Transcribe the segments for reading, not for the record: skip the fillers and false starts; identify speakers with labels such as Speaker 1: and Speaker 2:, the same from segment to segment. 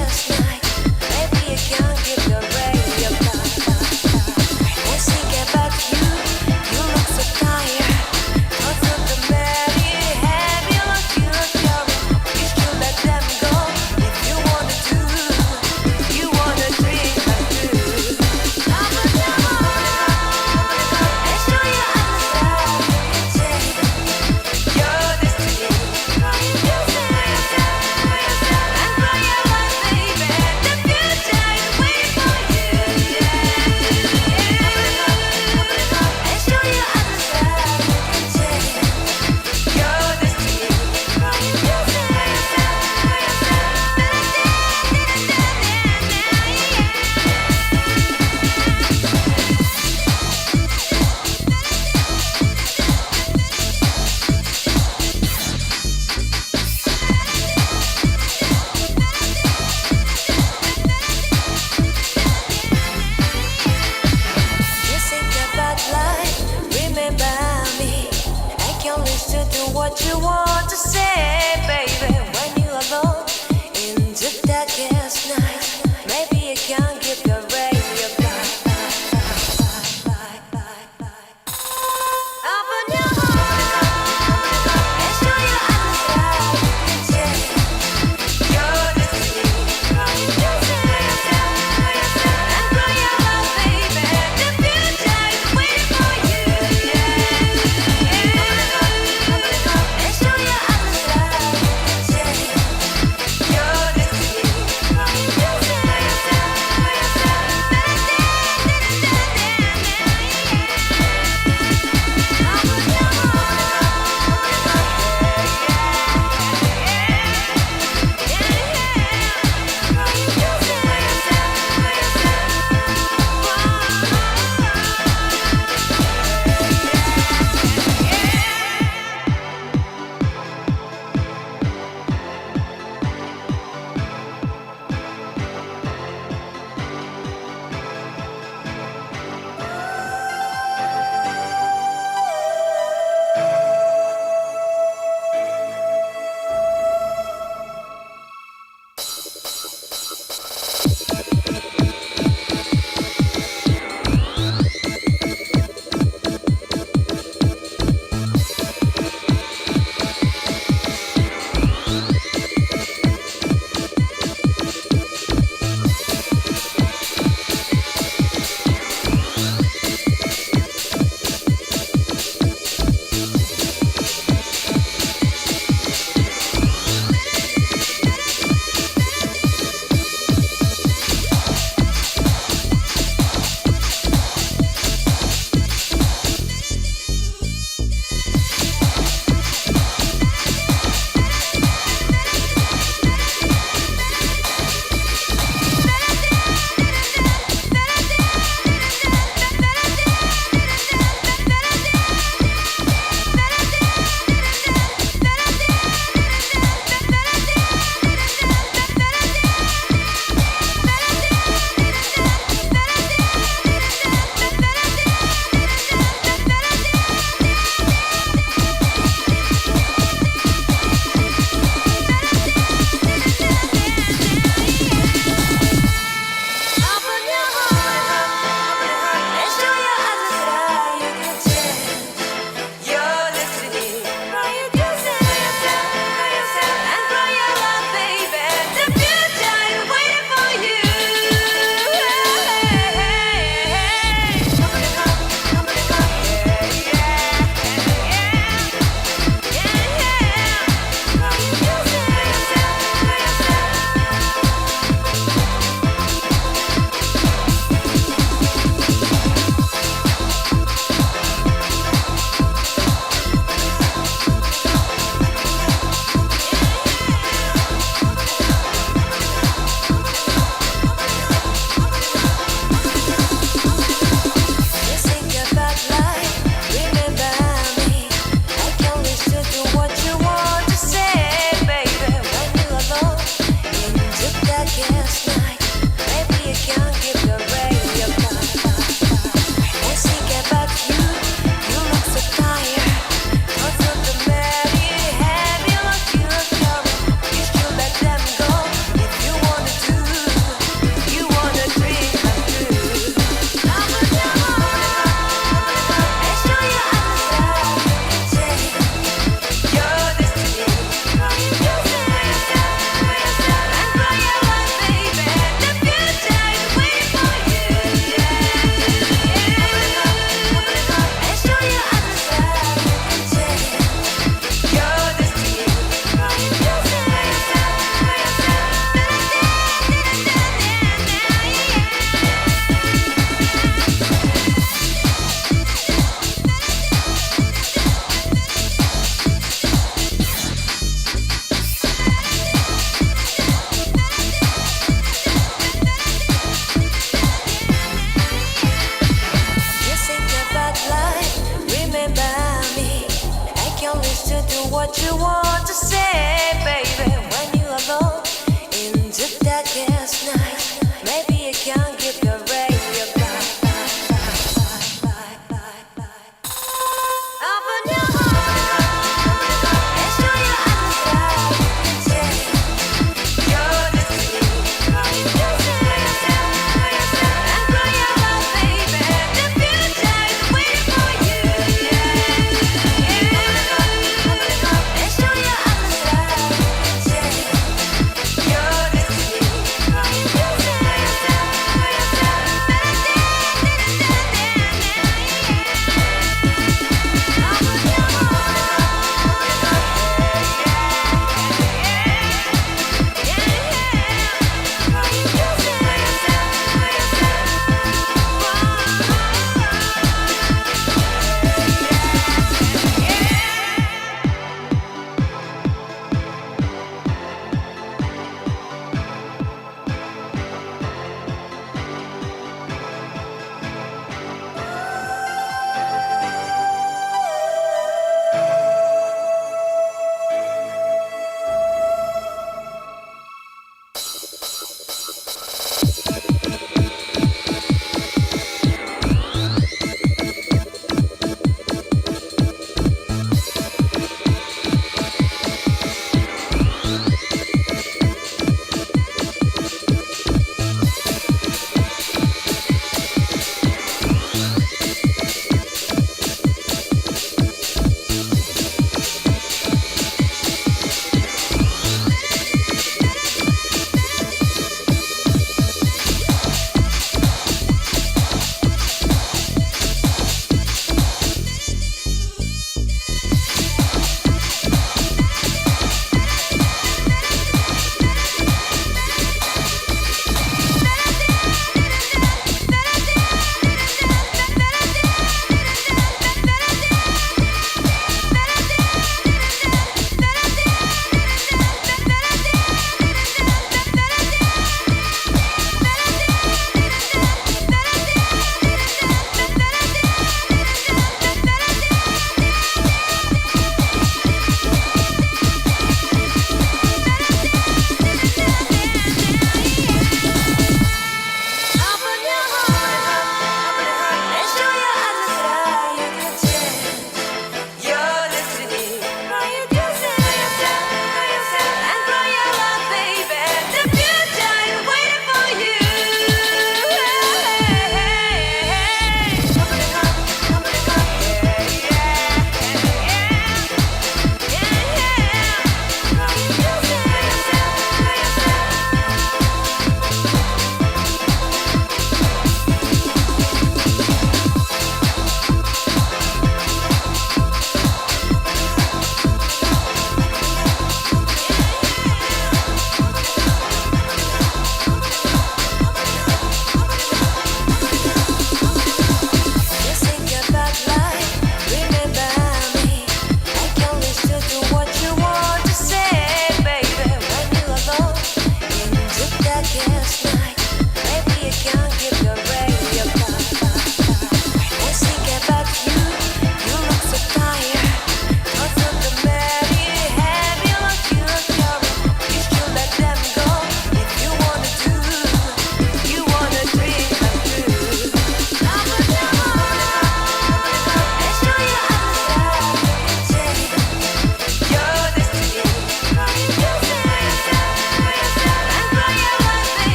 Speaker 1: Let's what you want to say, baby. When you're alone in the darkest night, maybe you can't give your ray your back. Open your heart and show your eyes that you can change your destiny. And cry out loud, baby. The future is waiting for you. And show your eyes that you can change your destiny.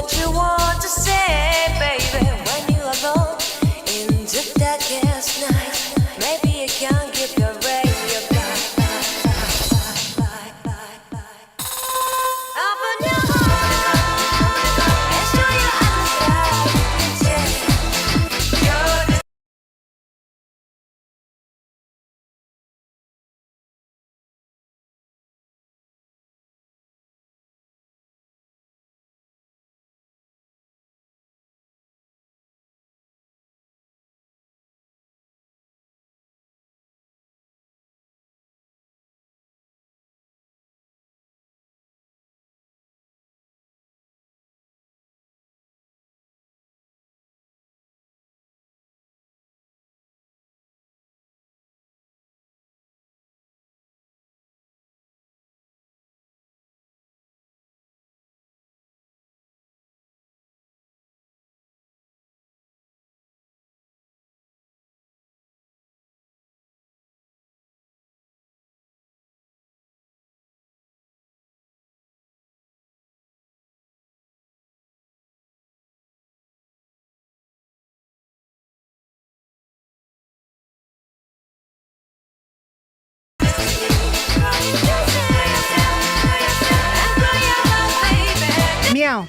Speaker 1: what you want to say, baby, when you're alone in the darkest night. Maybe you can give your radio open your heart and show your eyes that you're
Speaker 2: Meow.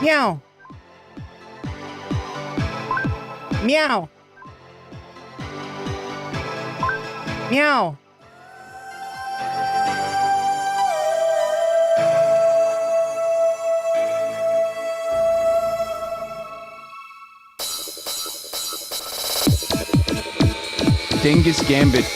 Speaker 2: Meow. Meow. Meow.
Speaker 3: Dingus Gambit.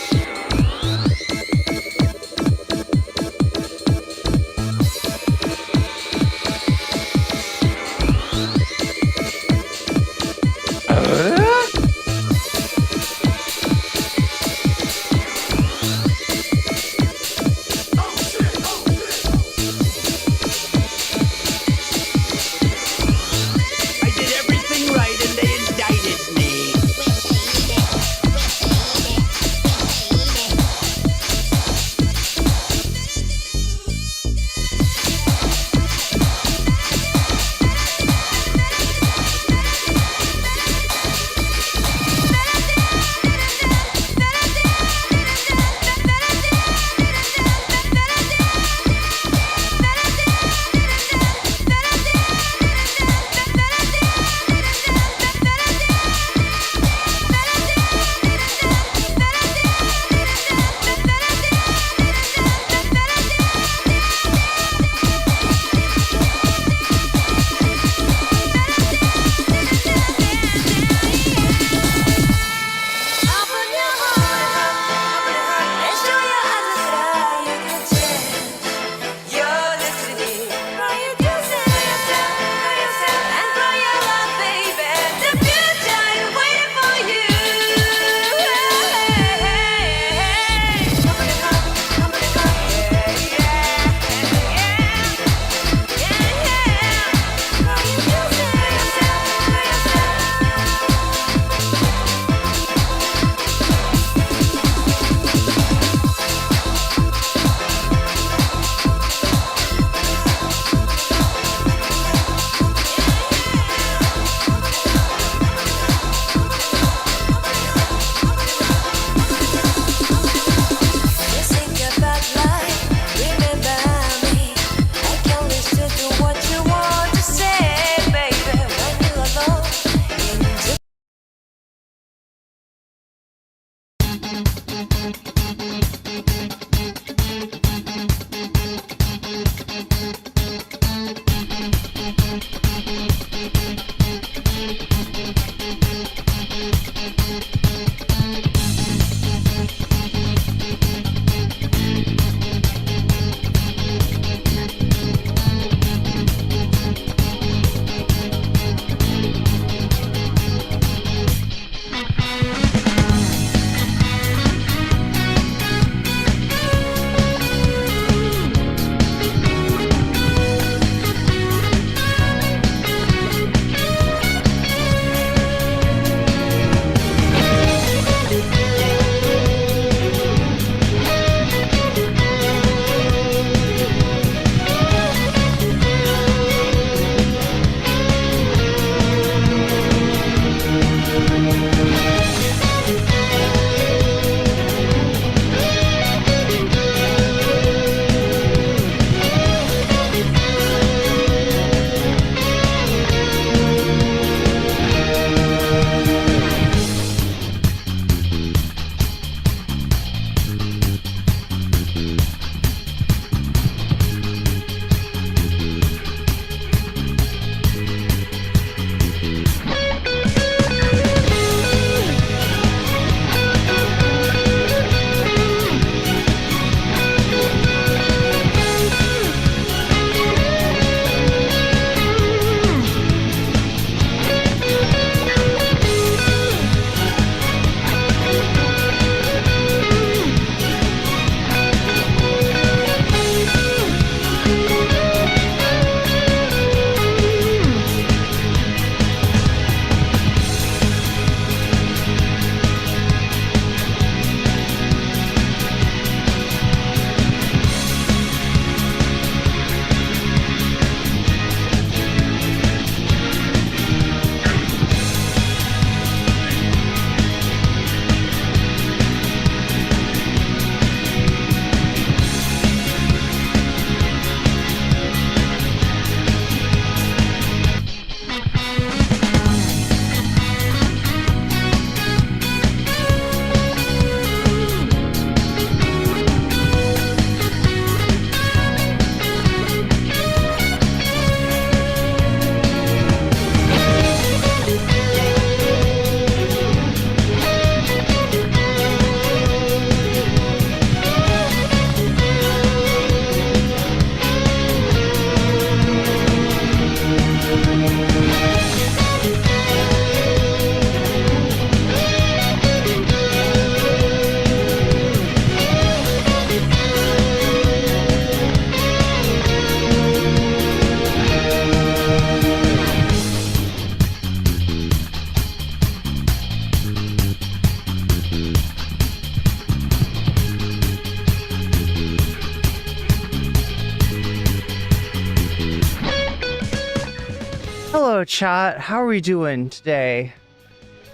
Speaker 2: Hello, chat. How are we doing today?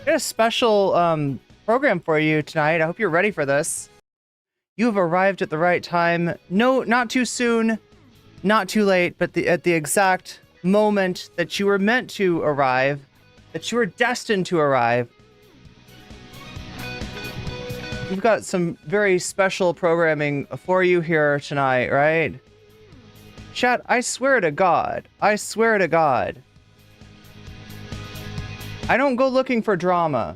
Speaker 2: Got a special program for you tonight. I hope you're ready for this. You have arrived at the right time. No, not too soon, not too late, but at the exact moment that you were meant to arrive, that you were destined to arrive. We've got some very special programming for you here tonight, right? Chat, I swear to God, I don't go looking for drama,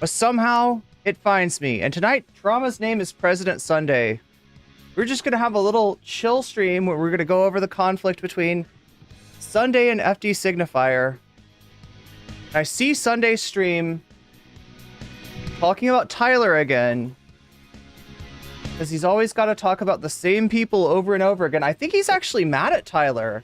Speaker 2: but somehow it finds me. And tonight, drama's name is President Sunday. We're just going to have a little chill stream where we're going to go over the conflict between Sunday and FD Signifier. I see Sunday's stream talking about Tyler again, because he's always got to talk about the same people over and over again. I think he's actually mad at Tyler.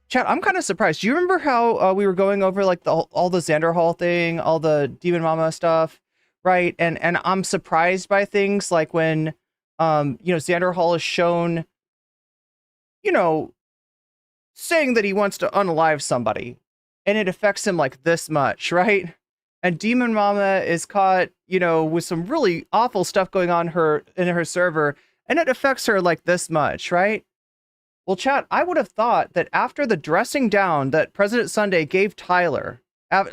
Speaker 2: Chat, I'm kind of surprised. Do you remember how we were going over like all the Xander Hall thing, all the Demon Mama stuff, right? And I'm surprised by things like when Xander Hall is shown, saying that he wants to unalive somebody, and it affects him like this much, right? And Demon Mama is caught, with some really awful stuff going on in her server, and it affects her like this much, right? Well, chat, I would have thought that after the dressing down that President Sunday gave Tyler,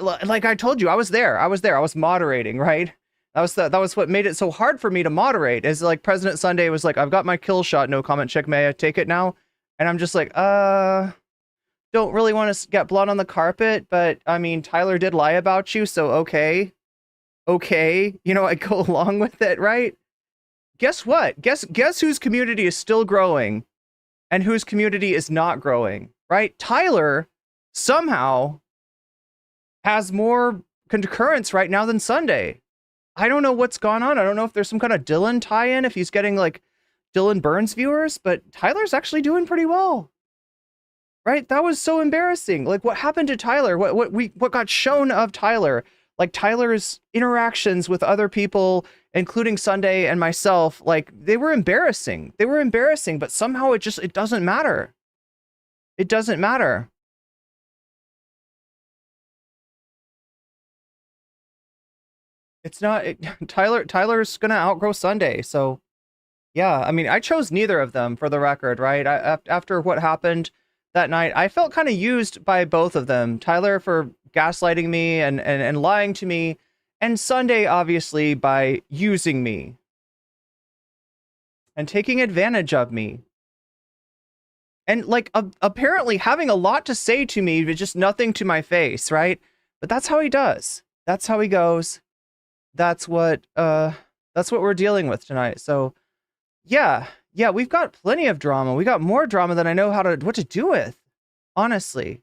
Speaker 2: like I told you, I was there. I was moderating, right? That was what made it so hard for me to moderate, is like President Sunday was like, I've got my kill shot, no comment check, may I take it now? And I'm just like, don't really want to get blood on the carpet, but I mean, Tyler did lie about you, so okay, I go along with it, right? Guess what? Guess whose community is still growing and whose community is not growing, right? Tyler somehow has more concurrence right now than Sunday. I don't know what's gone on. I don't know if there's some kind of Dylan tie-in, if he's getting like Dylan Burns viewers, but Tyler's actually doing pretty well. Right? That was so embarrassing. Like, what happened to Tyler? What got shown of Tyler? Like, Tyler's interactions with other people, including Sunday and myself, like, they were embarrassing. But somehow it doesn't matter. It doesn't matter. It's not... Tyler's gonna outgrow Sunday, so... Yeah, I mean, I chose neither of them, for the record, right? After what happened that night, I felt kind of used by both of them. Tyler for gaslighting me and lying to me, and Sunday, obviously, by using me and taking advantage of me. And, like, apparently having a lot to say to me, but just nothing to my face, right? But that's how he does. That's how he goes. That's what we're dealing with tonight. So, yeah, we've got plenty of drama. We got more drama than I know what to do with, honestly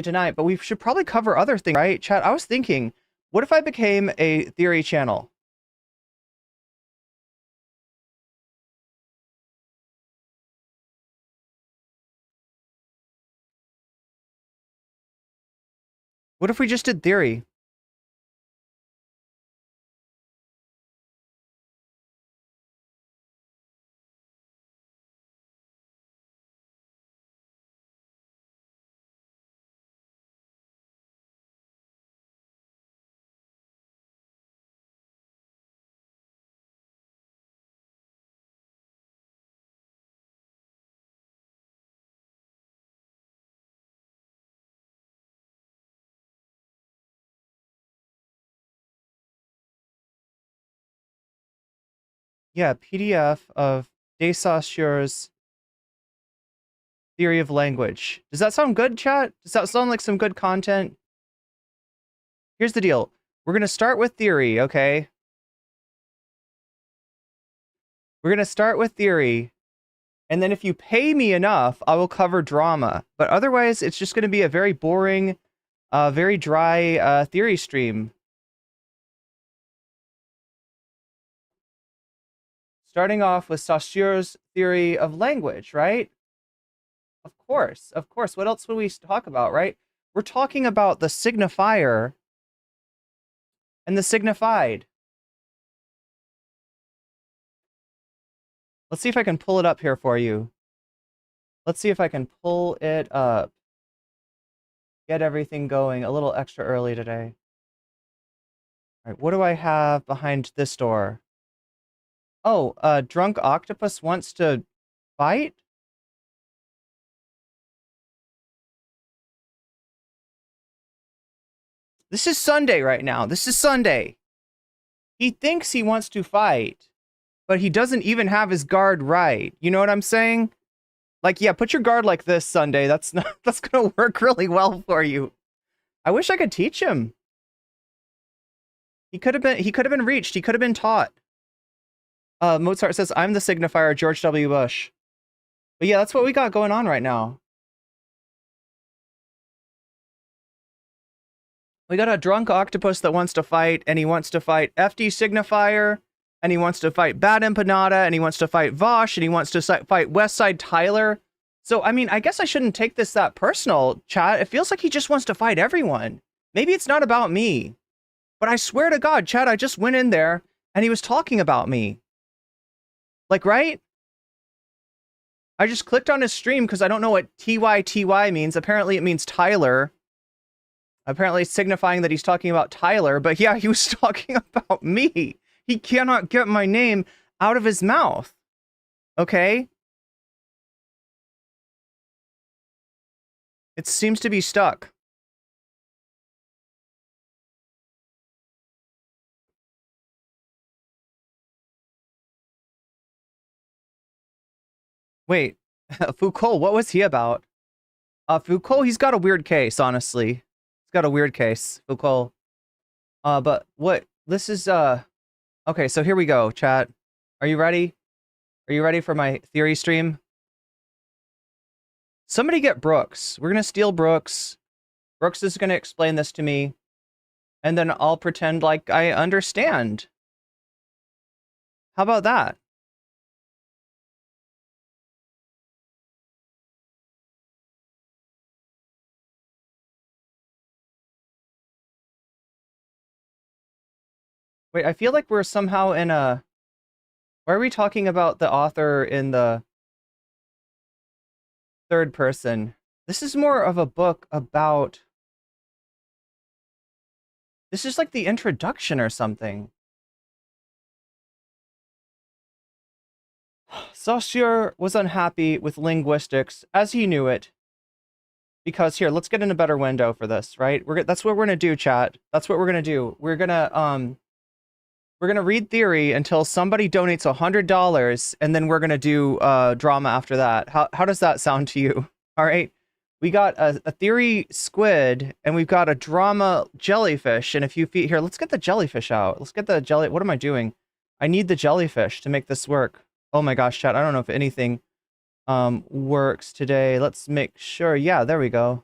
Speaker 2: tonight. But we should probably cover other things, right? Chat, I was thinking, what if I became a theory channel? What if we just did theory? Yeah, PDF of De Saussure's theory of language. Does that sound good, chat? Does that sound like some good content? Here's the deal. We're going to start with theory, okay? We're going to start with theory. And then if you pay me enough, I will cover drama. But otherwise, it's just going to be a very boring, very dry theory stream. Starting off with Saussure's theory of language, right? Of course. What else would we talk about, right? We're talking about the signifier and the signified. Let's see if I can pull it up here for you. Let's see if I can pull it up. get everything going a little extra early today. All right, what do I have behind this door? Oh, drunk octopus wants to fight? This is Sunday right now. This is Sunday. He thinks he wants to fight, but he doesn't even have his guard right. You know what I'm saying? Like, yeah, put your guard like this, Sunday. That's gonna work really well for you. I wish I could teach him. He could have been reached. He could have been taught. Mozart says, I'm the signifier, George W. Bush. But yeah, that's what we got going on right now. We got a drunk octopus that wants to fight, and he wants to fight FD Signifier, and he wants to fight Bad Empanada, and he wants to fight Vosh, and he wants to fight Westside Tyler. So, I mean, I guess I shouldn't take this that personal, chat. It feels like he just wants to fight everyone. Maybe it's not about me. But I swear to God, chat, I just went in there, and he was talking about me. Like, right? I just clicked on his stream because I don't know what TYTY means. Apparently it means Tyler. Apparently signifying that he's talking about Tyler. But yeah, he was talking about me. He cannot get my name out of his mouth. Okay? It seems to be stuck. Wait, Foucault, what was he about? Foucault, he's got a weird case, honestly. He's got a weird case, Foucault. But what, this is, okay, so here we go, chat. Are you ready? Are you ready for my theory stream? Somebody get Brooks. We're gonna steal Brooks. Brooks is gonna explain this to me. And then I'll pretend like I understand. How about that? Wait, I feel like we're somehow in a... Why are we talking about the author in the third person? This is more of a book about... This is like the introduction or something. Saussure was unhappy with linguistics, as he knew it. Because here, let's get in a better window for this, right? That's what we're gonna do, chat. That's what we're gonna do. We're gonna read theory until somebody donates $100, and then we're gonna do drama after that. How does that sound to you? All right, we got a theory squid, and we've got a drama jellyfish, and a few feet here. Let's get the jellyfish out. Let's get the jelly. What am I doing? I need the jellyfish to make this work. Oh my gosh, chat! I don't know if anything works today. Let's make sure. Yeah, there we go.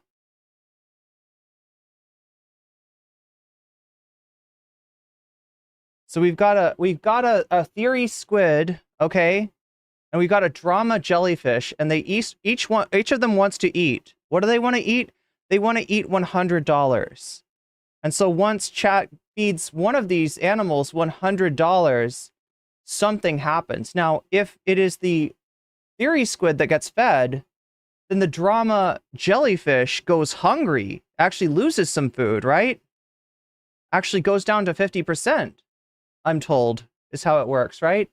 Speaker 2: So we've got a theory squid, okay, and we've got a drama jellyfish, and they each of them wants to eat. What do they want to eat? They want to eat $100. And so once chat feeds one of these animals $100, something happens. Now, if it is the theory squid that gets fed, then the drama jellyfish goes hungry, actually loses some food, right? Actually goes down to 50%. I'm told, is how it works, right?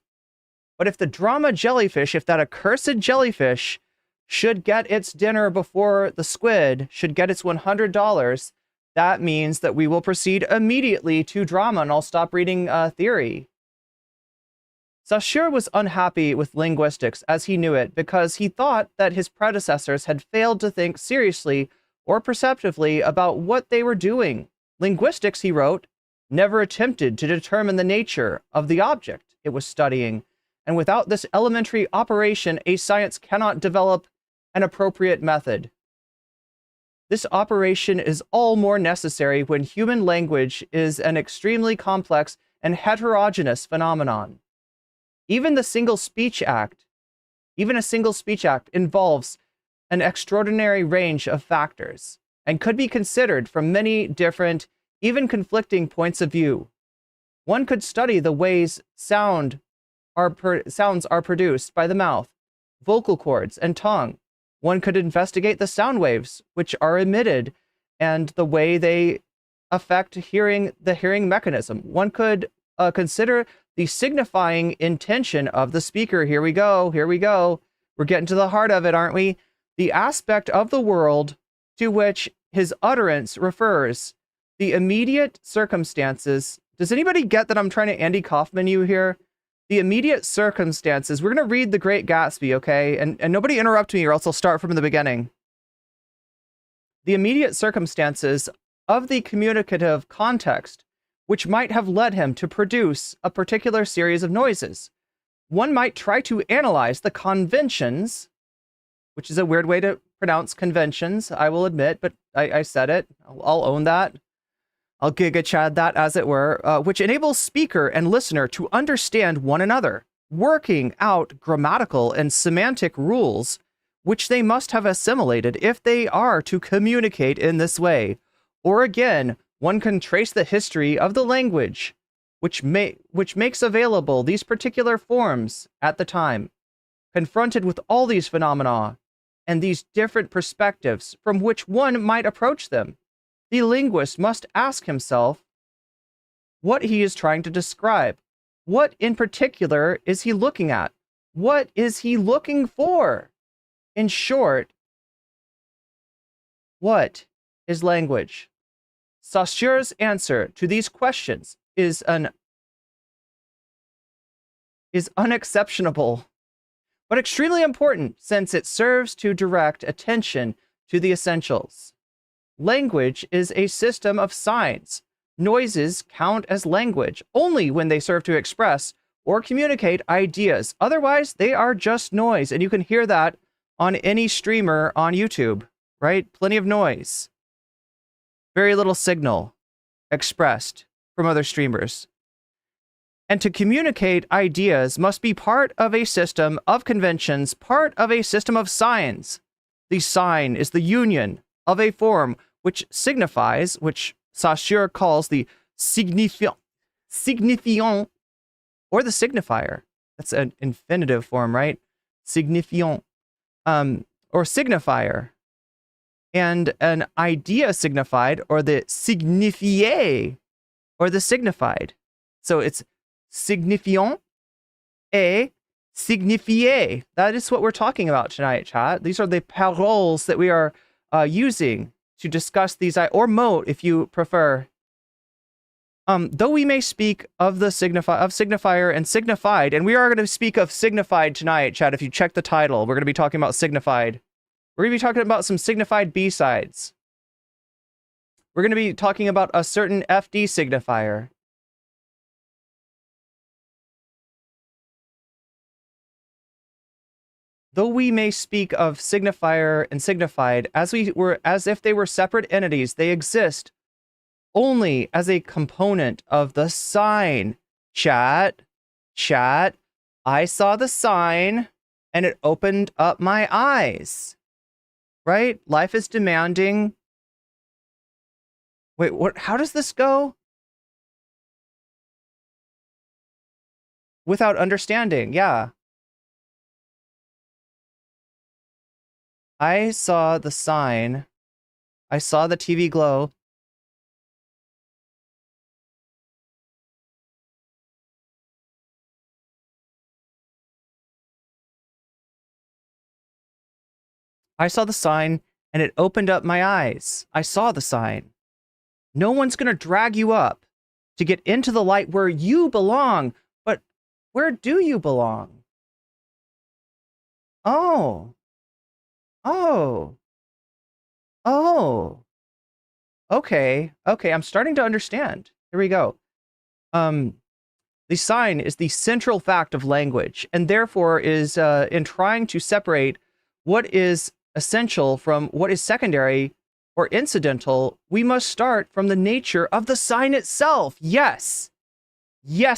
Speaker 2: But if the drama jellyfish, if that accursed jellyfish should get its dinner before the squid should get its $100, that means that we will proceed immediately to drama, and I'll stop reading theory. Saussure was unhappy with linguistics as he knew it because he thought that his predecessors had failed to think seriously or perceptively about what they were doing. Linguistics, he wrote, never attempted to determine the nature of the object it was studying, and without this elementary operation, a science cannot develop an appropriate method. This operation is all more necessary when human language is an extremely complex and heterogeneous phenomenon. Even a single speech act involves an extraordinary range of factors and could be considered from many different, even conflicting points of view. One could study the ways sounds are produced by the mouth, vocal cords, and tongue. One could investigate the sound waves which are emitted and the way they affect the hearing mechanism. One could consider the signifying intention of the speaker. Here we go. We're getting to the heart of it, aren't we? The aspect of the world to which his utterance refers, the immediate circumstances. Does anybody get that I'm trying to Andy Kaufman you here? The immediate circumstances. We're going to read The Great Gatsby, okay? And nobody interrupt me or else I'll start from the beginning. The immediate circumstances of the communicative context which might have led him to produce a particular series of noises. One might try to analyze the conventions, which is a weird way to pronounce conventions, I will admit, but I said it. I'll own that. I'll giga chad that, as it were, which enables speaker and listener to understand one another, working out grammatical and semantic rules which they must have assimilated if they are to communicate in this way. Or again, one can trace the history of the language which makes available these particular forms at the time. Confronted with all these phenomena and these different perspectives from which one might approach them, the linguist must ask himself what he is trying to describe. What in particular is he looking at? What is he looking for? In short, what is language? Saussure's answer to these questions is unexceptionable, but extremely important, since it serves to direct attention to the essentials. Language is a system of signs. Noises count as language only when they serve to express or communicate ideas. Otherwise, they are just noise, and you can hear that on any streamer on YouTube, right? Plenty of noise. Very little signal expressed from other streamers. And to communicate ideas must be part of a system of conventions, part of a system of signs. The sign is the union of a form which signifies, which Saussure calls the signifiant, or the signifier. That's an infinitive form, right? Signifiant, or signifier. And an idea signified, or the signifié, or the signified. So it's signifiant et signifié. That is what we're talking about tonight, chat. These are the paroles that we are using to discuss these, or mots, if you prefer. Though we may speak of the signifier and signified, and we are going to speak of signified tonight, chat. If you check the title, we're going to be talking about signified. We're going to be talking about some signified B-sides. We're going to be talking about a certain FD signifier. Though we may speak of signifier and signified as if they were separate entities, they exist only as a component of the sign. Chat, I saw the sign and it opened up my eyes. Right? Life is demanding. Wait, what? How does this go? Without understanding, yeah. I saw the sign. I saw the TV glow. I saw the sign, and it opened up my eyes. I saw the sign. No one's going to drag you up to get into the light where you belong. But where do you belong? Oh. Okay, I'm starting to understand. Here we go. The sign is the central fact of language, and therefore is in trying to separate what is essential from what is secondary or incidental, we must start from the nature of the sign itself. Yes,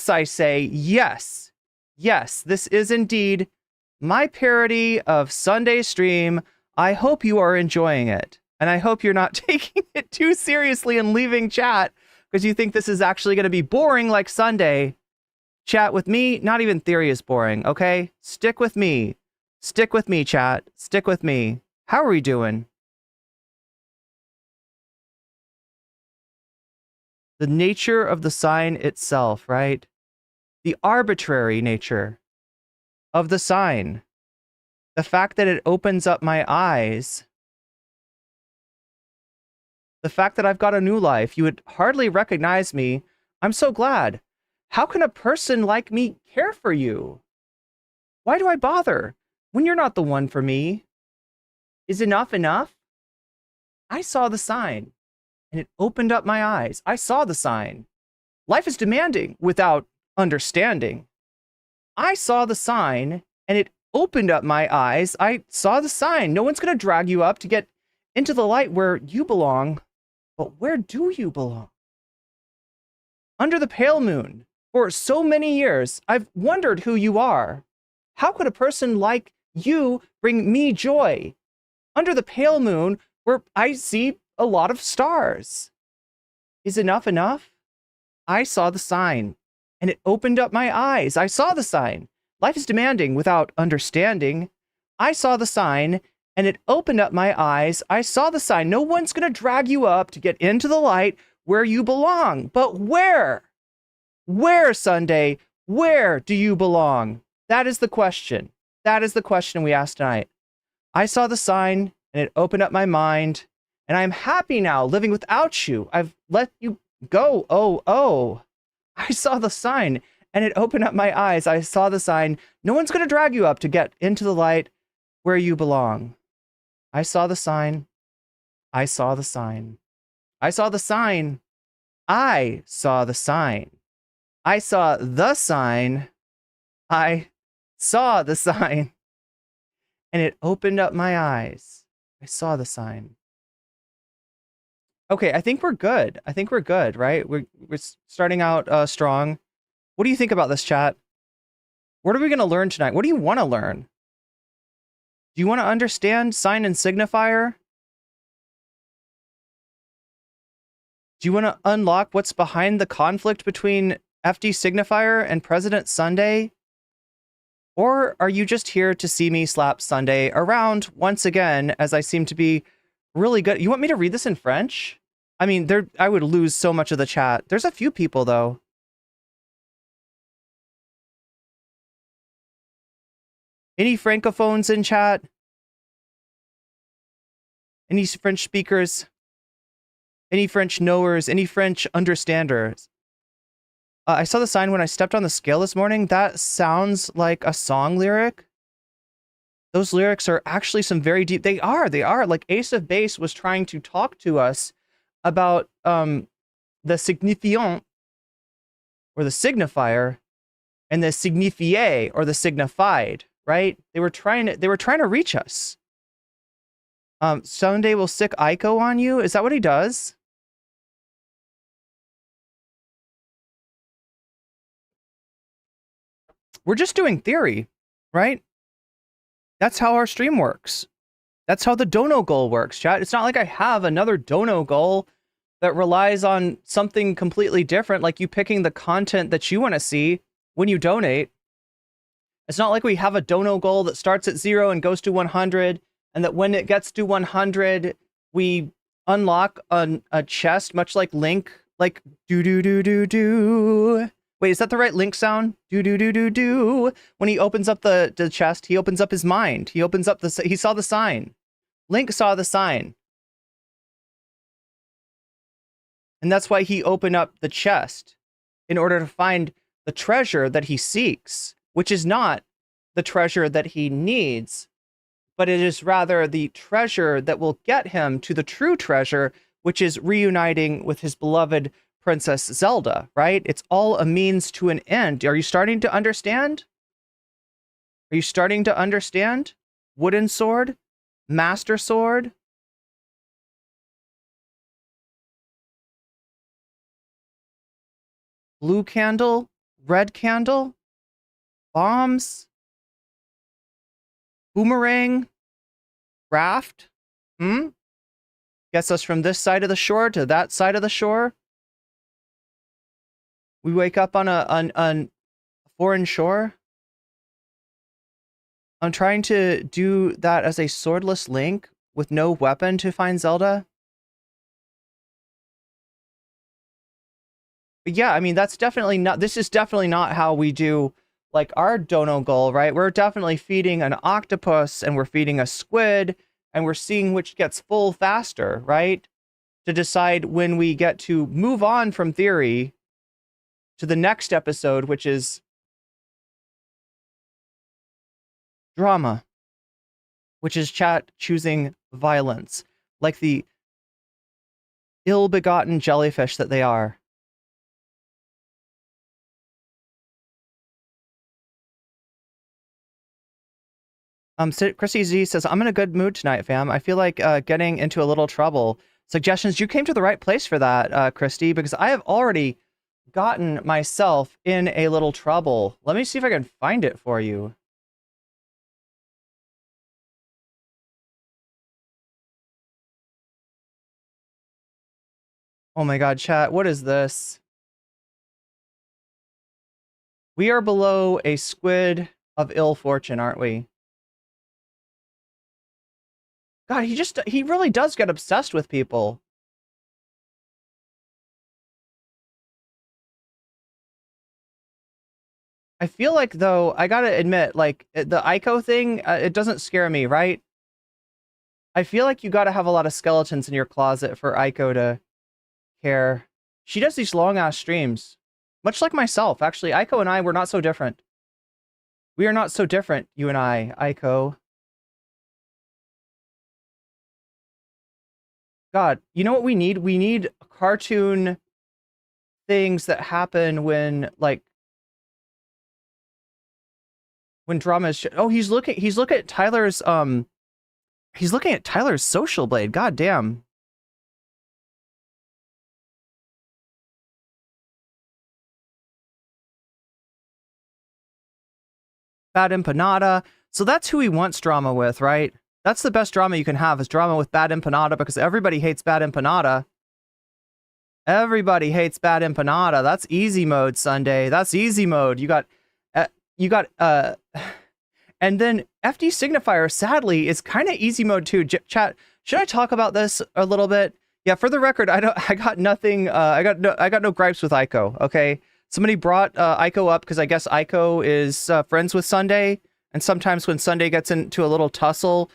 Speaker 2: I say yes. This is indeed my parody of Sunday stream. I hope you are enjoying it, and I hope you're not taking it too seriously and leaving chat because you think this is actually going to be boring like Sunday. Chat with me, not even theory is boring, okay? Stick with me, chat. Stick with me. How are we doing? The nature of the sign itself, right? The arbitrary nature of the sign. The fact that it opens up my eyes. The fact that I've got a new life. You would hardly recognize me. I'm so glad. How can a person like me care for you? Why do I bother when you're not the one for me? Is enough enough? I saw the sign, and it opened up my eyes. I saw the sign. Life is demanding without understanding. I saw the sign, and it opened up my eyes. I saw the sign. No one's going to drag you up to get into the light where you belong. But where do you belong? Under the pale moon, for so many years, I've wondered who you are. How could a person like you bring me joy? Under the pale moon, where I see a lot of stars. Is enough enough? I saw the sign, and it opened up my eyes. I saw the sign. Life is demanding without understanding. I saw the sign, and it opened up my eyes. I saw the sign. No one's going to drag you up to get into the light where you belong. But where? Where, Sunday? Where do you belong? That is the question. That is the question we asked tonight. I saw the sign, and it opened up my mind, and I'm happy now living without you. I've let you go. Oh. I saw the sign, and it opened up my eyes. I saw the sign. No one's going to drag you up to get into the light where you belong. I saw the sign. I saw the sign. I saw the sign. I saw the sign. I saw the sign. I saw the sign. And it opened up my eyes. I saw the sign. Okay, I think we're good. I think we're good, right? We're starting out strong. What do you think about this, chat? What are we going to learn tonight? What do you want to learn? Do you want to understand sign and signifier? Do you want to unlock what's behind the conflict between FD Signifier and President Sunday? Or are you just here to see me slap Sunday around once again, as I seem to be really good? You want me to read this in French? I mean, I would lose so much of the chat. There's a few people, though. Any francophones in chat? Any French speakers? Any French knowers? Any French understanders? I saw the sign when I stepped on the scale this morning. That sounds like a song lyric. Those lyrics are actually some very deep. They are. Like Ace of Base was trying to talk to us about the signifiant or the signifier and the signifié or the signified, right? They were trying to reach us. Sunday will sick Ico on you. Is that what he does? We're just doing theory, right? That's how our stream works. That's how the dono goal works, chat. It's not like I have another dono goal that relies on something completely different, like you picking the content that you want to see when you donate. It's not like we have a dono goal that starts at 0 and goes to 100, and that when it gets to 100, we unlock a chest, much like Link, like do-do-do-do-do. Wait, is that the right Link sound? Do-do-do-do-do. When he opens up the chest, he opens up his mind. He opens up he saw the sign. Link saw the sign. And that's why he opened up the chest, in order to find the treasure that he seeks, which is not the treasure that he needs, but it is rather the treasure that will get him to the true treasure, which is reuniting with his beloved Princess Zelda, right? It's all a means to an end. Are you starting to understand? Are you starting to understand? Wooden sword? Master sword? Blue candle? Red candle? Bombs? Boomerang? Raft? Gets us from this side of the shore to that side of the shore? We wake up on a foreign shore? I'm trying to do that as a swordless Link with no weapon to find Zelda. Yeah, I mean, that's definitely not, this is definitely not how we do like our dono goal, right? We're definitely feeding an octopus and we're feeding a squid and we're seeing which gets full faster, right? To decide when we get to move on from theory to the next episode, which is drama, which is chat choosing violence, like the ill-begotten jellyfish that they are. Chrissy Z says, I'm in a good mood tonight, fam. I feel like getting into a little trouble. Suggestions, you came to the right place for that, Christy, because I have already gotten myself in a little trouble. Let me see if I can find it for you. Oh my god, chat, what is this? We are below a squid of ill fortune, aren't we? God, he really does get obsessed with people. I feel like, though, I gotta admit, like, the Aiko thing, it doesn't scare me, right? I feel like you gotta have a lot of skeletons in your closet for Aiko to care. She does these long-ass streams. Much like myself, actually. Aiko and I, we're not so different. We are not so different, you and I, Aiko. God, you know what we need? We need cartoon things that happen when, like, when drama is... Oh, he's looking at Tyler's, he's looking at Tyler's social blade. God damn. Bad Empanada. So that's who he wants drama with, right? That's the best drama you can have, is drama with Bad Empanada, because everybody hates Bad Empanada. Everybody hates Bad Empanada. That's easy mode, Sunday. That's easy mode. You got, and then FD Signifier, sadly, is kind of easy mode too. Chat, should I talk about this a little bit? Yeah, for the record, I got nothing, I got no gripes with Aiko, okay? Somebody brought Aiko up because I guess Aiko is friends with Sunday, and sometimes when Sunday gets into a little tussle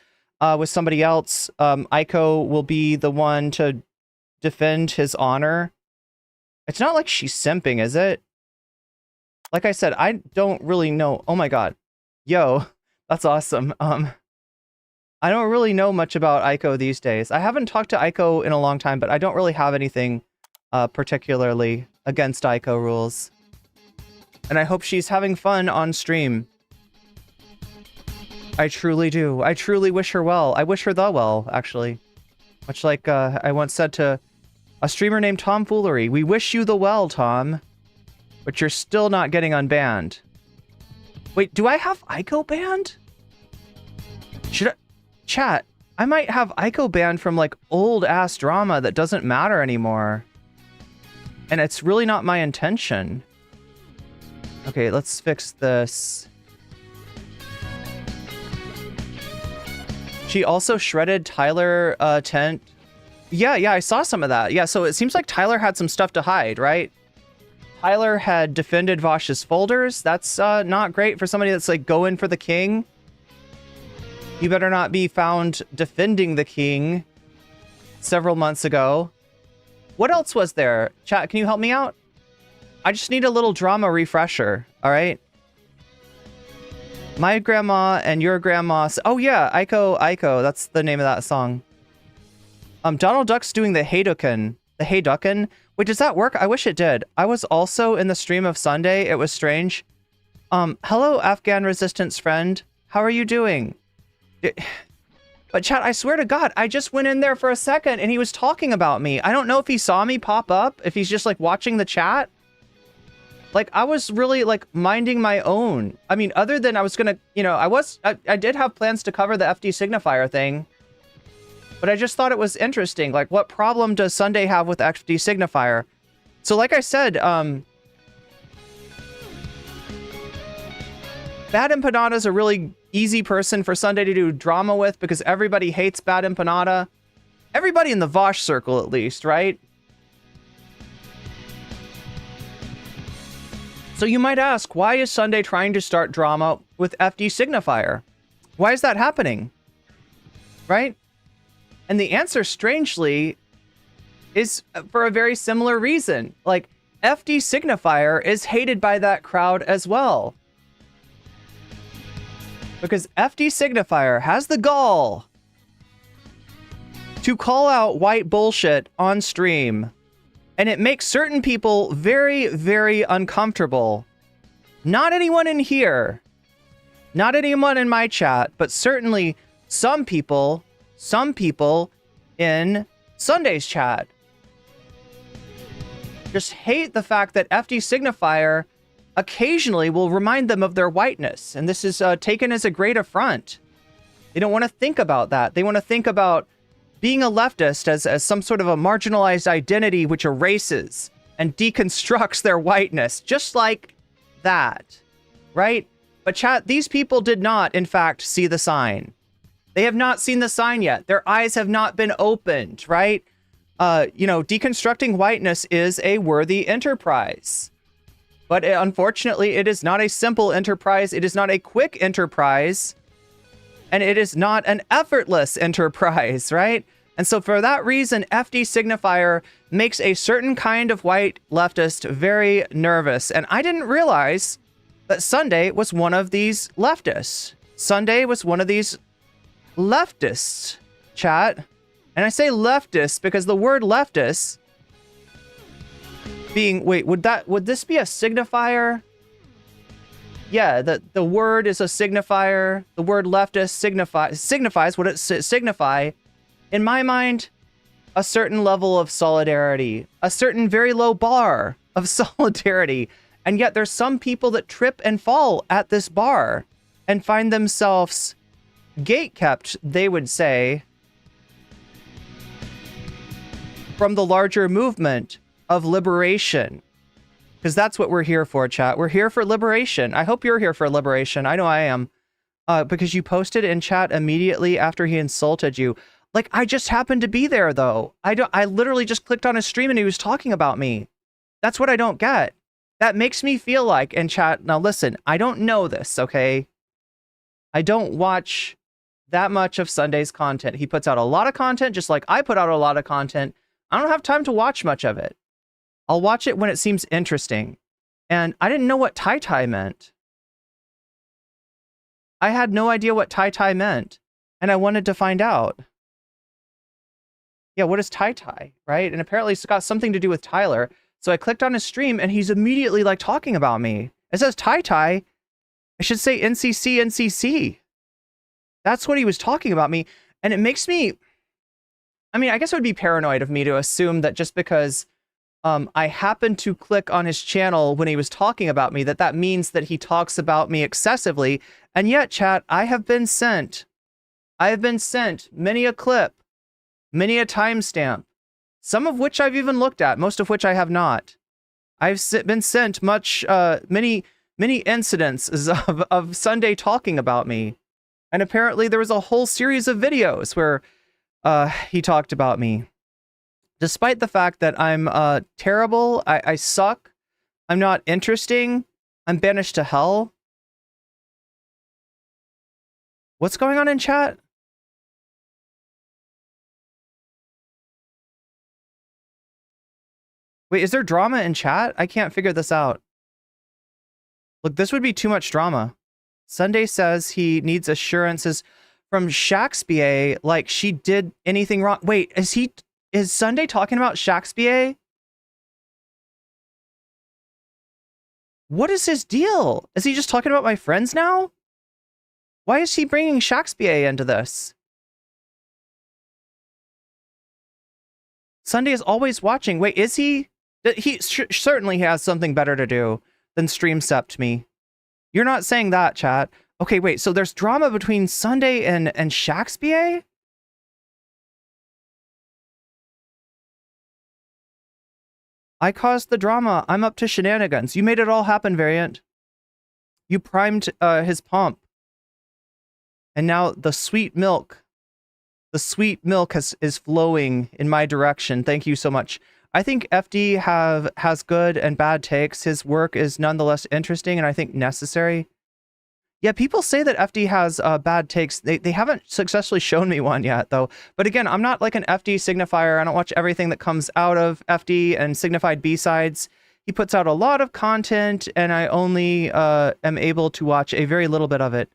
Speaker 2: with somebody else, Aiko will be the one to defend his honor. It's not like she's simping, is it? Like I said, I don't really know. Oh my god. Yo, that's awesome. I don't really know much about Aiko these days. I haven't talked to Aiko in a long time, but I don't really have anything particularly against Aiko rules. And I hope she's having fun on stream. I truly do. I truly wish her well. I wish her the well, actually. Much like I once said to a streamer named Tomfoolery, we wish you the well, Tom. But you're still not getting unbanned. Wait, do I have Aiko banned? Should I... Chat, I might have Aiko banned from, like, old-ass drama that doesn't matter anymore. And it's really not my intention. Okay, let's fix this. She also shredded Tyler tent. Yeah, I saw some of that. Yeah, so it seems like Tyler had some stuff to hide, right? Tyler had defended Vosh's folders. That's not great for somebody that's, like, going for the king. You better not be found defending the king several months ago. What else was there? Chat, can you help me out? I just need a little drama refresher, all right? My grandma and your grandma... Oh, yeah, Aiko, that's the name of that song. Donald Duck's doing the Hayducken. The Hayducken? Wait, does that work? I wish it did. I was also in the stream of Sunday. It was strange. Hello, Afghan resistance friend. How are you doing? But chat, I swear to God, I just went in there for a second and he was talking about me. I don't know if he saw me pop up, if he's just, like, watching the chat. Like, I was really, like, minding my own. I mean, other than I was gonna, you know, I did have plans to cover the FD Signifier thing. But I just thought it was interesting. Like, what problem does Sunday have with FD Signifier? So, like I said, Bad Empanada's a really easy person for Sunday to do drama with because everybody hates Bad Empanada. Everybody in the Vosh circle, at least, right? So you might ask, why is Sunday trying to start drama with FD Signifier? Why is that happening? Right? And the answer, strangely, is for a very similar reason. Like, FD Signifier is hated by that crowd as well. Because FD Signifier has the gall to call out white bullshit on stream. And it makes certain people very, very uncomfortable. Not anyone in here. Not anyone in my chat, but certainly some people in Sunday's chat just hate the fact that FD Signifier occasionally will remind them of their whiteness. And this is taken as a great affront. They don't want to think about that. They want to think about being a leftist as some sort of a marginalized identity which erases and deconstructs their whiteness, just like that, right? But chat, these people did not, in fact, see the sign. They have not seen the sign yet. Their eyes have not been opened, right? You know, deconstructing whiteness is a worthy enterprise. But unfortunately, it is not a simple enterprise. It is not a quick enterprise. And it is not an effortless enterprise, right? And so for that reason, FD Signifier makes a certain kind of white leftist very nervous. And I didn't realize that Sunday was one of these leftists. Sunday was one of these leftists, chat. And I say leftist because the word leftist being, wait, would this be a signifier? Yeah, the word is a signifier. The word leftist signifies what it signify. In my mind, a certain level of solidarity, a certain very low bar of solidarity. And yet there's some people that trip and fall at this bar and find themselves gatekept, they would say, from the larger movement of liberation. Because that's what we're here for, chat. We're here for liberation. I hope you're here for liberation. I know I am. Because you posted in chat immediately after he insulted you. Like, I just happened to be there, though. I literally just clicked on his stream and he was talking about me. That's what I don't get. That makes me feel like, in chat, now listen, I don't know this, okay? I don't watch that much of Sunday's content. He puts out a lot of content, just like I put out a lot of content. I don't have time to watch much of it. I'll watch it when it seems interesting. And I didn't know what tie-tie meant. I had no idea what tie-tie meant. And I wanted to find out. Yeah, what is tie-tie, right? And apparently it's got something to do with Tyler. So I clicked on his stream and he's immediately like talking about me. It says tie-tie. I should say NCC, NCC. That's what he was talking about me. And it makes me, I mean, I guess it would be paranoid of me to assume that just because I happened to click on his channel when he was talking about me, that means that he talks about me excessively. And yet, chat, I have been sent many a clip, many a timestamp, some of which I've even looked at, most of which I have not. I've been sent many incidents of Sunday talking about me. And apparently there was a whole series of videos where he talked about me. Despite the fact that I'm terrible, I suck, I'm not interesting, I'm banished to hell. What's going on in chat? Wait, is there drama in chat? I can't figure this out. Look, this would be too much drama. Sunday says he needs assurances from Shakespeare, like she did anything wrong. Wait, is Sunday talking about Shakespeare? What is his deal? Is he just talking about my friends now? Why is he bringing Shakespeare into this? Sunday is always watching. Wait, is he? He certainly has something better to do than stream sept me. You're not saying that, chat. Okay, wait, so there's drama between Sunday and Shakespeare? I caused the drama. I'm up to shenanigans. You made it all happen, Variant. You primed his pump. And now the sweet milk is flowing in my direction. Thank you so much. FD has good and bad takes. His work is nonetheless interesting and I think necessary. Yeah, people say that FD has bad takes. They haven't successfully shown me one yet, though. But again, I'm not like an FD signifier. I don't watch everything that comes out of FD and Signified B-Sides. He puts out a lot of content, and I only am able to watch a very little bit of it.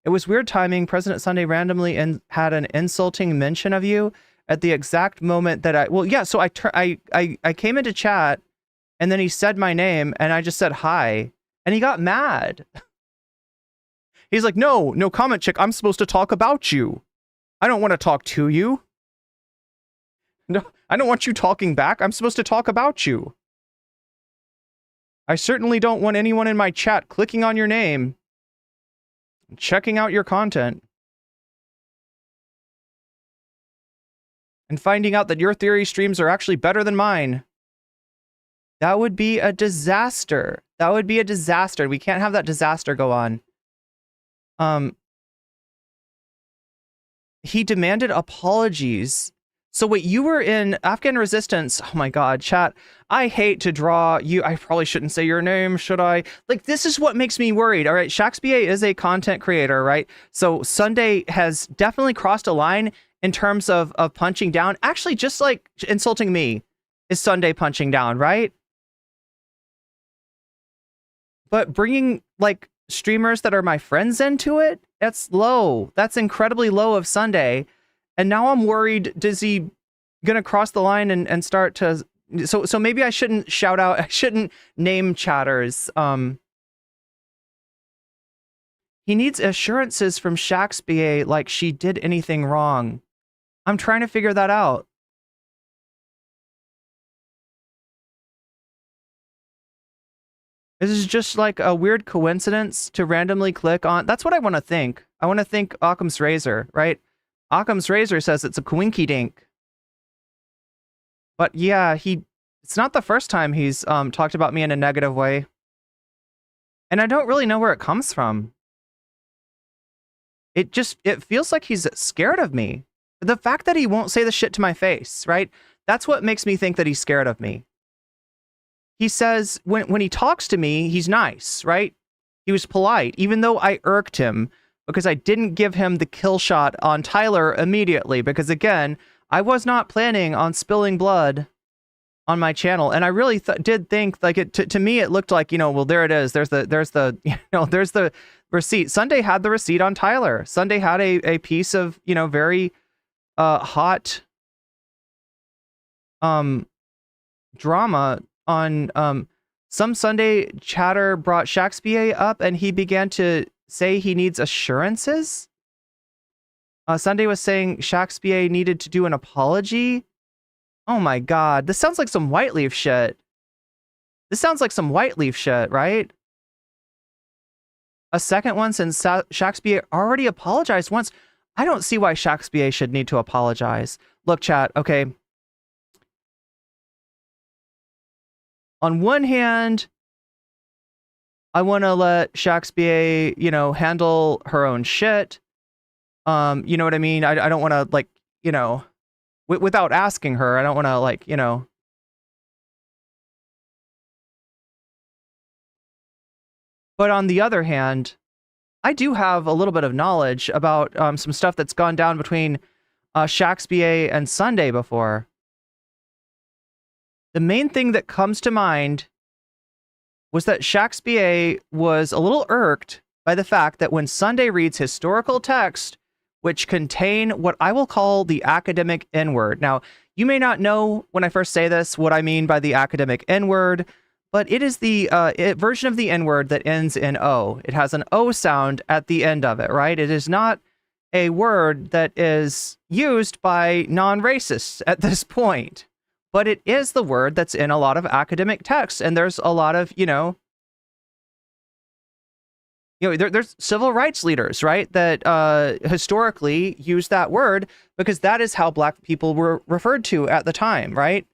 Speaker 2: It was weird timing. President Sunday randomly had an insulting mention of you at the exact moment that so I came into chat, and then he said my name, and I just said hi, and he got mad. He's like, no comment chick. I'm supposed to talk about you. I don't want to talk to you. No, I don't want you talking back. I'm supposed to talk about you. I certainly don't want anyone in my chat clicking on your name, checking out your content, and finding out that your theory streams are actually better than mine. That would be a disaster. That would be a disaster. We can't have that disaster go on. He demanded apologies. So wait, you were in Afghan resistance. Oh my God, chat. I hate to draw you. I probably shouldn't say your name, should I? Like, this is what makes me worried. All right, Shaxbia is a content creator, right? So Sunday has definitely crossed a line in terms of punching down. Actually, just like insulting me is Sunday punching down, right? But bringing like streamers that are my friends into it, that's low. That's incredibly low of Sunday. And now I'm worried, does he gonna cross the line and start to, so maybe I shouldn't shout out, I shouldn't name chatters. He needs assurances from Shaxbia like she did anything wrong. I'm trying to figure that out. This is just like a weird coincidence to randomly click on. That's what I want to think. I want to think Occam's Razor, right? Occam's Razor says it's a coinky dink. But yeah, it's not the first time he's talked about me in a negative way. And I don't really know where it comes from. It feels like he's scared of me. The fact that he won't say the shit to my face, right? That's what makes me think that he's scared of me. He says when he talks to me, he's nice, right? He was polite, even though I irked him because I didn't give him the kill shot on Tyler immediately. Because again, I was not planning on spilling blood on my channel, and I really did think like it. To me, it looked like, well, there it is. There's the there's the receipt. Sunday had the receipt on Tyler. Sunday had a piece of very hot drama on some Sunday chatter brought Shaxbia up, and he began to say he needs assurances. Sunday was saying Shaxbia needed to do an apology. Oh my God, this sounds like some white leaf shit. This sounds like some white leaf shit, right? A second one since Shaxbia already apologized once. I don't see why Shaxbia should need to apologize. Look, chat, okay. On one hand, I want to let Shaxbia, handle her own shit. You know what I mean? I don't want to, like, without asking her, I don't want to, like, But on the other hand, I do have a little bit of knowledge about some stuff that's gone down between Shaxbia and Sunday before. The main thing that comes to mind was that Shaxbia was a little irked by the fact that when Sunday reads historical text, which contain what I will call the academic N-word. Now, you may not know when I first say this what I mean by the academic N-word, but it is the version of the N-word that ends in O. It has an O sound at the end of it, right? It is not a word that is used by non-racists at this point. But it is the word that's in a lot of academic texts, and there's a lot of, there's civil rights leaders, right, that historically use that word because that is how Black people were referred to at the time, right?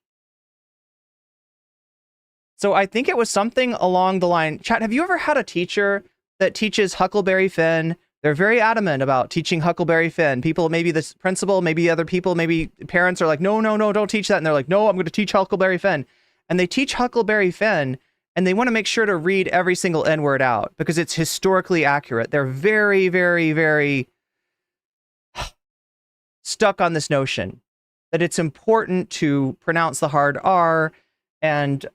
Speaker 2: So I think it was something along the line. Chat, have you ever had a teacher that teaches Huckleberry Finn, They're very adamant about teaching Huckleberry Finn. People, maybe this principal, maybe other people, maybe parents are like, no, no, no, don't teach that. And they're like, no, I'm going to teach Huckleberry Finn. And they teach Huckleberry Finn, and they want to make sure to read every single N-word out because it's historically accurate. They're very, very, very stuck on this notion that it's important to pronounce the hard R, and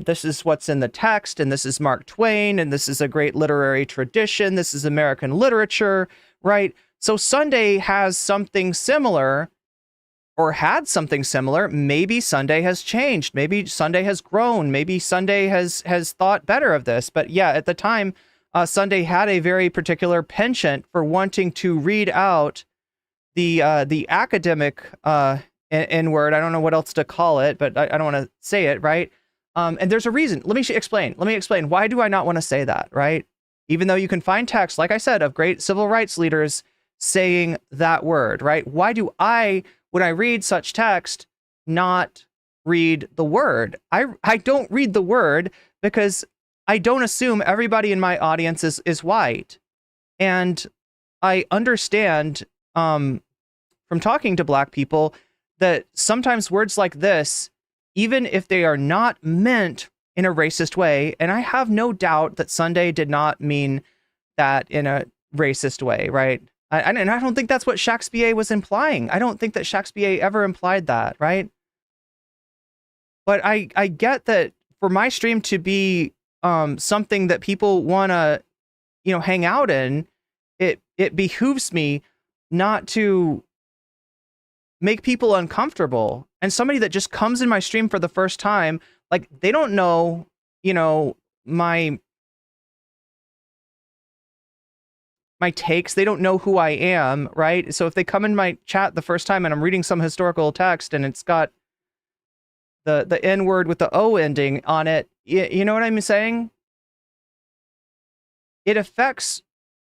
Speaker 2: this is what's in the text, and this is Mark Twain, and this is a great literary tradition, this is American literature, right? So Sunday has something similar, or had something similar. Maybe Sunday has changed, maybe Sunday has grown, maybe Sunday has thought better of this, but yeah, at the time, Sunday had a very particular penchant for wanting to read out the academic N-word. I don't know what else to call it, but I don't want to say it, right? And there's a reason. Let me explain. Why do I not want to say that, right? Even though you can find texts, like I said, of great civil rights leaders saying that word, right? Why do I, when I read such text, not read the word? I don't read the word because I don't assume everybody in my audience is white. And I understand from talking to Black people that sometimes words like this, even if they are not meant in a racist way, and I have no doubt that Sunday did not mean that in a racist way, right? And I don't think that's what Shakespeare was implying. I don't think that Shakespeare ever implied that, right? But I get that for my stream to be something that people want to, hang out in, it behooves me not to make people uncomfortable. And somebody that just comes in my stream for the first time, like, they don't know, my takes. They don't know who I am, right? So if they come in my chat the first time and I'm reading some historical text and it's got the N word with the O ending on it, you know what I'm saying? It affects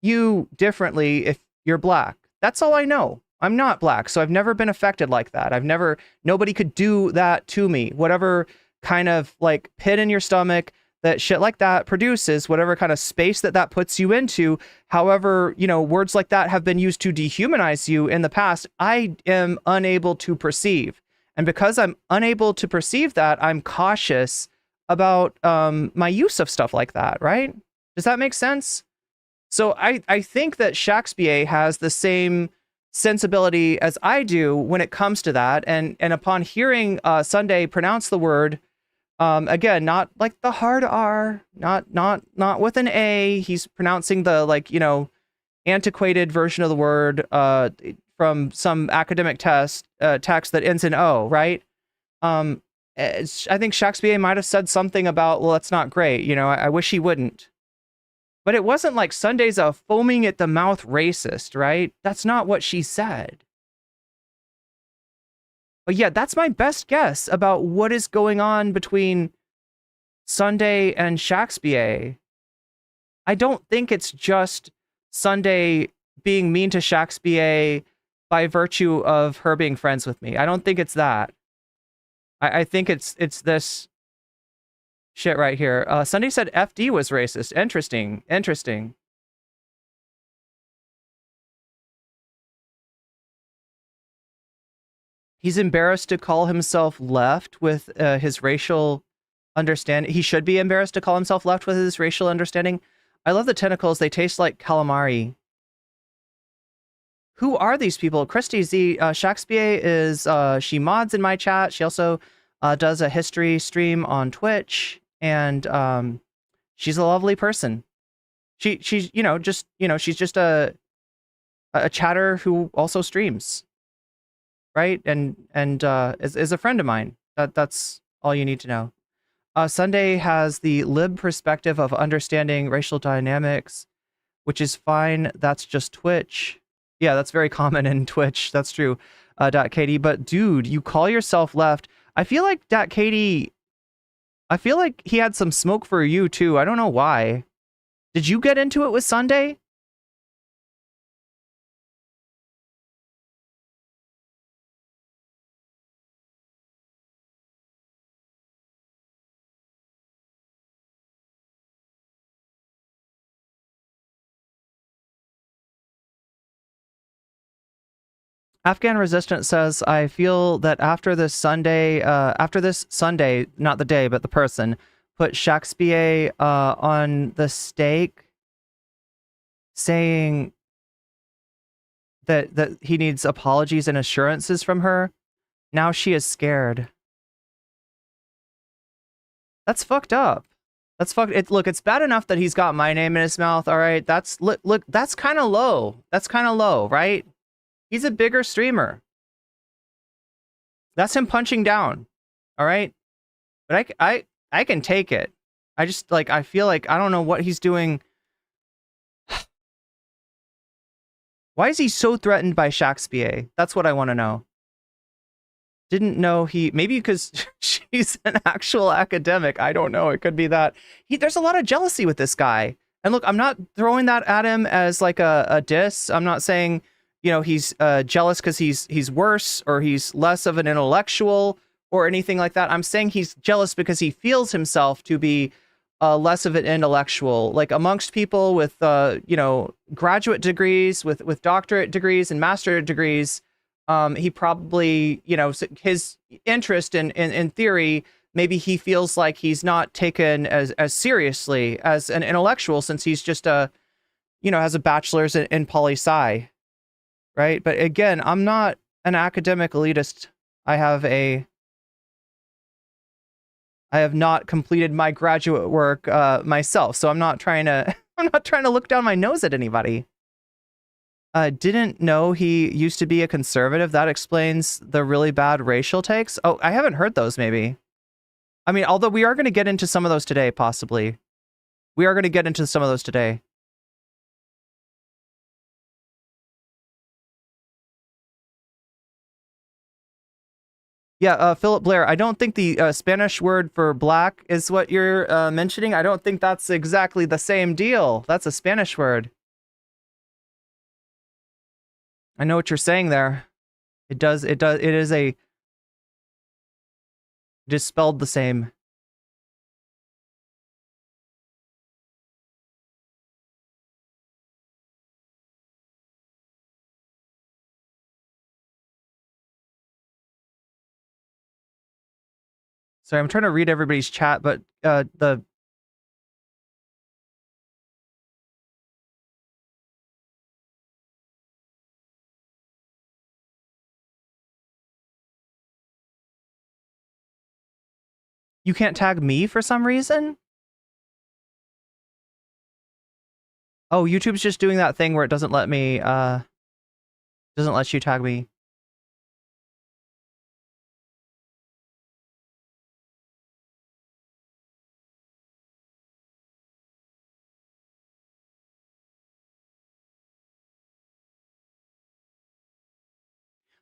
Speaker 2: you differently if you're Black. That's all I know. I'm not Black, so I've never been affected like that. Nobody could do that to me. Whatever kind of like pit in your stomach that shit like that produces, whatever kind of space that puts you into, however, words like that have been used to dehumanize you in the past, I am unable to perceive. And because I'm unable to perceive that, I'm cautious about my use of stuff like that, right? Does that make sense? So I think that Shakespeare has the same sensibility as I do when it comes to that. And upon hearing Sunday pronounce the word, again, not like the hard R, not with an A. He's pronouncing the antiquated version of the word from some academic text that ends in O, right? I think Shakespeare might have said something about, well, that's not great. I wish he wouldn't. But it wasn't like Sunday's a foaming at the mouth racist, right? That's not what she said. But yeah, that's my best guess about what is going on between Sunday and Shakespeare. I don't think it's just Sunday being mean to Shakespeare by virtue of her being friends with me. I don't think it's that. I think it's this shit right here. Sunday said FD was racist. Interesting. He's embarrassed to call himself left with his racial understanding. He should be embarrassed to call himself left with his racial understanding. I love the tentacles. They taste like calamari. Who are these people? Christy Z. Shakespeare is, she mods in my chat. She also does a history stream on Twitch. And she's a lovely person. She's she's just a chatter who also streams. Right? And is a friend of mine. That's all you need to know. Sunday has the lib perspective of understanding racial dynamics, which is fine. That's just Twitch. Yeah, that's very common in Twitch. That's true. Katie, but dude, you call yourself left. I feel like Katie, I feel like he had some smoke for you too. I don't know why. Did you get into it with Sunday? Afghan Resistance says, I feel that after this Sunday, not the day, but the person, put Shakespeare on the stake, saying that he needs apologies and assurances from her. Now she is scared. That's fucked up. That's fucked. Look, it's bad enough that he's got my name in his mouth. All right, look, that's kind of low. That's kind of low, right? He's a bigger streamer. That's him punching down. All right, but I can take it. I just I feel like I don't know what he's doing. Why is he so threatened by Shakespeare? That's what I want to know. Didn't know maybe because she's an actual academic. I don't know. It could be that there's a lot of jealousy with this guy. And look, I'm not throwing that at him as like a diss. I'm not saying, he's jealous because he's worse or he's less of an intellectual or anything like that. I'm saying he's jealous because he feels himself to be less of an intellectual, like amongst people with, graduate degrees, with doctorate degrees and masterate degrees. He probably, his interest in theory, maybe he feels like he's not taken as seriously as an intellectual since he's just has a bachelor's in poli-sci, right? But again, I'm not an academic elitist. I have not completed my graduate work myself, so I'm not trying to look down my nose at anybody. Didn't know he used to be a conservative. That explains the really bad racial takes. Oh, I haven't heard those, maybe. I mean, although we are going to get into some of those today, possibly. We are going to get into some of those today. Yeah, Philip Blair, I don't think the Spanish word for black is what you're mentioning. I don't think that's exactly the same deal. That's a Spanish word. I know what you're saying there. It is spelled the same. Sorry, I'm trying to read everybody's chat, but you can't tag me for some reason? Oh, YouTube's just doing that thing where it doesn't let me, doesn't let you tag me.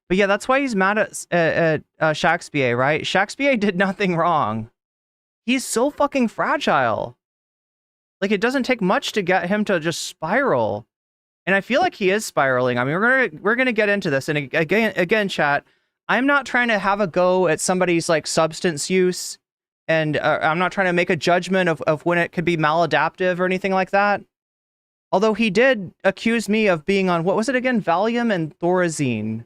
Speaker 2: But yeah, that's why he's mad at Shakespeare, right? Shakespeare did nothing wrong. He's so fucking fragile. Like, it doesn't take much to get him to just spiral. And I feel like he is spiraling. I mean, we're gonna get into this. And again, chat, I'm not trying to have a go at somebody's like substance use, and I'm not trying to make a judgment of when it could be maladaptive or anything like that. Although he did accuse me of being on, what was it again? Valium and Thorazine.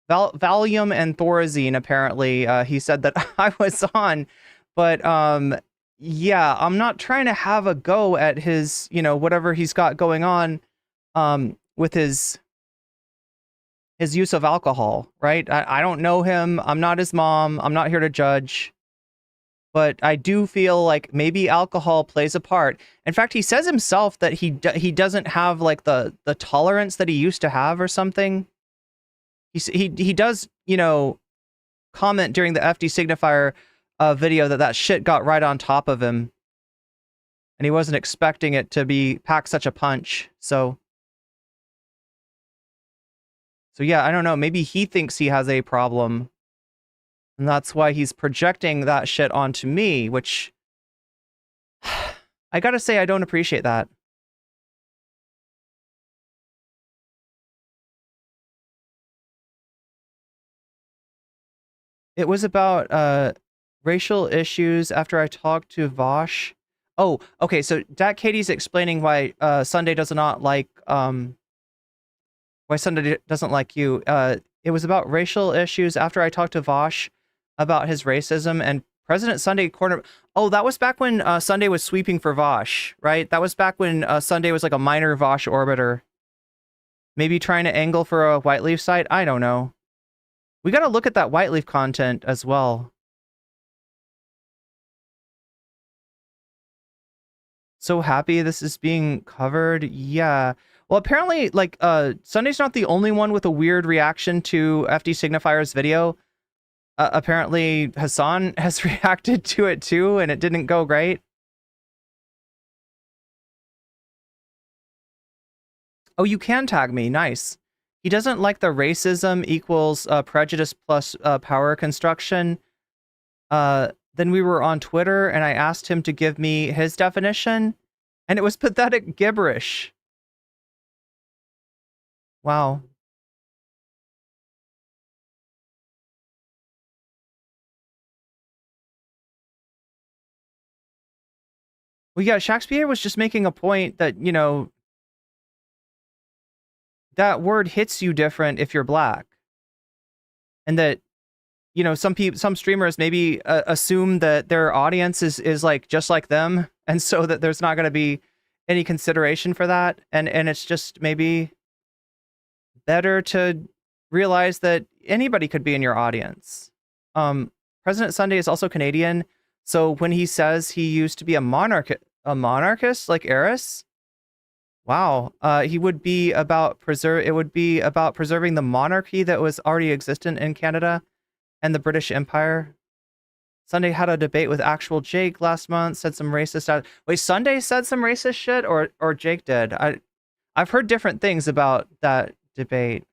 Speaker 2: Valium and Thorazine, apparently. He said that I was on. But yeah, I'm not trying to have a go at his, whatever he's got going on with his use of alcohol, right? I don't know him. I'm not his mom. I'm not here to judge. But I do feel like maybe alcohol plays a part. In fact, he says himself that he doesn't have like the tolerance that he used to have or something. He does, comment during the FD Signifier video that shit got right on top of him. And he wasn't expecting it to pack such a punch. So yeah, I don't know. Maybe he thinks he has a problem. And that's why he's projecting that shit onto me, which I gotta say, I don't appreciate that. It was about racial issues after I talked to Vosh. Oh, okay. So Dat Katie's explaining why Sunday does not like Why Sunday doesn't like you. It was about racial issues after I talked to Vosh about his racism, and President Sunday corner. Oh, that was back when Sunday was sweeping for Vosh, right? That was back when Sunday was like a minor Vosh orbiter. Maybe trying to angle for a White Leaf site? I don't know. We got to look at that White Leaf content as well. So happy this is being covered. Yeah. Well, apparently, like, Sunday's not the only one with a weird reaction to FD Signifier's video. Apparently, Hassan has reacted to it too, and it didn't go great. Oh, you can tag me. Nice. He doesn't like the racism equals prejudice plus power construction. Then we were on Twitter, and I asked him to give me his definition, and it was pathetic gibberish. Wow. Well, yeah, Shakespeare was just making a point that, you know, that word hits you different if you're black. And that, you know, some streamers maybe assume that their audience is like just like them, and so that there's not going to be any consideration for that, and it's just maybe better to realize that anybody could be in your audience. President Sunday is also Canadian, so when he says he used to be a monarchist like Eris, wow, he would be about it would be about preserving the monarchy that was already existent in Canada and the British Empire. Sunday had a debate with actual Jake last month, said some racist... Wait, Sunday said some racist shit, or Jake did? I've heard different things about that debate.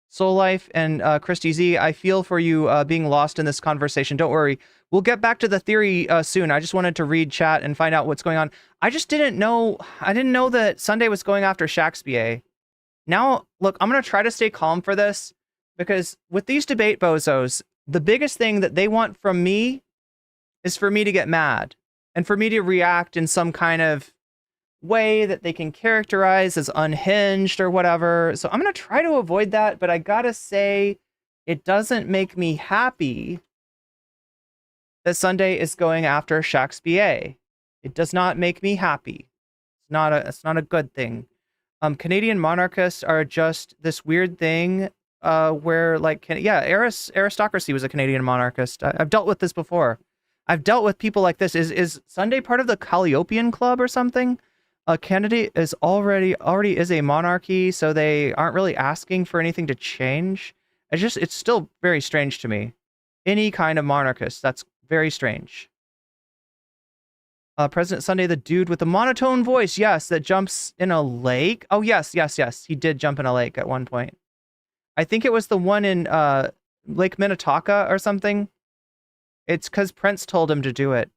Speaker 2: Soul Life and Christy Z, I feel for you being lost in this conversation. Don't worry. We'll get back to the theory soon. I just wanted to read chat and find out what's going on. I just didn't know... I didn't know that Sunday was going after Shakespeare. Now, look, I'm going to try to stay calm for this, because with these debate bozos, the biggest thing that they want from me is for me to get mad and for me to react in some kind of way that they can characterize as unhinged or whatever. So I'm going to try to avoid that, but I got to say it doesn't make me happy that Sunday is going after Shakespeare. It does not make me happy. It's not a good thing. Canadian monarchists are just this weird thing where, like, aristocracy was a Canadian monarchist. I've dealt with this before. I've dealt with people like this. Is Sunday part of the Calliopean Club or something? Canada is already is a monarchy, so they aren't really asking for anything to change. It's still very strange to me. Any kind of monarchist, that's very strange. President Sunday, the dude with the monotone voice, yes, that jumps in a lake. Oh, yes. He did jump in a lake at one point. I think it was the one in Lake Minnetonka or something. It's because Prince told him to do it.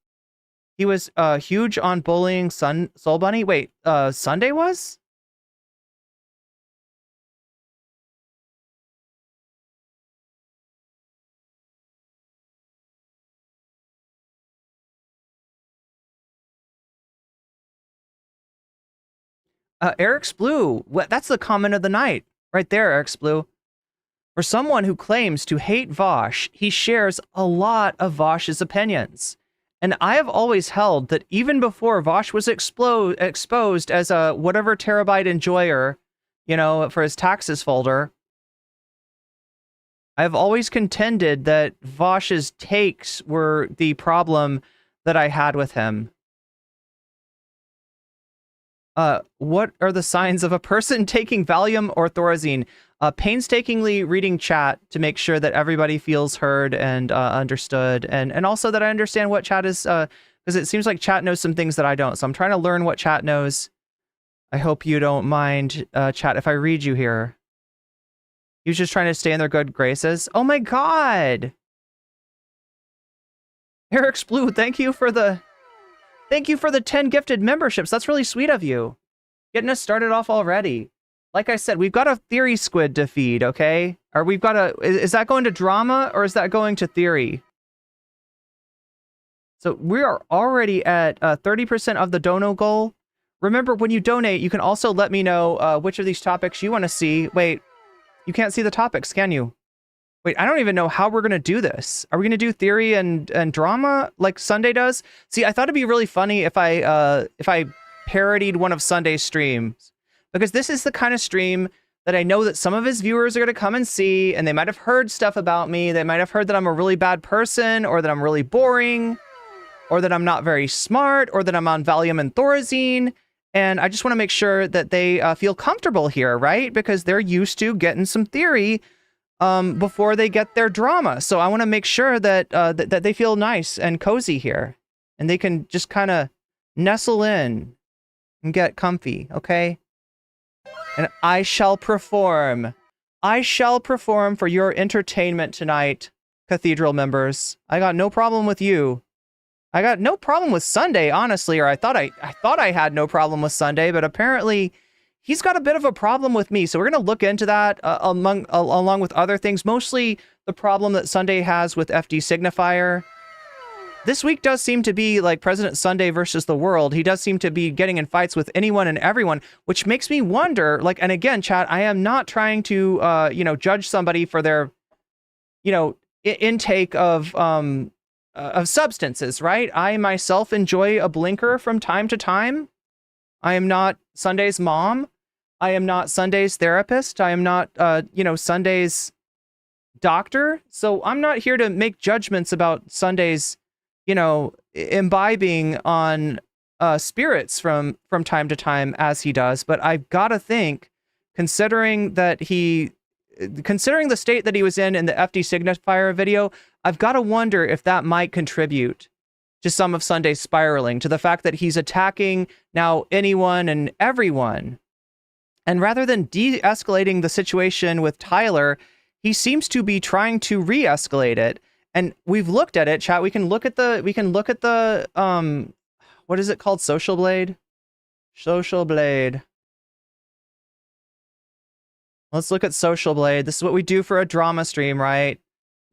Speaker 2: He was huge on bullying Soul Bunny. Wait, Sunday was? Eric's Blue. That's the comment of the night. Right there, Eric's Blue. For someone who claims to hate Vosh, he shares a lot of Vosh's opinions. And I have always held that even before Vosh was exposed as a whatever terabyte enjoyer, you know, for his taxes folder, I've always contended that Vosh's takes were the problem that I had with him. What are the signs of a person taking Valium or Thorazine? Painstakingly reading chat to make sure that everybody feels heard and understood, and also that I understand what chat is, because it seems like chat knows some things that I don't. So I'm trying to learn what chat knows. I hope you don't mind, chat, if I read you here. He was just trying to stay in their good graces. Oh my god! Eric's Blue, thank you for the 10 gifted memberships. That's really sweet of you. Getting us started off already. Like I said, we've got a theory squid to feed, okay? Or we've got is that going to drama or is that going to theory? So we are already at 30% of the dono goal. Remember, when you donate, you can also let me know which of these topics you want to see. Wait, you can't see the topics, can you? Wait, I don't even know how we're going to do this. Are we going to do theory and drama like Sunday does? See, I thought it'd be really funny if I parodied one of Sunday's streams, because this is the kind of stream that I know that some of his viewers are going to come and see, and they might have heard stuff about me. They might have heard that I'm a really bad person, or that I'm really boring, or that I'm not very smart, or that I'm on Valium and Thorazine. And I just want to make sure that they feel comfortable here, right? Because they're used to getting some theory before they get their drama. So I want to make sure that that they feel nice and cozy here, and they can just kind of nestle in and get comfy, okay? And I shall perform. I shall perform for your entertainment tonight, Cathedral members. I got no problem with you. I got no problem with Sunday, honestly, or I thought I had no problem with Sunday, but apparently he's got a bit of a problem with me. So we're going to look into that along with other things, mostly the problem that Sunday has with FD Signifier. This week does seem to be like President Sunday versus the world. He does seem to be getting in fights with anyone and everyone, which makes me wonder, like, and again, chat, I am not trying to, judge somebody for their, intake of substances, right? I myself enjoy a blinker from time to time. I am not Sunday's mom. I am not Sunday's therapist. I am not, Sunday's doctor. So I'm not here to make judgments about Sunday's, imbibing on spirits from time to time as he does. But I've got to think, considering the state that he was in the FD Signifier video, I've got to wonder if that might contribute to some of Sunday's spiraling, to the fact that he's attacking now anyone and everyone. And rather than de-escalating the situation with Tyler, he seems to be trying to re-escalate it. And we've looked at it, chat. We can look at the what is it called? Social Blade? Social Blade. Let's look at Social Blade. This is what we do for a drama stream, right?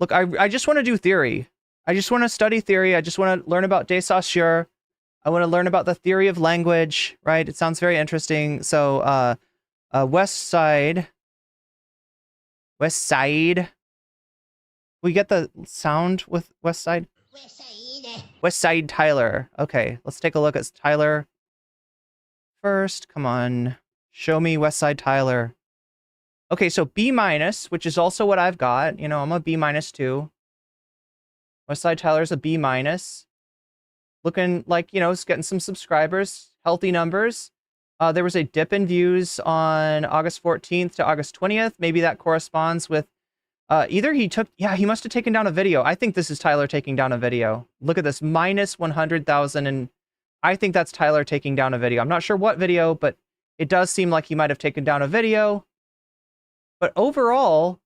Speaker 2: Look, I just want to do theory. I just want to study theory. I just want to learn about de Saussure. I want to learn about the theory of language, right? It sounds very interesting. So, Westside. We get the sound with Westside? Westside Tyler. Okay, let's take a look at Tyler first. Come on. Show me Westside Tyler. Okay, so B-, which is also what I've got. I'm a B- too. Westside Tyler's a B-. Looking like, it's getting some subscribers, healthy numbers. There was a dip in views on August 14th to August 20th. Maybe that corresponds with either he must have taken down a video. I think this is Tyler taking down a video. Look at this, minus 100,000. And I think that's Tyler taking down a video. I'm not sure what video, but it does seem like he might have taken down a video. But overall,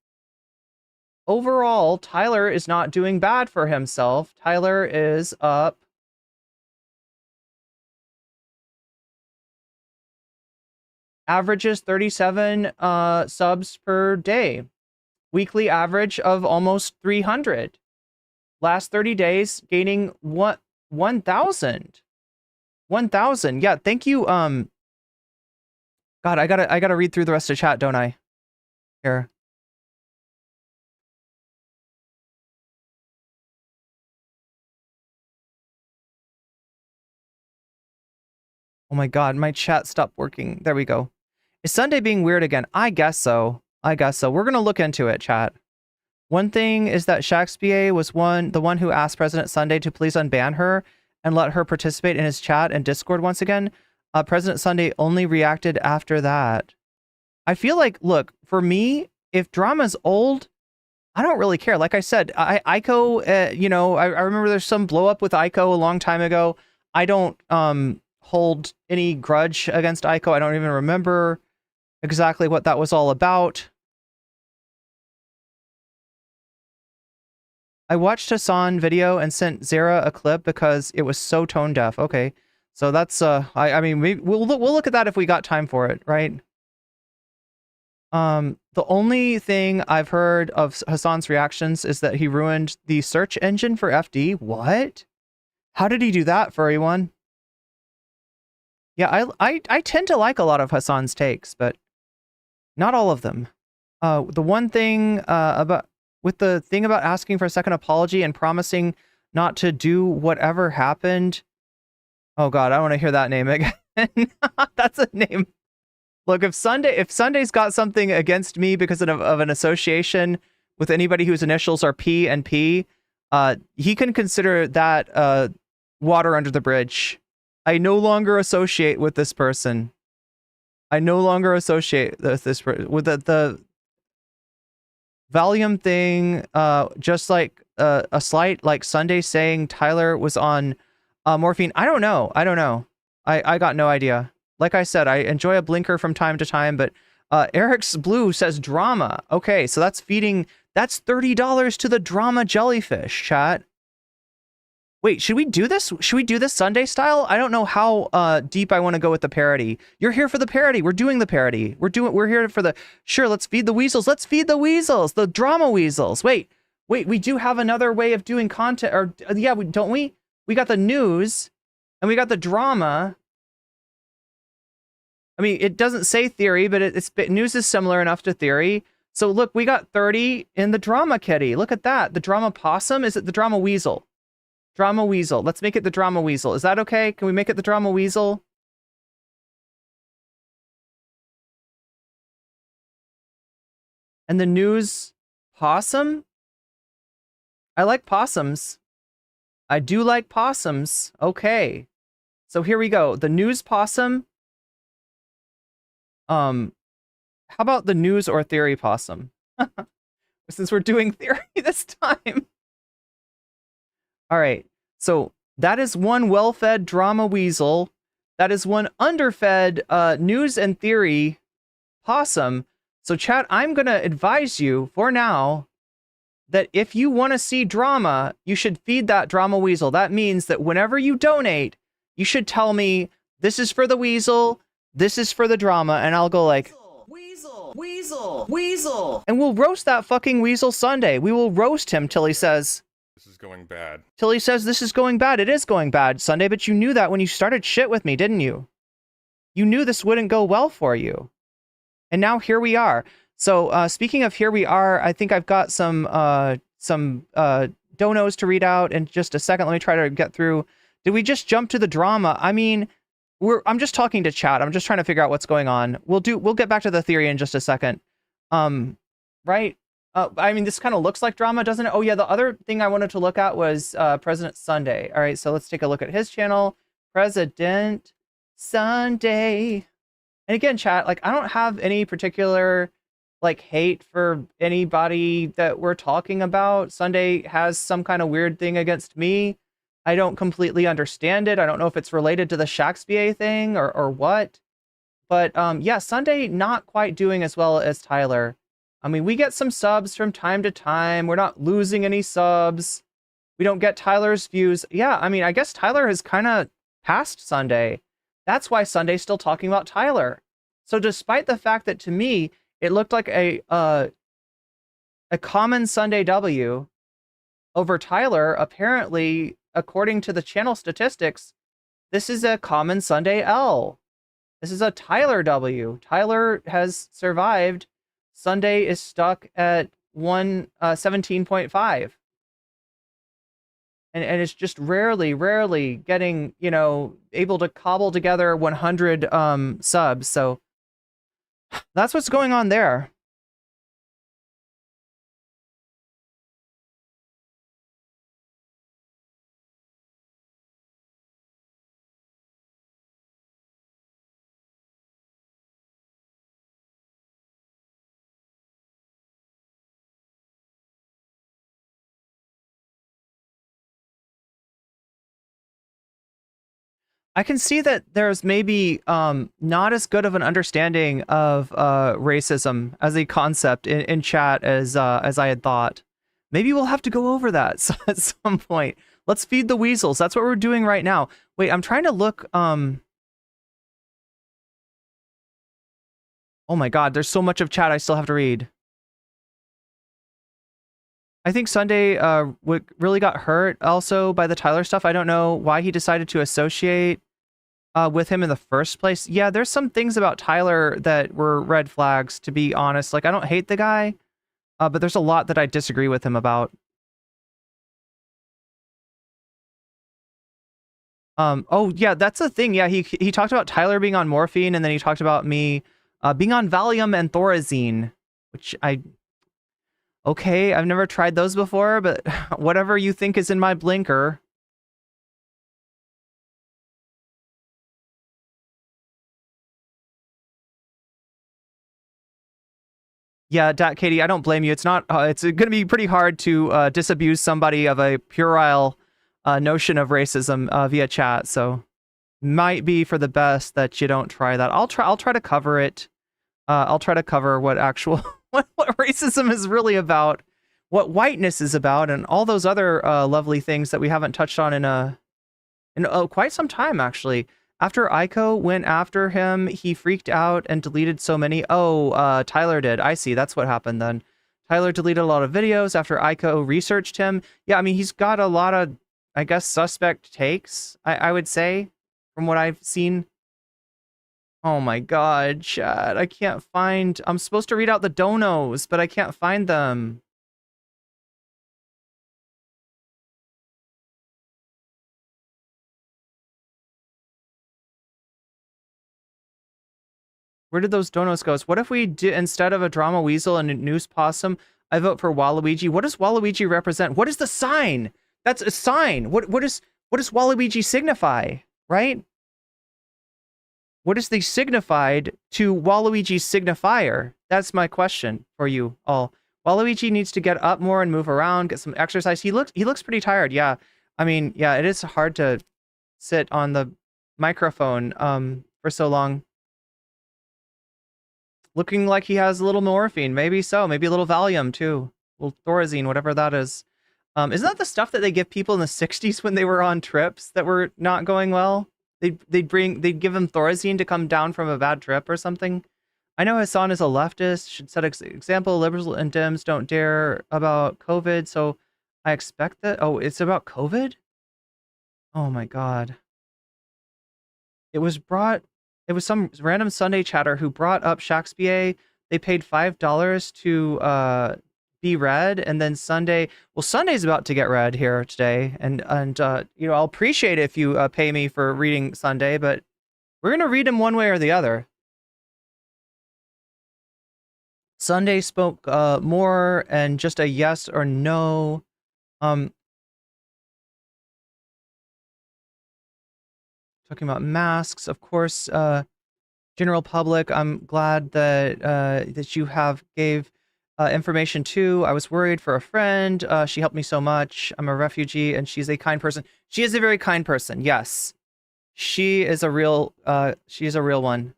Speaker 2: Tyler is not doing bad for himself. Tyler is up. Averages 37 subs per day. Weekly average of almost 300. Last 30 days gaining 1,000. 1,000. Yeah, thank you. God, I gotta read through the rest of chat, don't I? Here. Oh my God, my chat stopped working. There we go. Is Sunday being weird again? I guess so. We're gonna look into it, chat. One thing is that Shakespeare was the one who asked President Sunday to please unban her and let her participate in his chat and Discord once again. President Sunday only reacted after that. I feel like, look, for me, if drama's old, I don't really care. Like I said, Aiko, I remember there's some blow up with Aiko a long time ago. I don't hold any grudge against Aiko. I don't even remember exactly what that was all about. I watched Hassan video and sent Zara a clip because it was so tone deaf. Okay, so that's I mean we'll look at that if we got time for it, right? The only thing I've heard of Hassan's reactions is that he ruined the search engine for FD. What? How did he do that, furry one? Yeah, I tend to like a lot of Hassan's takes, but not all of them. The one thing about the thing about asking for a second apology and promising not to do whatever happened. Oh God, I want to hear that name again. That's a name. Look, if Sunday's got something against me because of an association with anybody whose initials are P and P, he can consider that water under the bridge. I no longer associate with this person. I no longer associate with this with the Valium thing. Just like a slight like Sunday saying Tyler was on morphine. I don't know. I got no idea. Like I said, I enjoy a blinker from time to time, but Eric's Blue says drama. Okay, so that's $30 to the drama jellyfish, chat. Wait, should we do this? Should we do this Sunday style? I don't know how deep I want to go with the parody. You're here for the parody. We're doing the parody. We're here for the sure, let's feed the weasels. Let's feed the weasels, the drama weasels. Wait, we do have another way of doing content, or yeah, don't we? We got the news and we got the drama. I mean, it doesn't say theory, but news is similar enough to theory. So look, we got 30 in the drama kitty. Look at that. The drama possum. Is it the drama weasel? Drama weasel. Let's make it the drama weasel. Is that okay? Can we make it the drama weasel? And the news possum? I like possums. I do like possums. Okay. So here we go. The news possum. How about the news or theory possum? Since we're doing theory this time. All right. So that is one well-fed drama weasel. That is one underfed news and theory possum. So chat, I'm going to advise you for now that if you want to see drama, you should feed that drama weasel. That means that whenever you donate, you should tell me, this is for the weasel, this is for the drama, and I'll go like, weasel. And we'll roast that fucking weasel Sunday. We will roast him till he says,
Speaker 4: this is going bad.
Speaker 2: Till he says, this is going bad. It is going bad, Sunday, but you knew that when you started shit with me, didn't you? You knew this wouldn't go well for you. And now here we are. So speaking of here we are, I think I've got some donos to read out in just a second. Let me try to get through. Did we just jump to the drama? I mean, I'm just talking to chat. I'm just trying to figure out what's going on. We'll get back to the theory in just a second. Right? I mean, this kind of looks like drama, doesn't it? Oh yeah, the other thing I wanted to look at was President Sunday. All right, so let's take a look at his channel, President Sunday. And again, chat, like I don't have any particular like hate for anybody that we're talking about. Sunday has some kind of weird thing against me. I don't completely understand it. I don't know if it's related to the Shakespeare thing or what. But yeah, Sunday not quite doing as well as Tyler. I mean, we get some subs from time to time. We're not losing any subs. We don't get Tyler's views. Yeah, I mean, I guess Tyler has kind of passed Sunday. That's why Sunday's still talking about Tyler. So despite the fact that to me, it looked like a common Sunday W over Tyler, apparently, according to the channel statistics, this is a common Sunday L. This is a Tyler W. Tyler has survived. Sunday is stuck at 117.5. And it's just rarely getting, you know, able to cobble together 100 subs. So that's what's going on there. I can see that there's maybe not as good of an understanding of racism as a concept in chat as I had thought. Maybe we'll have to go over that at some point. Let's feed the weasels. That's what we're doing right now. Wait, I'm trying to look. Oh my God, there's so much of chat I still have to read. I think Sunday really got hurt also by the Tyler stuff. I don't know why he decided to associate with him in the first place. Yeah, there's some things about Tyler that were red flags, to be honest. Like, I don't hate the guy, but there's a lot that I disagree with him about. Oh yeah, that's the thing. Yeah, he talked about Tyler being on morphine, and then he talked about me being on Valium and Thorazine, which okay, I've never tried those before, but whatever you think is in my blinker. Yeah, Katie, I don't blame you. It's not. It's going to be pretty hard to disabuse somebody of a puerile notion of racism via chat. So, might be for the best that you don't try that. I'll try to cover it. I'll try to cover what actual what racism is really about, what whiteness is about, and all those other lovely things that we haven't touched on in quite some time, actually. After Aiko went after him, he freaked out and deleted so many. Oh, Tyler did. I see. That's what happened then. Tyler deleted a lot of videos after Aiko researched him. Yeah, I mean, he's got a lot of, I guess, suspect takes, I would say, from what I've seen. Oh my god, Chad. I can't find... I'm supposed to read out the donos, but I can't find them. Where did those donos go? What if we did, instead of a drama weasel and a noose possum, I vote for Waluigi? What does Waluigi represent? What is the sign? That's a sign. What does Waluigi signify, right? What is the signified to Waluigi's signifier? That's my question for you all. Waluigi needs to get up more and move around, get some exercise. He looks pretty tired. Yeah. I mean, yeah, it is hard to sit on the microphone for so long. Looking like he has a little morphine. Maybe so. Maybe a little Valium, too. A little Thorazine, whatever that is. Isn't that the stuff that they give people in the 60s when they were on trips that were not going well? They'd give him Thorazine to come down from a bad trip or something. I know Hassan is a leftist. Should set example. Liberals and Dems don't dare about COVID, so I expect that. Oh, it's about COVID? Oh my god. It was some random Sunday chatter who brought up Shakespeare. They paid $5 to be read, and then Sunday. Well, Sunday's about to get read here today, and you know, I'll appreciate it if you pay me for reading Sunday, but we're gonna read him one way or the other. Sunday spoke more and just a yes or no. Talking about masks, of course. General public, I'm glad that that you have gave information to. I was worried for a friend. She helped me so much. I'm a refugee, and she's a kind person. She is a very kind person. Yes, she is a real. She is a real one.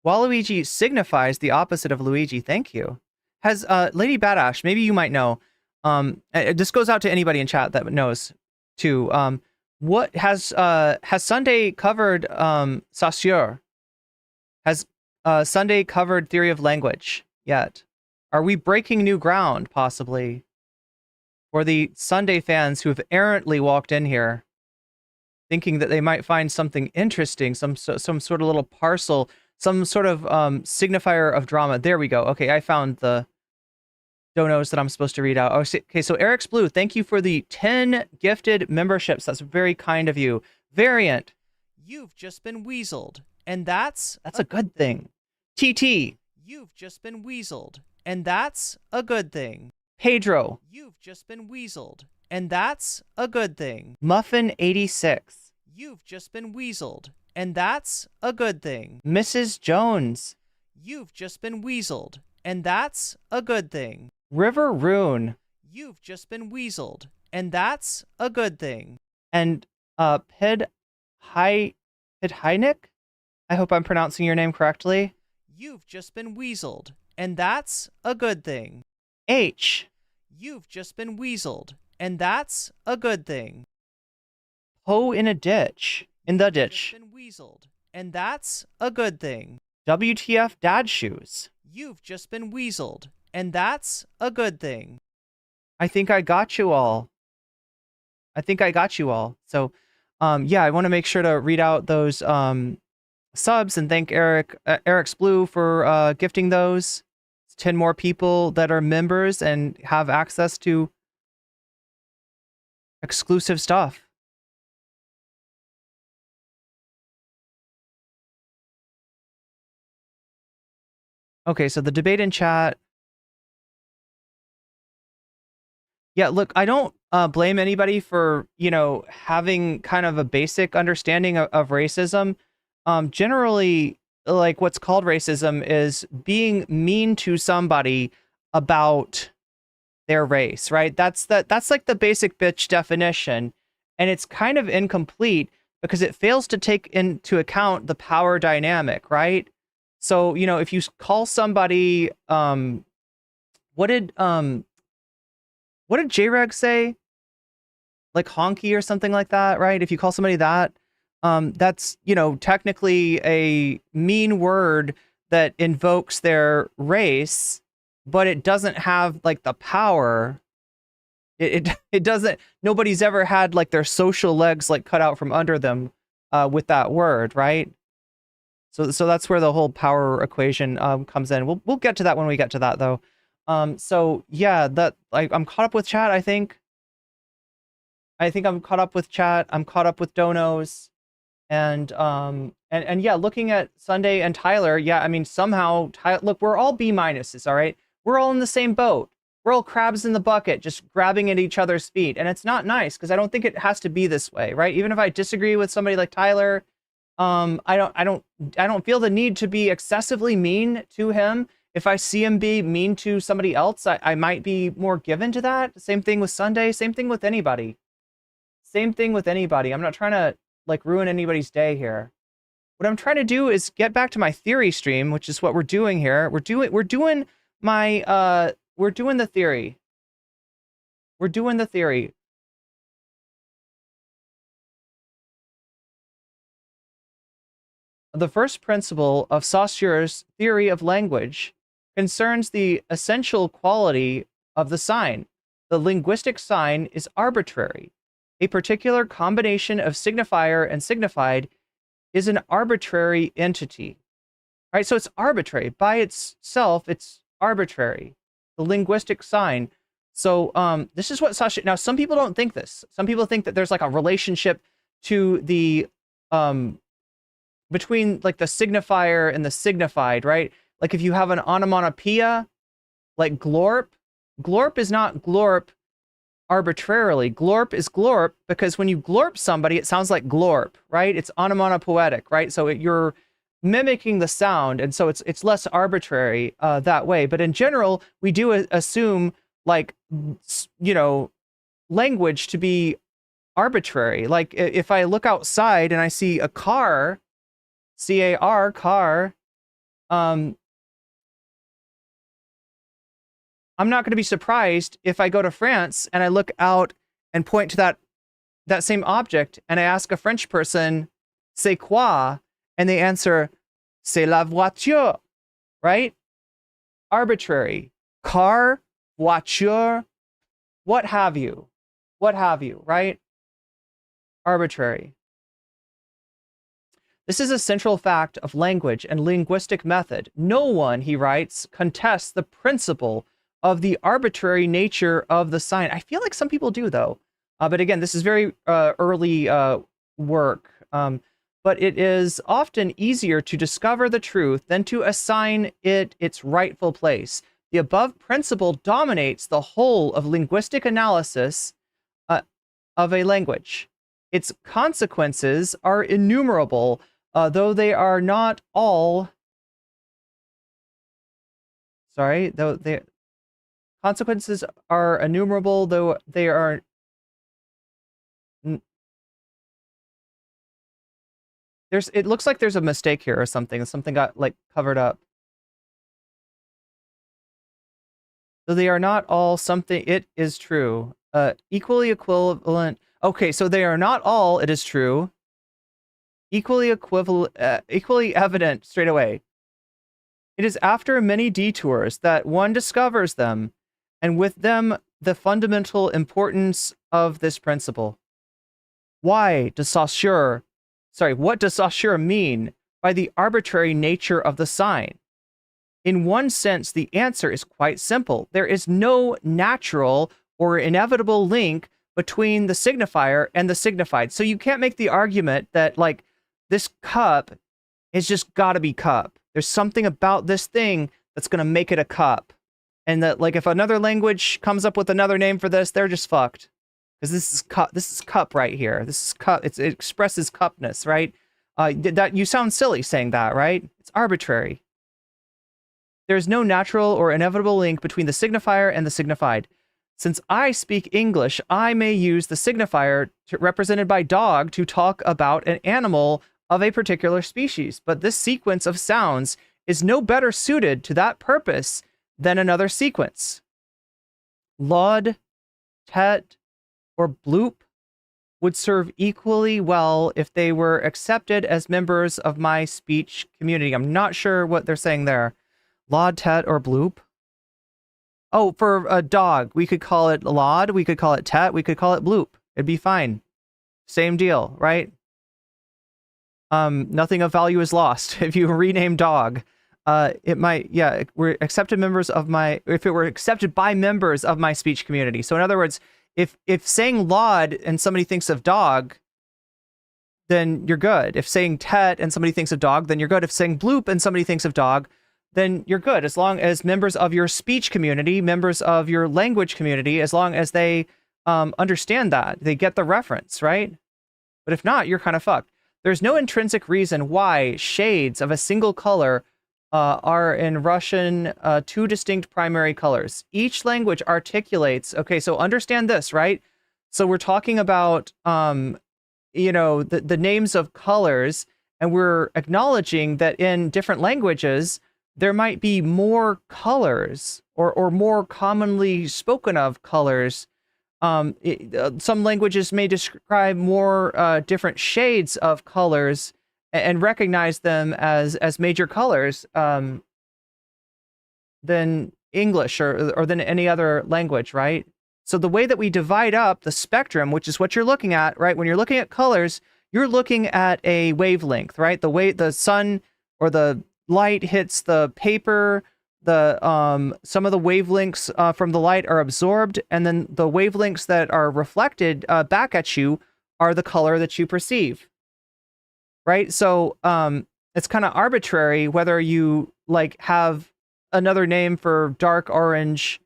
Speaker 2: Waluigi signifies the opposite of Luigi. Thank you. Has Lady Badash? Maybe you might know. This goes out to anybody in chat that knows too. What has Sunday covered Saussure? Has Sunday covered theory of language yet? Are we breaking new ground, possibly? For the Sunday fans who have errantly walked in here, thinking that they might find something interesting, some sort of little parcel, some sort of signifier of drama. There we go. Okay, I found the donos that I'm supposed to read out. Okay, so Eric's Blue, thank you for the 10 gifted memberships. That's very kind of you. Variant, you've just been weaseled, and that's a good thing. TT, you've just been weaseled, and that's a good thing. Pedro, you've just been weaseled, and that's a good thing. Muffin 86, you've just been weaseled, and that's a good thing. Mrs. Jones, you've just been weaseled, and that's a good thing. River Rune, you've just been weaseled, and that's a good thing. And Pidheinik, I hope I'm pronouncing your name correctly. You've just been weaseled, and that's a good thing. H, you've just been weaseled, and that's a good thing. Hoe in the ditch. You've just been weaseled, and that's a good thing. WTF Dad Shoes. You've just been weaseled, and that's a good thing. I think I got you all. I think I got you all. So, yeah, I want to make sure to read out those subs and thank Eric's Blue for gifting those. It's 10 more people that are members and have access to exclusive stuff. Okay, so the debate in chat. Yeah, look, I don't blame anybody for, having kind of a basic understanding of racism. Generally, like what's called racism is being mean to somebody about their race, right? That's like the basic bitch definition, and it's kind of incomplete because it fails to take into account the power dynamic, right? So, if you call somebody what did J-Reg say? Like honky or something like that, right? If you call somebody that, that's, technically a mean word that invokes their race, but it doesn't have like the power. It doesn't, nobody's ever had like their social legs like cut out from under them with that word, right? So that's where the whole power equation comes in. We'll get to that when we get to that though. So yeah, that I'm caught up with chat, I think. I'm caught up with chat. I'm caught up with donos. And yeah, looking at Sunday and Tyler, yeah, I mean, somehow, look, we're all B minuses, all right? We're all in the same boat. We're all crabs in the bucket, just grabbing at each other's feet. And it's not nice, because I don't think it has to be this way, right? Even if I disagree with somebody like Tyler, I don't feel the need to be excessively mean to him. If I see him be mean to somebody else, I might be more given to that. Same thing with Sunday, same thing with anybody. Same thing with anybody. I'm not trying to like ruin anybody's day here. What I'm trying to do is get back to my theory stream, which is what we're doing here. We're doing the theory. We're doing the theory. The first principle of Saussure's theory of language concerns the essential quality of the sign. The linguistic sign is arbitrary. A particular combination of signifier and signified is an arbitrary entity. Right? So it's arbitrary. By itself, it's arbitrary. The linguistic sign. So this is what Sasha... Now, some people don't think this. Some people think that there's like a relationship to the... between like the signifier and the signified, right? Like if you have an onomatopoeia, like glorp, glorp is not glorp arbitrarily. Glorp is glorp because when you glorp somebody, it sounds like glorp, right? It's onomatopoetic, right? So you're mimicking the sound, and so it's less arbitrary that way. But in general, we do assume like, language to be arbitrary. Like if I look outside and I see a car, C-A-R, car, I'm not going to be surprised if I go to France and I look out and point to that same object and I ask a French person, c'est quoi? And they answer, c'est la voiture, right? Arbitrary. Car, voiture, what have you, right? Arbitrary. This is a central fact of language and linguistic method. No one, he writes, contests the principle of the arbitrary nature of the sign. I feel like some people do, though. But again, this is very early work. But it is often easier to discover the truth than to assign it its rightful place. The above principle dominates the whole of linguistic analysis of a language. Its consequences are innumerable, though they are not all... Sorry, though they... Consequences are innumerable, though they are... It looks like there's a mistake here or something. Something got, like, covered up. Though they are not all something, it is true. Equally equivalent... Okay, so they are not all, it is true. Equally evident straight away. It is after many detours that one discovers them, and with them the fundamental importance of this principle. What does Saussure mean by the arbitrary nature of the sign? In one sense, the answer is quite simple. There is no natural or inevitable link between the signifier and the signified. So you can't make the argument that, like, this cup is just gotta be cup. There's something about this thing that's gonna make it a cup. And that, like, if another language comes up with another name for this, they're just fucked. Because this is cup right here. This is cup. It expresses cupness, right? That you sound silly saying that, right? It's arbitrary. There is no natural or inevitable link between the signifier and the signified. Since I speak English, I may use the signifier represented by dog to talk about an animal of a particular species, but this sequence of sounds is no better suited to that purpose than another sequence. Laud, tet, or bloop would serve equally well if they were accepted as members of my speech community. I'm not sure what they're saying there. Laud, tet, or bloop? Oh, for a dog, we could call it laud, we could call it tet, we could call it bloop. It'd be fine. Same deal, right? Nothing of value is lost if you rename dog. It might, yeah, we're accepted members of my, if it were accepted by members of my speech community. So in other words, if saying laud and somebody thinks of dog, then you're good. If saying tet and somebody thinks of dog, then you're good. If saying bloop and somebody thinks of dog, then you're good. As long as members of your speech community, members of your language community, as long as they understand that, they get the reference, right? But if not, you're kind of fucked. There's no intrinsic reason why shades of a single color are in Russian two distinct primary colors. Each language articulates, okay, so understand this, right? So we're talking about, you know, the names of colors, and we're acknowledging that in different languages, there might be more colors or more commonly spoken of colors. Some languages may describe more different shades of colors and recognize them as major colors than English or than any other language, right? So the way that we divide up the spectrum, which is what you're looking at, right? When you're looking at colors, you're looking at a wavelength, right? The way the sun or the light hits the paper, the some of the wavelengths from the light are absorbed, and then the wavelengths that are reflected back at you are the color that you perceive, right? So it's kind of arbitrary whether you like have another name for dark orange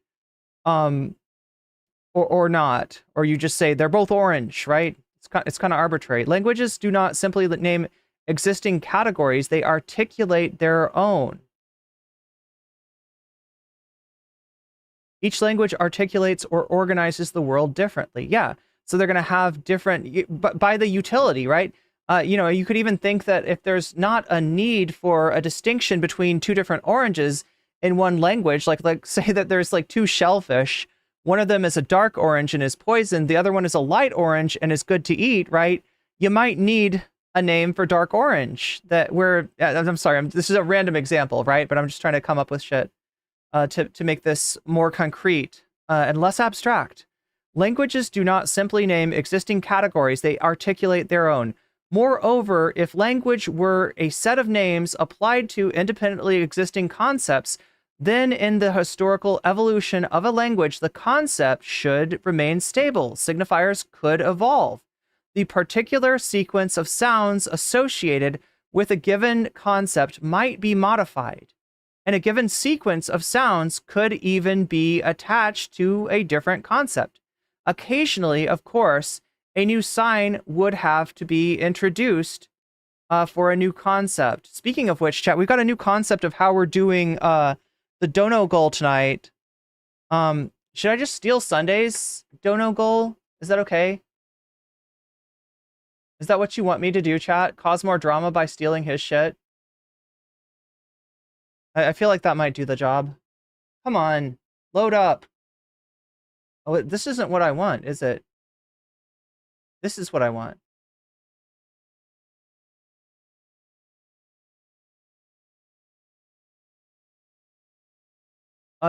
Speaker 2: or not, or you just say they're both orange, right? It's kind of arbitrary. Languages do not simply name existing categories, they articulate their own. Each language articulates or organizes the world differently. Yeah, so they're going to have different, but by the utility, right? You know, you could even think that if there's not a need for a distinction between two different oranges in one language, like say that there's like two shellfish, one of them is a dark orange and is poisoned, the other one is a light orange and is good to eat, right? You might need a name for dark orange that I'm sorry, this is a random example, right? But I'm just trying to come up with shit to make this more concrete and less abstract. Languages do not simply name existing categories, they articulate their own. Moreover, if language were a set of names applied to independently existing concepts, then in the historical evolution of a language, the concept should remain stable. Signifiers could evolve. The particular sequence of sounds associated with a given concept might be modified, and a given sequence of sounds could even be attached to a different concept. Occasionally, of course, a new sign would have to be introduced for a new concept. Speaking of which, chat, we've got a new concept of how we're doing the dono goal tonight. Should I just steal Sunday's dono goal? Is that okay? Is that what you want me to do, chat? Cause more drama by stealing his shit? I feel like that might do the job. Come on, load up. Oh, this isn't what I want, is it? This is what I want.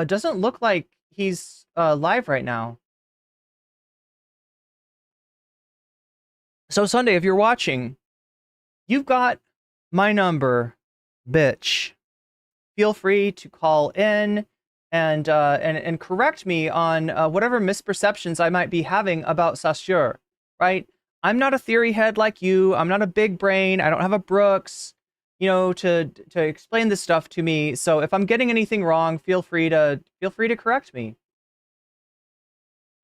Speaker 2: Doesn't look like he's live right now. So Sunday, if you're watching, you've got my number, bitch. Feel free to call in and correct me on whatever misperceptions I might be having about Saussure, right? I'm not a theory head like you. I'm not a big brain. I don't have a Brooks, you know, to explain this stuff to me. So if I'm getting anything wrong, feel free to correct me.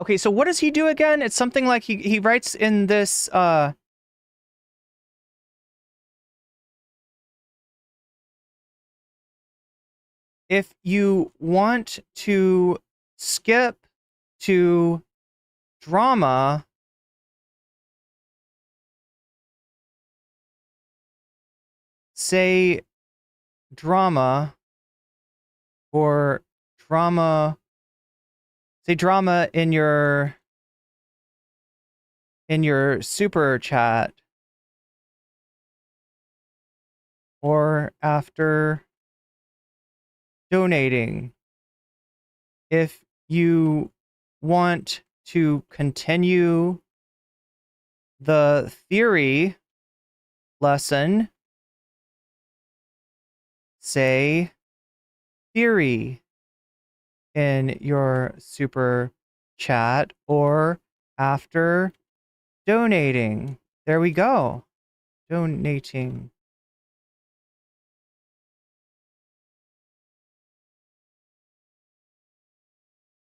Speaker 2: Okay, so what does he do again? It's something like he writes in this if you want to skip to drama, say drama, or drama, say drama in your super chat, or after donating. If you want to continue the theory lesson, say theory in your super chat, or after donating. There we go. Donating.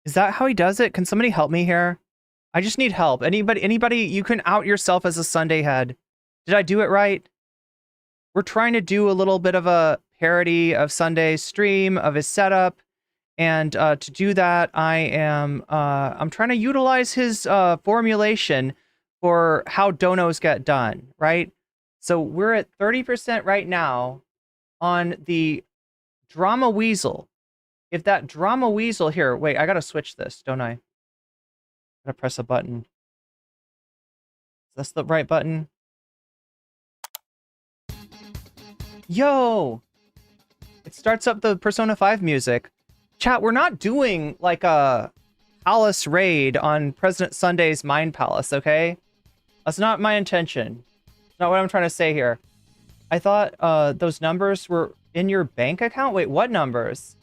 Speaker 2: Is that how he does it? Can somebody help me here? I just need help. Anybody, you can out yourself as a Sunday head. Did I do it right? We're trying to do a little bit of a parody of Sunday's stream, of his setup. And to do that, I'm trying to utilize his formulation for how donos get done, right? So we're at 30% right now on the drama weasel. If that drama weasel here, wait, I gotta switch this, don't I? Gotta press a button. That's the right button. Yo! It starts up the Persona 5 music. Chat, we're not doing like a palace raid on President Sunday's Mind Palace, okay? That's not my intention. That's not what I'm trying to say here. I thought those numbers were in your bank account? Wait, what numbers?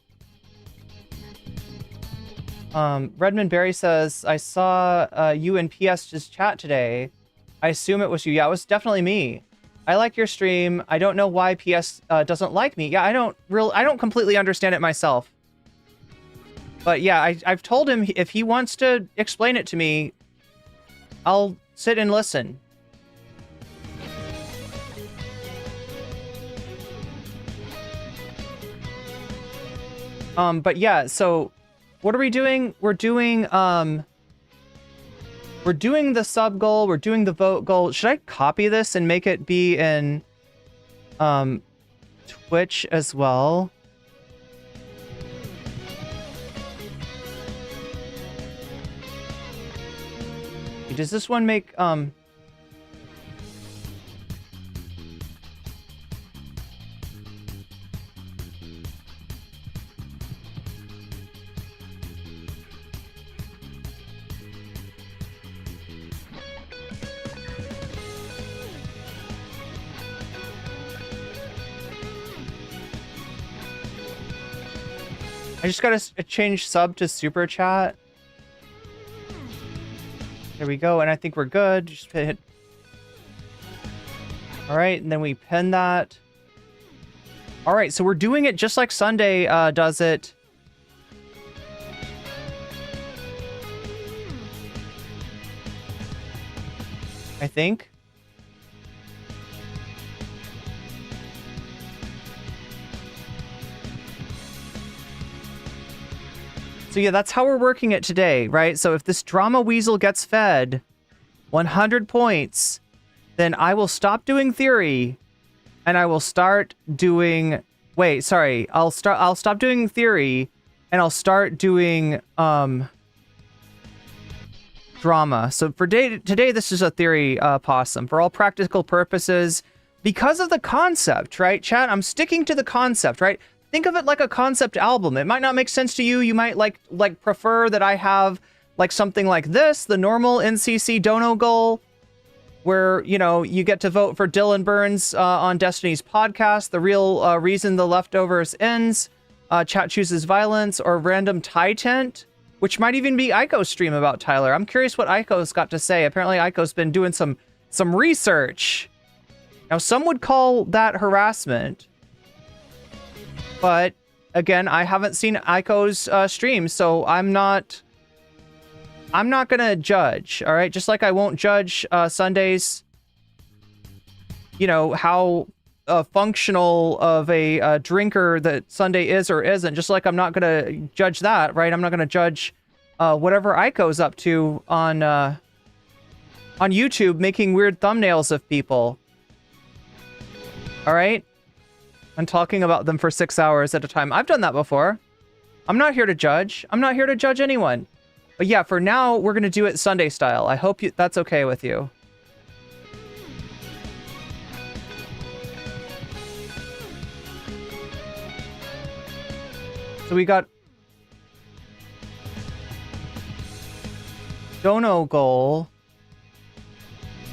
Speaker 2: Redmond Berry says, I saw you and PS just chat today. I assume it was you. Yeah, it was definitely me. I like your stream. I don't know why PS doesn't like me. Yeah, I don't completely understand it myself. But yeah, I've told him if he wants to explain it to me, I'll sit and listen. But yeah, so what are we doing? We're doing the sub goal, we're doing the vote goal. Should I copy this and make it be in Twitch as well? Does this one make I just gotta change sub to super chat. There we go, and I think we're good. Just hit. All right, and then we pin that. All right, so we're doing it just like Sunday does it. I think. So yeah, that's how we're working it today, right? So if this drama weasel gets fed 100 points, then I will stop doing theory and I will start doing, wait, sorry. I'll stop doing theory and I'll start doing drama. So for today, this is a theory possum for all practical purposes because of the concept, right? Chat, I'm sticking to the concept, right? think of it like a concept album. It might not make sense to you. You might like prefer that I have like something like this, the normal NCC dono goal, where, you know, you get to vote for Dylan Burns on Destiny's podcast, the real reason the leftovers ends, chat chooses violence, or random tie tent, which might even be Aiko's stream about Tyler. I'm curious what Aiko's got to say. Apparently Aiko's been doing some research. Now, some would call that harassment, but again, I haven't seen Aiko's stream, so I'm not gonna judge. All right, just like I won't judge Sunday's, you know, how functional of a drinker that Sunday is or isn't. Just like I'm not gonna judge that, right? I'm not gonna judge whatever Aiko's up to on YouTube, making weird thumbnails of people. All right, and talking about them for 6 hours at a time. I've done that before. I'm not here to judge. I'm not here to judge anyone. But yeah, for now, we're going to do it Sunday style. I hope that's okay with you. So we got dono goal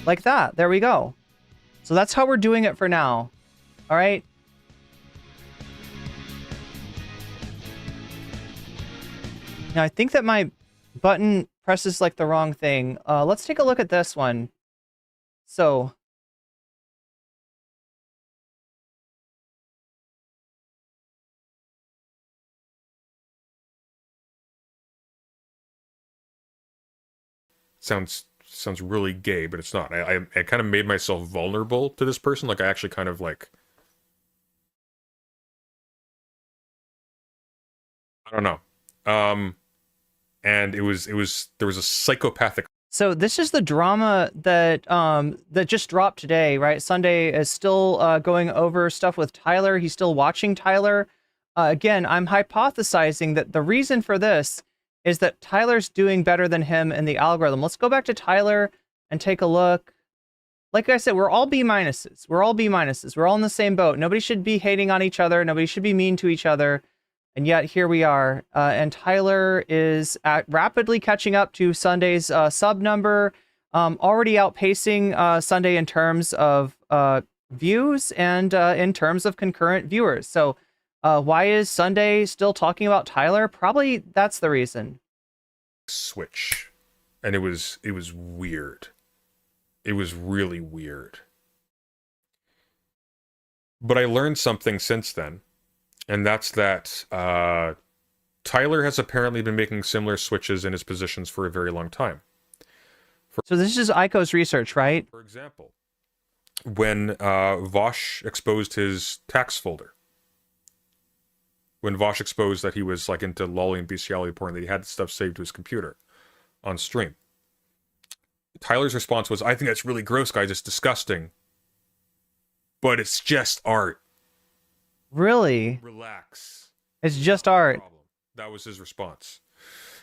Speaker 2: like that. There we go. So that's how we're doing it for now. All right. Now, I think that my button presses like the wrong thing. Let's take a look at this one. So
Speaker 4: sounds really gay, but it's not. I kind of made myself vulnerable to this person. Like I actually kind of like, I don't know. And there was a psychopathic.
Speaker 2: So this is the drama that that just dropped today, right? Sunday is still going over stuff with Tyler. He's still watching Tyler. Again, I'm hypothesizing that the reason for this is that Tyler's doing better than him in the algorithm. Let's go back to Tyler and take a look. Like I said, we're all B minuses. We're all B minuses. We're all in the same boat. Nobody should be hating on each other. Nobody should be mean to each other. And yet here we are. And Tyler is rapidly catching up to Sunday's sub number, already outpacing Sunday in terms of views and in terms of concurrent viewers. So why is Sunday still talking about Tyler? Probably that's the reason.
Speaker 4: Switch. And it was weird. It was really weird. But I learned something since then. And that's that Tyler has apparently been making similar switches in his positions for a very long time.
Speaker 2: So this is Aiko's research, right?
Speaker 4: For example, when Vosh exposed his tax folder, when Vosh exposed that he was like into lolly and bestiality porn, that he had stuff saved to his computer on stream, Tyler's response was, "I think that's really gross, guys. It's disgusting, but it's just art."
Speaker 2: Really?
Speaker 4: Relax.
Speaker 2: It's just art.
Speaker 4: That was his response.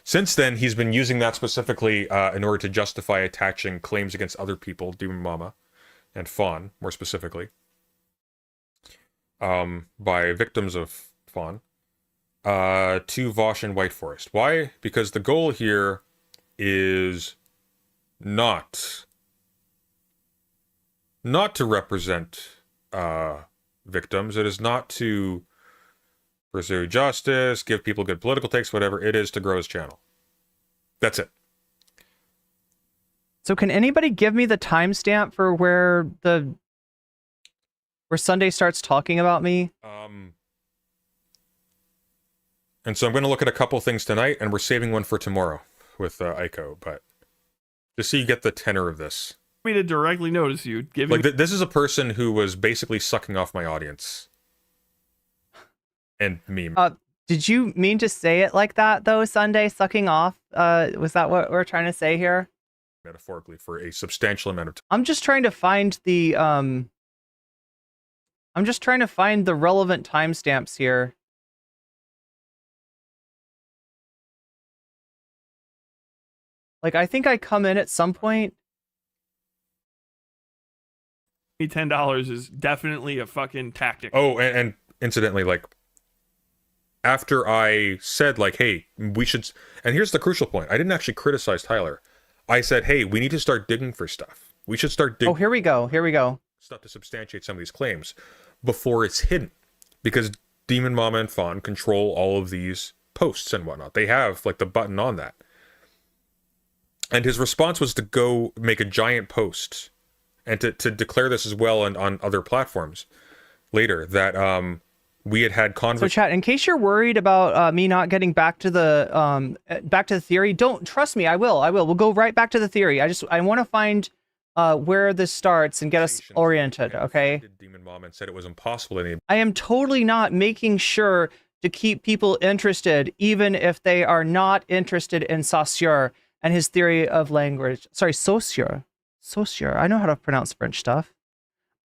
Speaker 4: Since then, he's been using that specifically in order to justify attaching claims against other people, Demon Mama and Fawn, more specifically, by victims of Fawn, to Vosh and White Forest. Why? Because the goal here is not to represent victims. It is not to pursue justice, give people good political takes, whatever. It is to grow his channel. That's it.
Speaker 2: So can anybody give me the timestamp for where Sunday starts talking about me?
Speaker 4: And so I'm going to look at a couple things tonight, and we're saving one for tomorrow with Aiko, but just so you get the tenor of this.
Speaker 5: Me to directly notice you. Giving
Speaker 4: like this is a person who was basically sucking off my audience. And me.
Speaker 2: Did you mean to say it like that, though, Sunday? Sucking off? Was that what we're trying to say here?
Speaker 4: Metaphorically, for a substantial amount of time.
Speaker 2: I'm just trying to find the relevant timestamps here. Like, I think I come in at some point.
Speaker 5: $10 is definitely a fucking tactic.
Speaker 4: Oh, and incidentally, like, after I said, like, hey, we should... And here's the crucial point. I didn't actually criticize Tyler. I said, hey, we need to start digging for stuff. We should start digging...
Speaker 2: Oh, here we go. Here we go.
Speaker 4: ...stuff to substantiate some of these claims before it's hidden. Because Demon Mama and Fawn control all of these posts and whatnot. They have, like, the button on that. And his response was to go make a giant post and to declare this as well on other platforms later, that we had
Speaker 2: So chat, in case you're worried about me not getting back to the theory, don't trust me. I will. We'll go right back to the theory. I want to find where this starts and get us oriented. Okay.
Speaker 4: Demon Mom and said it was impossible.
Speaker 2: I am totally not making sure to keep people interested, even if they are not interested in Saussure and his theory of language. Sorry, Saussure. Saussure. I know how to pronounce French stuff.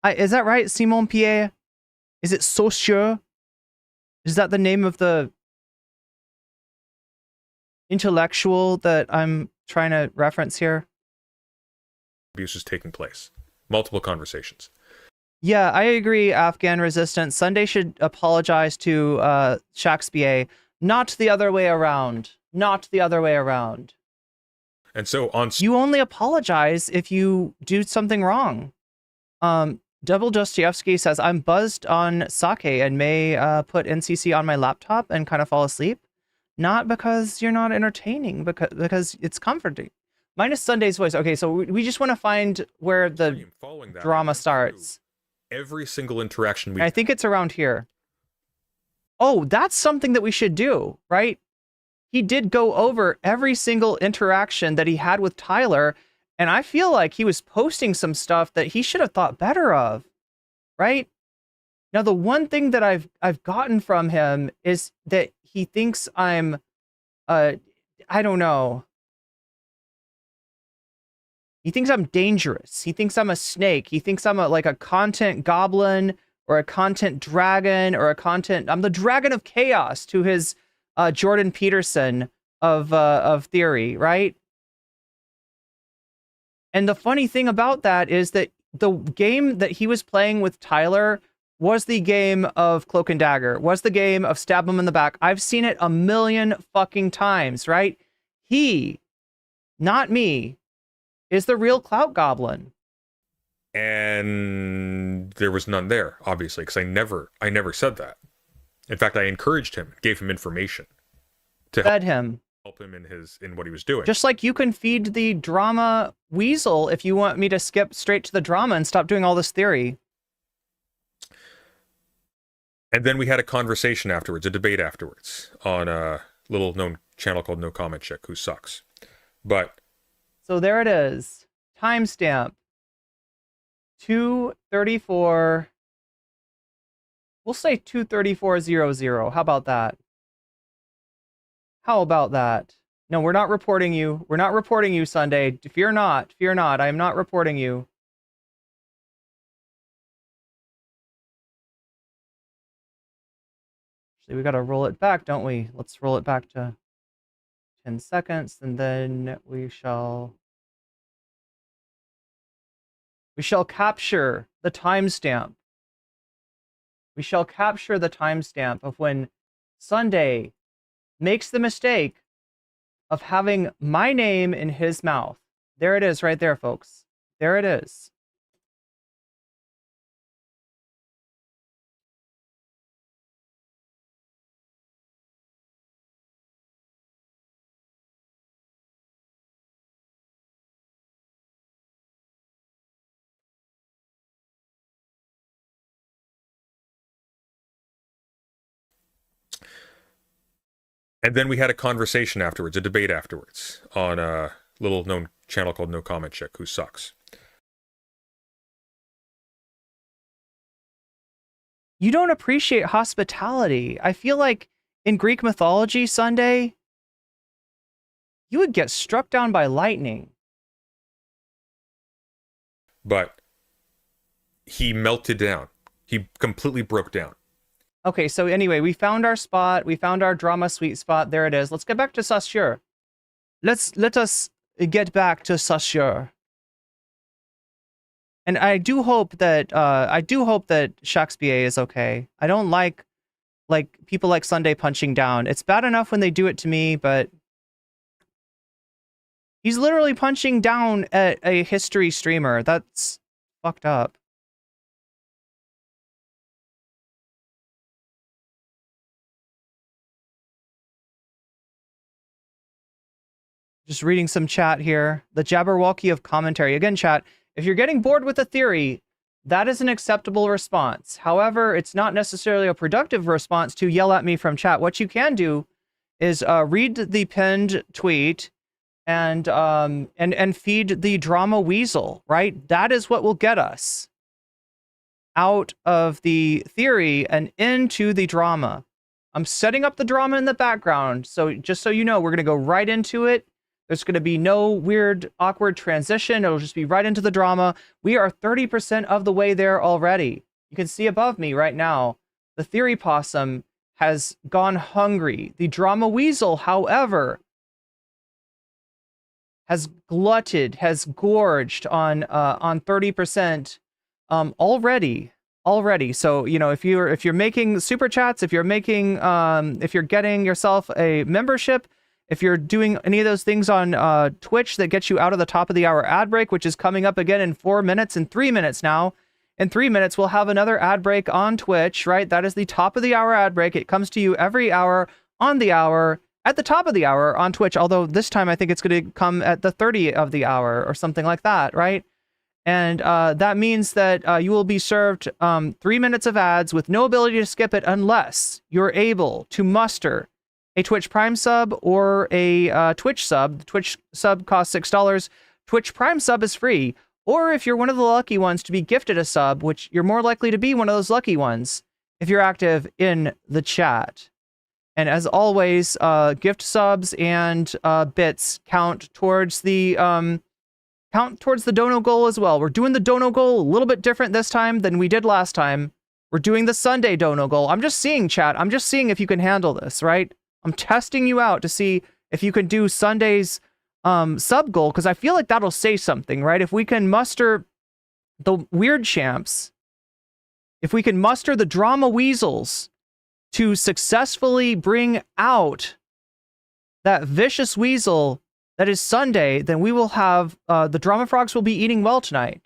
Speaker 2: Is that right, Simon Pierre? Is it Saussure? Is that the name of the intellectual that I'm trying to reference here?
Speaker 4: Abuse is taking place. Multiple conversations.
Speaker 2: Yeah, I agree, Afghan Resistance. Sunday should apologize to Shakespeare, not the other way around. Not the other way around.
Speaker 4: And so on...
Speaker 2: You only apologize if you do something wrong. Double Dostoevsky says, I'm buzzed on sake and may put NCC on my laptop and kind of fall asleep. Not because you're not entertaining, because it's comforting. Minus Sunday's voice. Okay, so we just want to find where the drama starts.
Speaker 4: Every single interaction
Speaker 2: I think it's around here. Oh, that's something that we should do, right? He did go over every single interaction that he had with Tyler, and I feel like he was posting some stuff that he should have thought better of, right? Now, the one thing that I've gotten from him is that he thinks I'm, I don't know. He thinks I'm dangerous. He thinks I'm a snake. He thinks I'm like a content goblin or a content dragon or I'm the dragon of chaos to his Jordan Peterson of theory, right? And the funny thing about that is that the game that he was playing with Tyler was the game of Cloak and Dagger, was the game of stab him in the back. I've seen it a million fucking times, right? He, not me, is the real clout goblin.
Speaker 4: And there was none there, obviously, because I never said that. In fact, I encouraged him, gave him information to
Speaker 2: help him
Speaker 4: in what he was doing.
Speaker 2: Just like you can feed the drama weasel if you want me to skip straight to the drama and stop doing all this theory.
Speaker 4: And then we had a conversation afterwards, a debate afterwards, on a little known channel called nocommentchick, who sucks. But
Speaker 2: so there it is. Timestamp 2:34. We'll say 2:34:00. How about that? How about that? No, we're not reporting you. We're not reporting you, Sunday. Fear not. Fear not. I am not reporting you. Actually, we got to roll it back, don't we? Let's roll it back to 10 seconds, and then we shall capture the timestamp. We shall capture the timestamp of when Sunday makes the mistake of having my name in his mouth. There it is right there, folks. There it is.
Speaker 4: And then we had a conversation afterwards, a debate afterwards, on a little known channel called nocommentchick, who sucks.
Speaker 2: You don't appreciate hospitality. I feel like in Greek mythology, Sunday, you would get struck down by lightning.
Speaker 4: But he melted down. He completely broke down.
Speaker 2: Okay, so anyway, we found our spot. We found our drama sweet spot. There it is. Let's get back to Saussure. Let us get back to Saussure. And I do hope that Shakespeare is okay. I don't like like people like Sunday punching down. It's bad enough when they do it to me, but he's literally punching down at a history streamer. That's fucked up. Just reading some chat here. The Jabberwocky of commentary. Again, chat, if you're getting bored with a theory, that is an acceptable response. However, it's not necessarily a productive response to yell at me from chat. What you can do is read the pinned tweet and feed the drama weasel, right? That is what will get us out of the theory and into the drama. I'm setting up the drama in the background, so just so you know, we're going to go right into it. There's going to be no weird, awkward transition. It'll just be right into the drama. We are 30% of the way there already. You can see above me right now, the theory possum has gone hungry. The drama weasel, however, has glutted, has gorged on 30% already. So, you know, if you're making super chats, if you're getting yourself a membership, if you're doing any of those things on Twitch that gets you out of the top of the hour ad break, which is coming up again in 4 minutes and 3 minutes now. In 3 minutes, we'll have another ad break on Twitch, right? That is the top of the hour ad break. It comes to you every hour on the hour, at the top of the hour on Twitch. Although this time I think it's going to come at the 30 of the hour or something like that, right? And that means that you will be served 3 minutes of ads with no ability to skip it unless you're able to muster a Twitch Prime sub or a Twitch sub. The Twitch sub costs $6. Twitch Prime sub is free. Or if you're one of the lucky ones to be gifted a sub, which you're more likely to be one of those lucky ones if you're active in the chat. And as always, gift subs and bits count towards the dono goal as well. We're doing the dono goal a little bit different this time than we did last time. We're doing the Sunday dono goal. I'm just seeing, chat. I'm just seeing if you can handle this, right? I'm testing you out to see if you can do Sunday's sub goal, because I feel like that'll say something, right? If we can muster the weird champs, if we can muster the drama weasels to successfully bring out that vicious weasel that is Sunday, then we will have the drama frogs will be eating well tonight.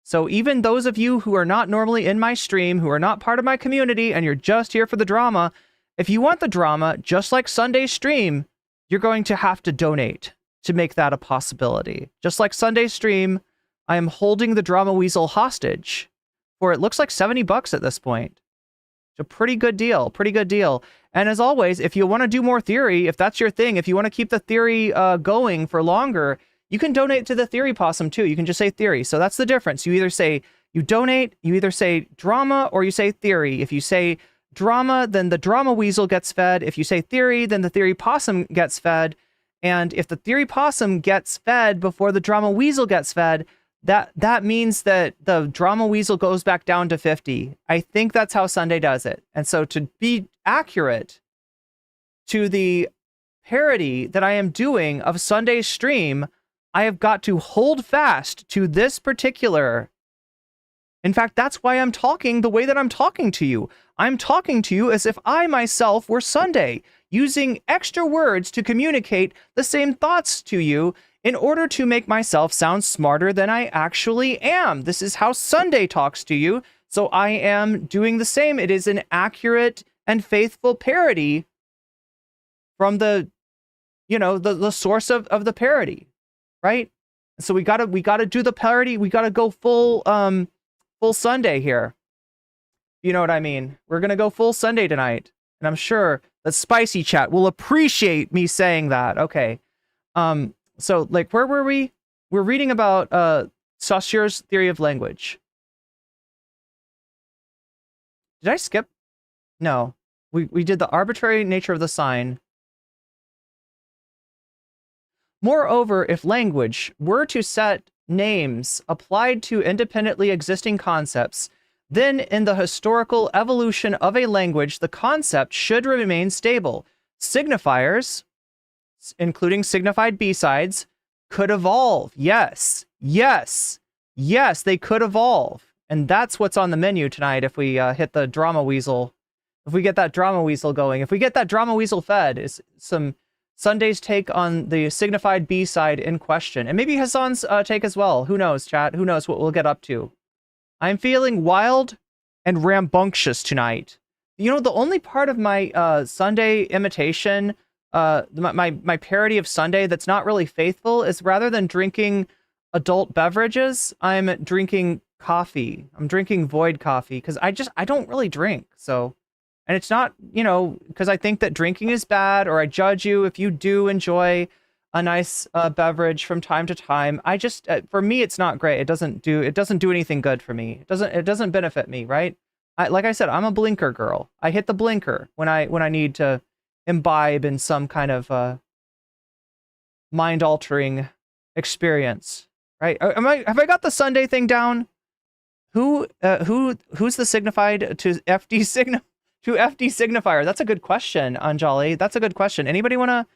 Speaker 2: So even those of you who are not normally in my stream, who are not part of my community, and you're just here for the drama, if you want the drama, just like Sunday's stream, you're going to have to donate to make that a possibility. Just like Sunday's stream, I am holding the drama weasel hostage for it looks like $70 at this point. It's a pretty good deal, And as always, if you want to do more theory, if that's your thing, if you want to keep the theory going for longer, you can donate to the theory possum too. You can just say theory. So that's the difference. You either say you donate, you either say drama, or you say theory. If you say drama, then the drama weasel gets fed. If you say theory, then the theory possum gets fed. And if the theory possum gets fed before the drama weasel gets fed, that means that the drama weasel goes back down to 50. I think that's how Sunday does it. And so to be accurate to the parody that I am doing of Sunday's stream, I have got to hold fast to this particular. In fact, that's why I'm talking the way that I'm talking to you. I'm talking to you as if I myself were Sunday, using extra words to communicate the same thoughts to you in order to make myself sound smarter than I actually am. This is how Sunday talks to you, so I am doing the same. It is an accurate and faithful parody from the, you know, the source of the parody, right? So we gotta do the parody. We gotta go full Sunday here. You know what I mean? We're gonna go full Sunday tonight, and I'm sure that Spicy Chat will appreciate me saying that. Okay. So, like, where were we? We're reading about Saussure's theory of language. Did I skip? No. We did the arbitrary nature of the sign. Moreover, if language were to set names applied to independently existing concepts, then in the historical evolution of a language, the concept should remain stable. Signifiers, including signified B-sides, could evolve. Yes, they could evolve. And that's what's on the menu tonight if we hit the drama weasel. If we get that drama weasel going, if we get that drama weasel fed, is some Sunday's take on the Signified B-Side in question. And maybe Hassan's take as well. Who knows, chat? Who knows what we'll get up to? I'm feeling wild and rambunctious tonight. You know, the only part of my Sunday imitation, my parody of Sunday that's not really faithful is rather than drinking adult beverages, I'm drinking coffee. I'm drinking void coffee because I don't really drink. So, and it's not, you know, because I think that drinking is bad or I judge you if you do enjoy a nice beverage from time to time. I just, for me, it's not great. It doesn't do anything good for me. It doesn't benefit me, right? Like I said, I'm a blinker girl. I hit the blinker when I need to imbibe in some kind of mind-altering experience, right? Have I got the Sunday thing down? Who's the signified to FD Signifier? That's a good question, Anjali. That's a good question. Anybody want to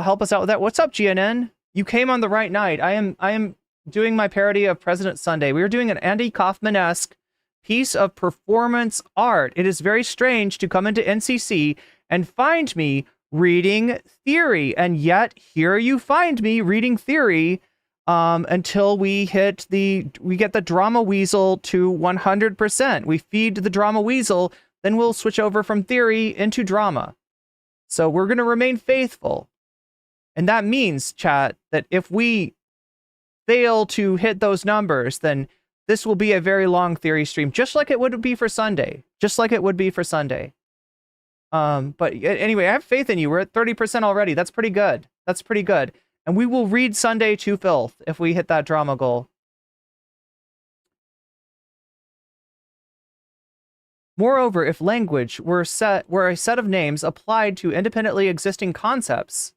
Speaker 2: help us out with that? What's up, GNN? You came on the right night. I am doing my parody of President Sunday. We were doing an Andy Kaufman-esque piece of performance art. It is very strange to come into NCC and find me reading theory, and yet here you find me reading theory until we get the drama weasel to 100%. We feed the drama weasel, then we'll switch over from theory into drama. So we're going to remain faithful. And that means, chat, that if we fail to hit those numbers, then this will be a very long theory stream, just like it would be for Sunday. Just like it would be for Sunday. But anyway, I have faith in you. We're at 30% already. That's pretty good. That's pretty good. And we will read Sunday to filth if we hit that drama goal. Moreover, if language were a set of names applied to independently existing concepts,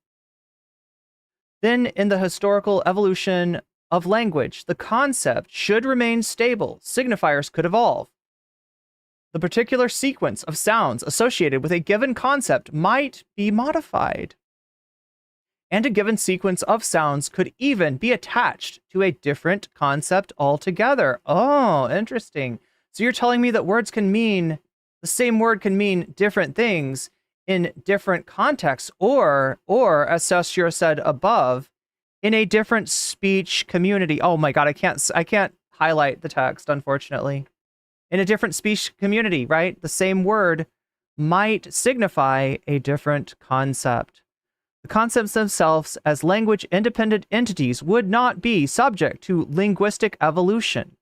Speaker 2: then in the historical evolution of language, the concept should remain stable. Signifiers could evolve. The particular sequence of sounds associated with a given concept might be modified. And a given sequence of sounds could even be attached to a different concept altogether. Oh, interesting. So you're telling me that the same word can mean different things in different contexts, or as Saussure said above, in a different speech community. Oh my God, I can't highlight the text, unfortunately. In a different speech community, right? The same word might signify a different concept. The concepts themselves, as language-independent entities, would not be subject to linguistic evolution.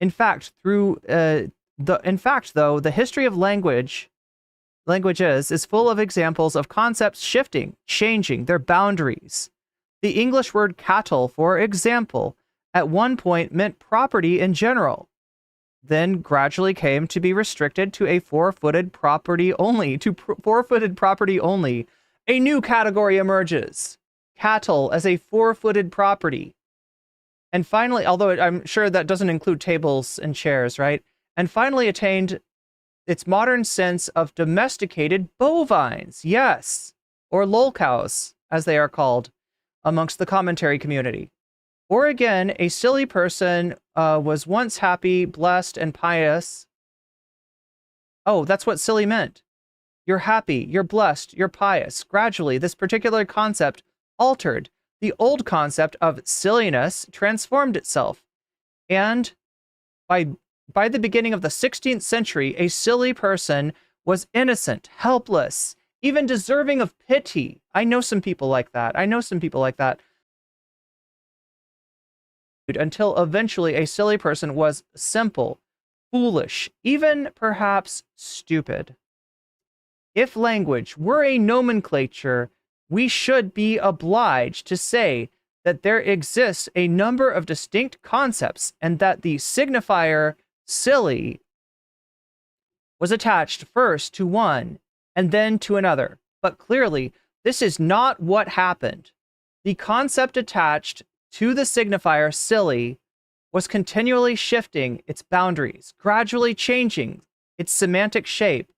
Speaker 2: In fact, though, the history of languages is full of examples of concepts shifting, changing their boundaries. The English word cattle, for example, at one point meant property in general, then gradually came to be restricted to a four-footed property only. A new category emerges: cattle as a four-footed property. And finally, although I'm sure that doesn't include tables and chairs, right? And finally attained its modern sense of domesticated bovines, yes, or lolcows, as they are called amongst the commentary community. Or again, a silly person was once happy, blessed, and pious. Oh, that's what silly meant. You're happy, you're blessed, you're pious. Gradually, this particular concept altered. The old concept of silliness transformed itself. And by the beginning of the 16th century, a silly person was innocent, helpless, even deserving of pity. I know some people like that. Until eventually a silly person was simple, foolish, even perhaps stupid. If language were a nomenclature, we should be obliged to say that there exists a number of distinct concepts and that the signifier silly was attached first to one and then to another. But clearly, this is not what happened. The concept attached to the signifier silly was continually shifting its boundaries, gradually changing its semantic shape,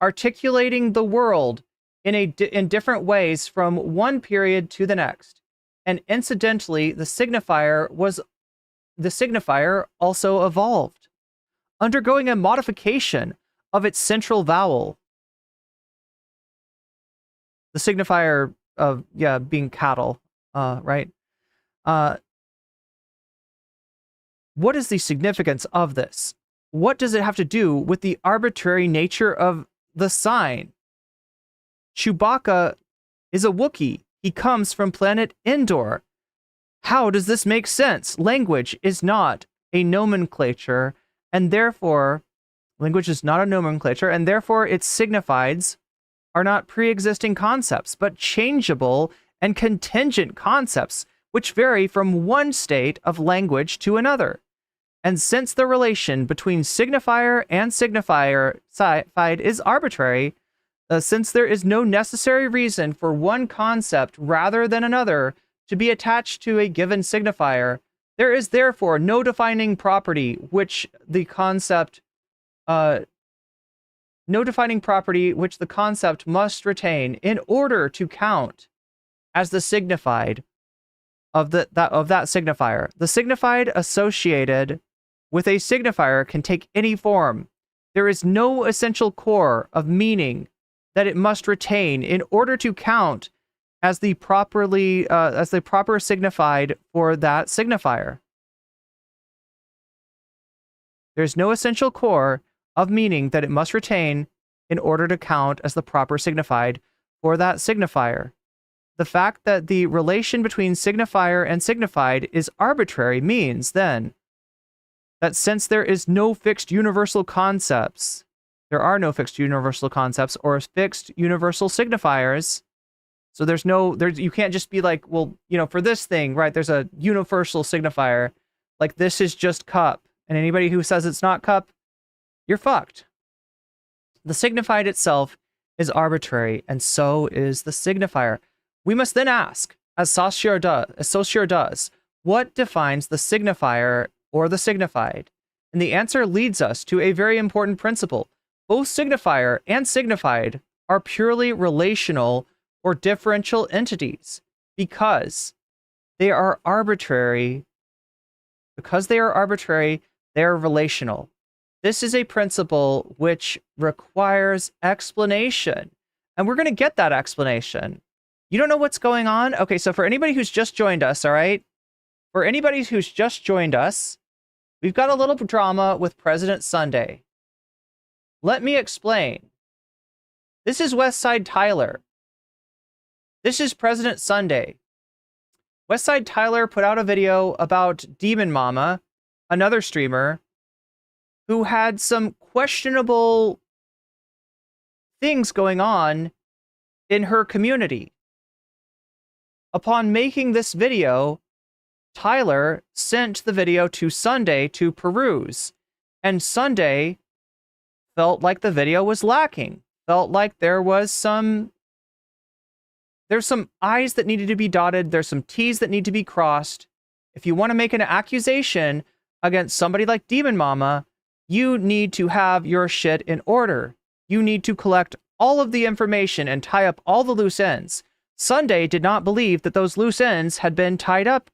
Speaker 2: articulating the world in different ways from one period to the next. And incidentally, the signifier also evolved, undergoing a modification of its central vowel. The signifier of, being cattle, right? What is the significance of this? What does it have to do with the arbitrary nature of the sign? Chewbacca is a Wookiee. He comes from planet Endor. How does this make sense? Language is not a nomenclature, and therefore, language is not a nomenclature, and therefore its signifieds are not pre-existing concepts, but changeable and contingent concepts, which vary from one state of language to another. And since the relation between signifier and signified is arbitrary, since there is no necessary reason for one concept rather than another to be attached to a given signifier, there is therefore no defining property which the concept must retain in order to count as the signified of that signifier. The signified associated with a signifier can take any form. There is no essential core of meaning that it must retain in order to count as the proper signified for that signifier. There's no essential core of meaning that it must retain in order to count as the proper signified for that signifier. The fact that the relation between signifier and signified is arbitrary means, then, that since there are no fixed universal concepts or fixed universal signifiers, so you can't just be like, well, for this thing, right, there's a universal signifier, like this is just cup, and anybody who says it's not cup, you're fucked. The signified itself is arbitrary, and so is the signifier. We must then ask, as Saussure does, what defines the signifier or the signified? And the answer leads us to a very important principle. Both signifier and signified are purely relational or differential entities because they are arbitrary. Because they are arbitrary, they are relational. This is a principle which requires explanation, and we're going to get that explanation. You don't know what's going on? Okay, so for anybody who's just joined us, all right? For anybody who's just joined us, we've got a little drama with President Sunday. Let me explain. This is Westside Tyler. This is President Sunday. Westside Tyler put out a video about Demon Mama, another streamer, who had some questionable things going on in her community. Upon making this video, Tyler sent the video to Sunday to peruse, and Sunday felt like the video was lacking, felt like there's some I's that needed to be dotted, there's some T's that need to be crossed. If you want to make an accusation against somebody like Demon Mama, you need to have your shit in order. You need to collect all of the information and tie up all the loose ends. Sunday did not believe that those loose ends had been tied up,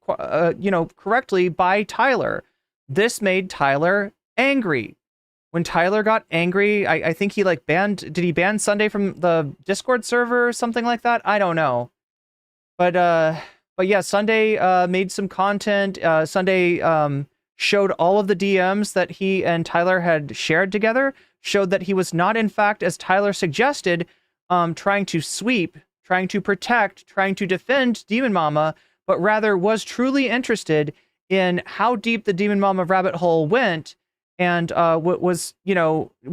Speaker 2: correctly by Tyler. This made Tyler angry. When Tyler got angry, I think he did he ban Sunday from the Discord server or something like that? I don't know. But yeah, Sunday made some content. Sunday showed all of the DMs that he and Tyler had shared together, showed that he was not, in fact, as Tyler suggested, trying to sweep, trying to protect, trying to defend Demon Mama, but rather was truly interested in how deep the Demon Mama rabbit hole went, and was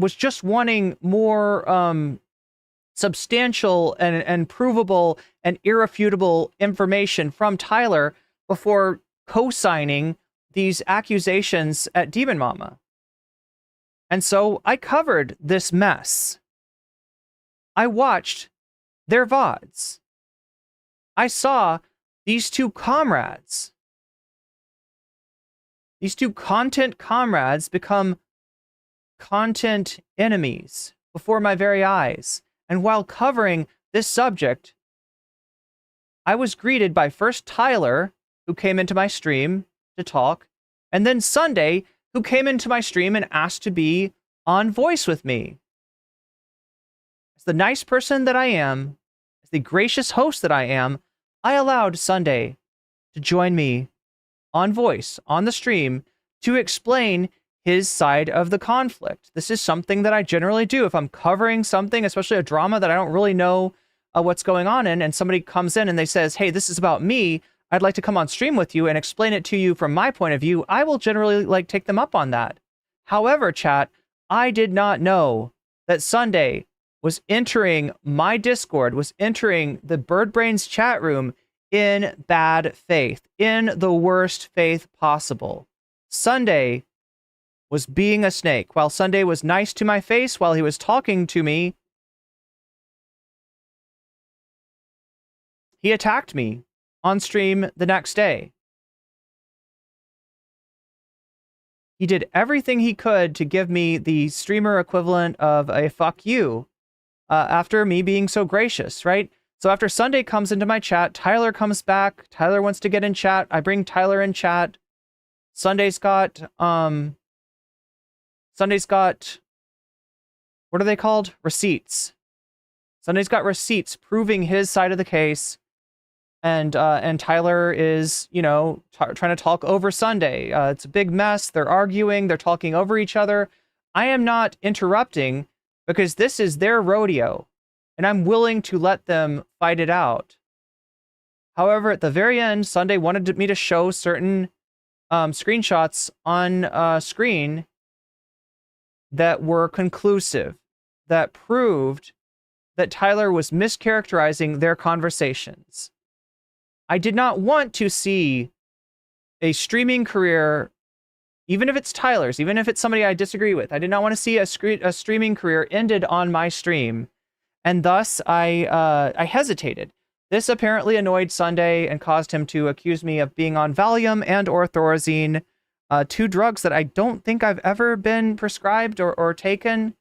Speaker 2: just wanting more substantial and provable and irrefutable information from Tyler before co-signing these accusations at Demon Mama. And so I covered this mess. I watched their VODs. I saw these two comrades, these two content comrades, become content enemies before my very eyes. And while covering this subject, I was greeted by first Tyler, who came into my stream to talk, and then Sunday, who came into my stream and asked to be on voice with me. As the nice person that I am, as the gracious host that I am, I allowed Sunday to join me on voice, on the stream, to explain his side of the conflict. This is something that I generally do. If I'm covering something, especially a drama that I don't really know what's going on in, and somebody comes in and they says, hey, this is about me, I'd like to come on stream with you and explain it to you from my point of view, I will generally like take them up on that. However, chat, I did not know that Sunday was entering my Discord, was entering the Bird Brains chat room in bad faith, in the worst faith possible. Sunday was being a snake. While Sunday was nice to my face while he was talking to me, he attacked me on stream the next day. He did everything he could to give me the streamer equivalent of a fuck you after me being so gracious, right? So after Sunday comes into my chat, Tyler comes back. Tyler wants to get in chat. I bring Tyler in chat. Sunday's got, what are they called? Receipts. Sunday's got receipts proving his side of the case. And Tyler is, you know, trying to talk over Sunday. It's a big mess. They're arguing. They're talking over each other. I am not interrupting because this is their rodeo, and I'm willing to let them fight it out. However, at the very end, Sunday wanted me to show certain screenshots on screen that were conclusive, that proved that Tyler was mischaracterizing their conversations. I did not want to see a streaming career, even if it's Tyler's, even if it's somebody I disagree with. I did not want to see a streaming career ended on my stream, and thus I hesitated. This apparently annoyed Sunday and caused him to accuse me of being on Valium and or Thorazine, two drugs that I don't think I've ever been prescribed or taken.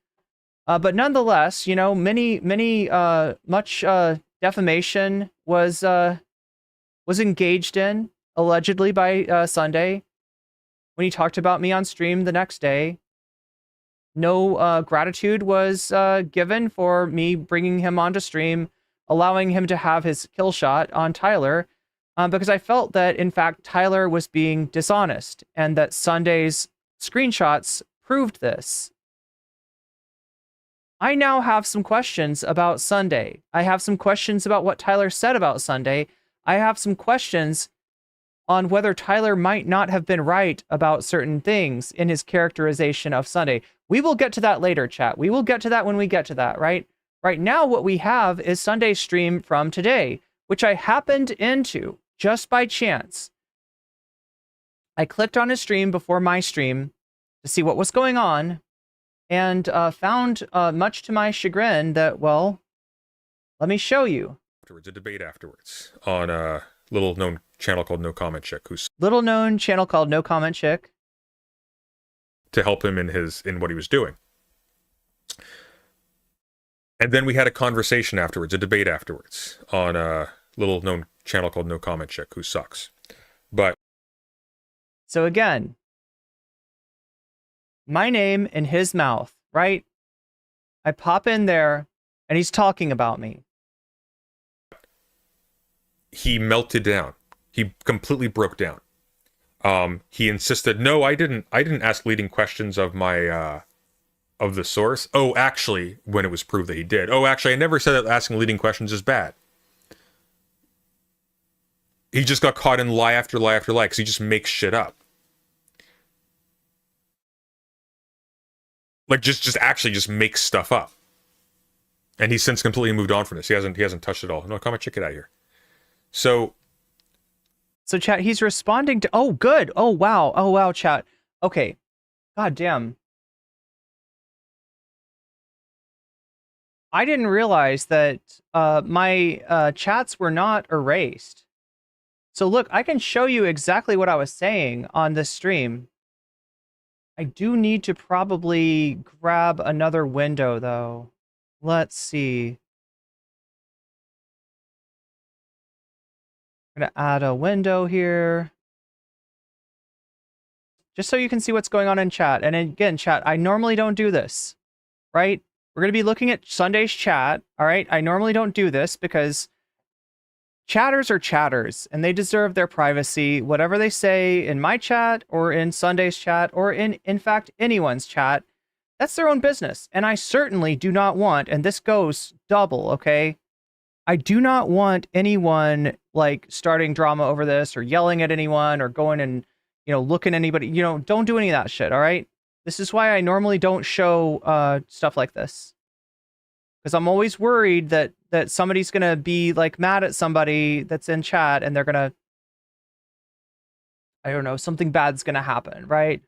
Speaker 2: But nonetheless, you know, much defamation was engaged in, allegedly by Sunday, when he talked about me on stream the next day. No gratitude was given for me bringing him onto stream, allowing him to have his kill shot on Tyler, because I felt that, in fact, Tyler was being dishonest, and that Sunday's screenshots proved this. I now have some questions about Sunday. I have some questions about what Tyler said about Sunday. I have some questions on whether Tyler might not have been right about certain things in his characterization of Sunday. We will get to that later, chat. We will get to that when we get to that, right? Right now, what we have is Sunday's stream from today, which I happened into just by chance. I clicked on his stream before my stream to see what was going on, and found, much to my chagrin, that, well, let me show you.
Speaker 4: Afterwards, a debate afterwards on a little-known channel called nocommentchick, who's
Speaker 2: Little-known channel called nocommentchick.
Speaker 4: To help him in what he was doing. And then we had a conversation afterwards, a debate afterwards, on a little-known channel called nocommentchick, who sucks. But
Speaker 2: so again, my name in his mouth, right? I pop in there, and he's talking about me.
Speaker 4: He melted down. He completely broke down. He insisted, no, I didn't ask leading questions of my of the source. Oh, actually, when it was proved that he did. Oh, actually, I never said that asking leading questions is bad. He just got caught in lie after lie after lie because he just makes shit up. Like just actually makes stuff up. And he's since completely moved on from this. He hasn't touched it all. No, come and check it out here. So
Speaker 2: chat, he's responding to, oh, good. Oh, wow, chat. Okay. God damn. I didn't realize that my chats were not erased. So look, I can show you exactly what I was saying on this stream. I do need to probably grab another window, though. Let's see. I'm going to add a window here, just so you can see what's going on in chat. And again, chat, I normally don't do this, right? We're going to be looking at Sunday's chat. All right. I normally don't do this because chatters are chatters and they deserve their privacy. Whatever they say in my chat or in Sunday's chat or in fact, anyone's chat, that's their own business. And I certainly do not want, and this goes double, okay? I do not want anyone like starting drama over this or yelling at anyone or going and, looking at anybody, don't do any of that shit. All right. This is why I normally don't show stuff like this. Because I'm always worried that somebody's going to be like mad at somebody that's in chat and they're going to, I don't know, something bad's going to happen, right?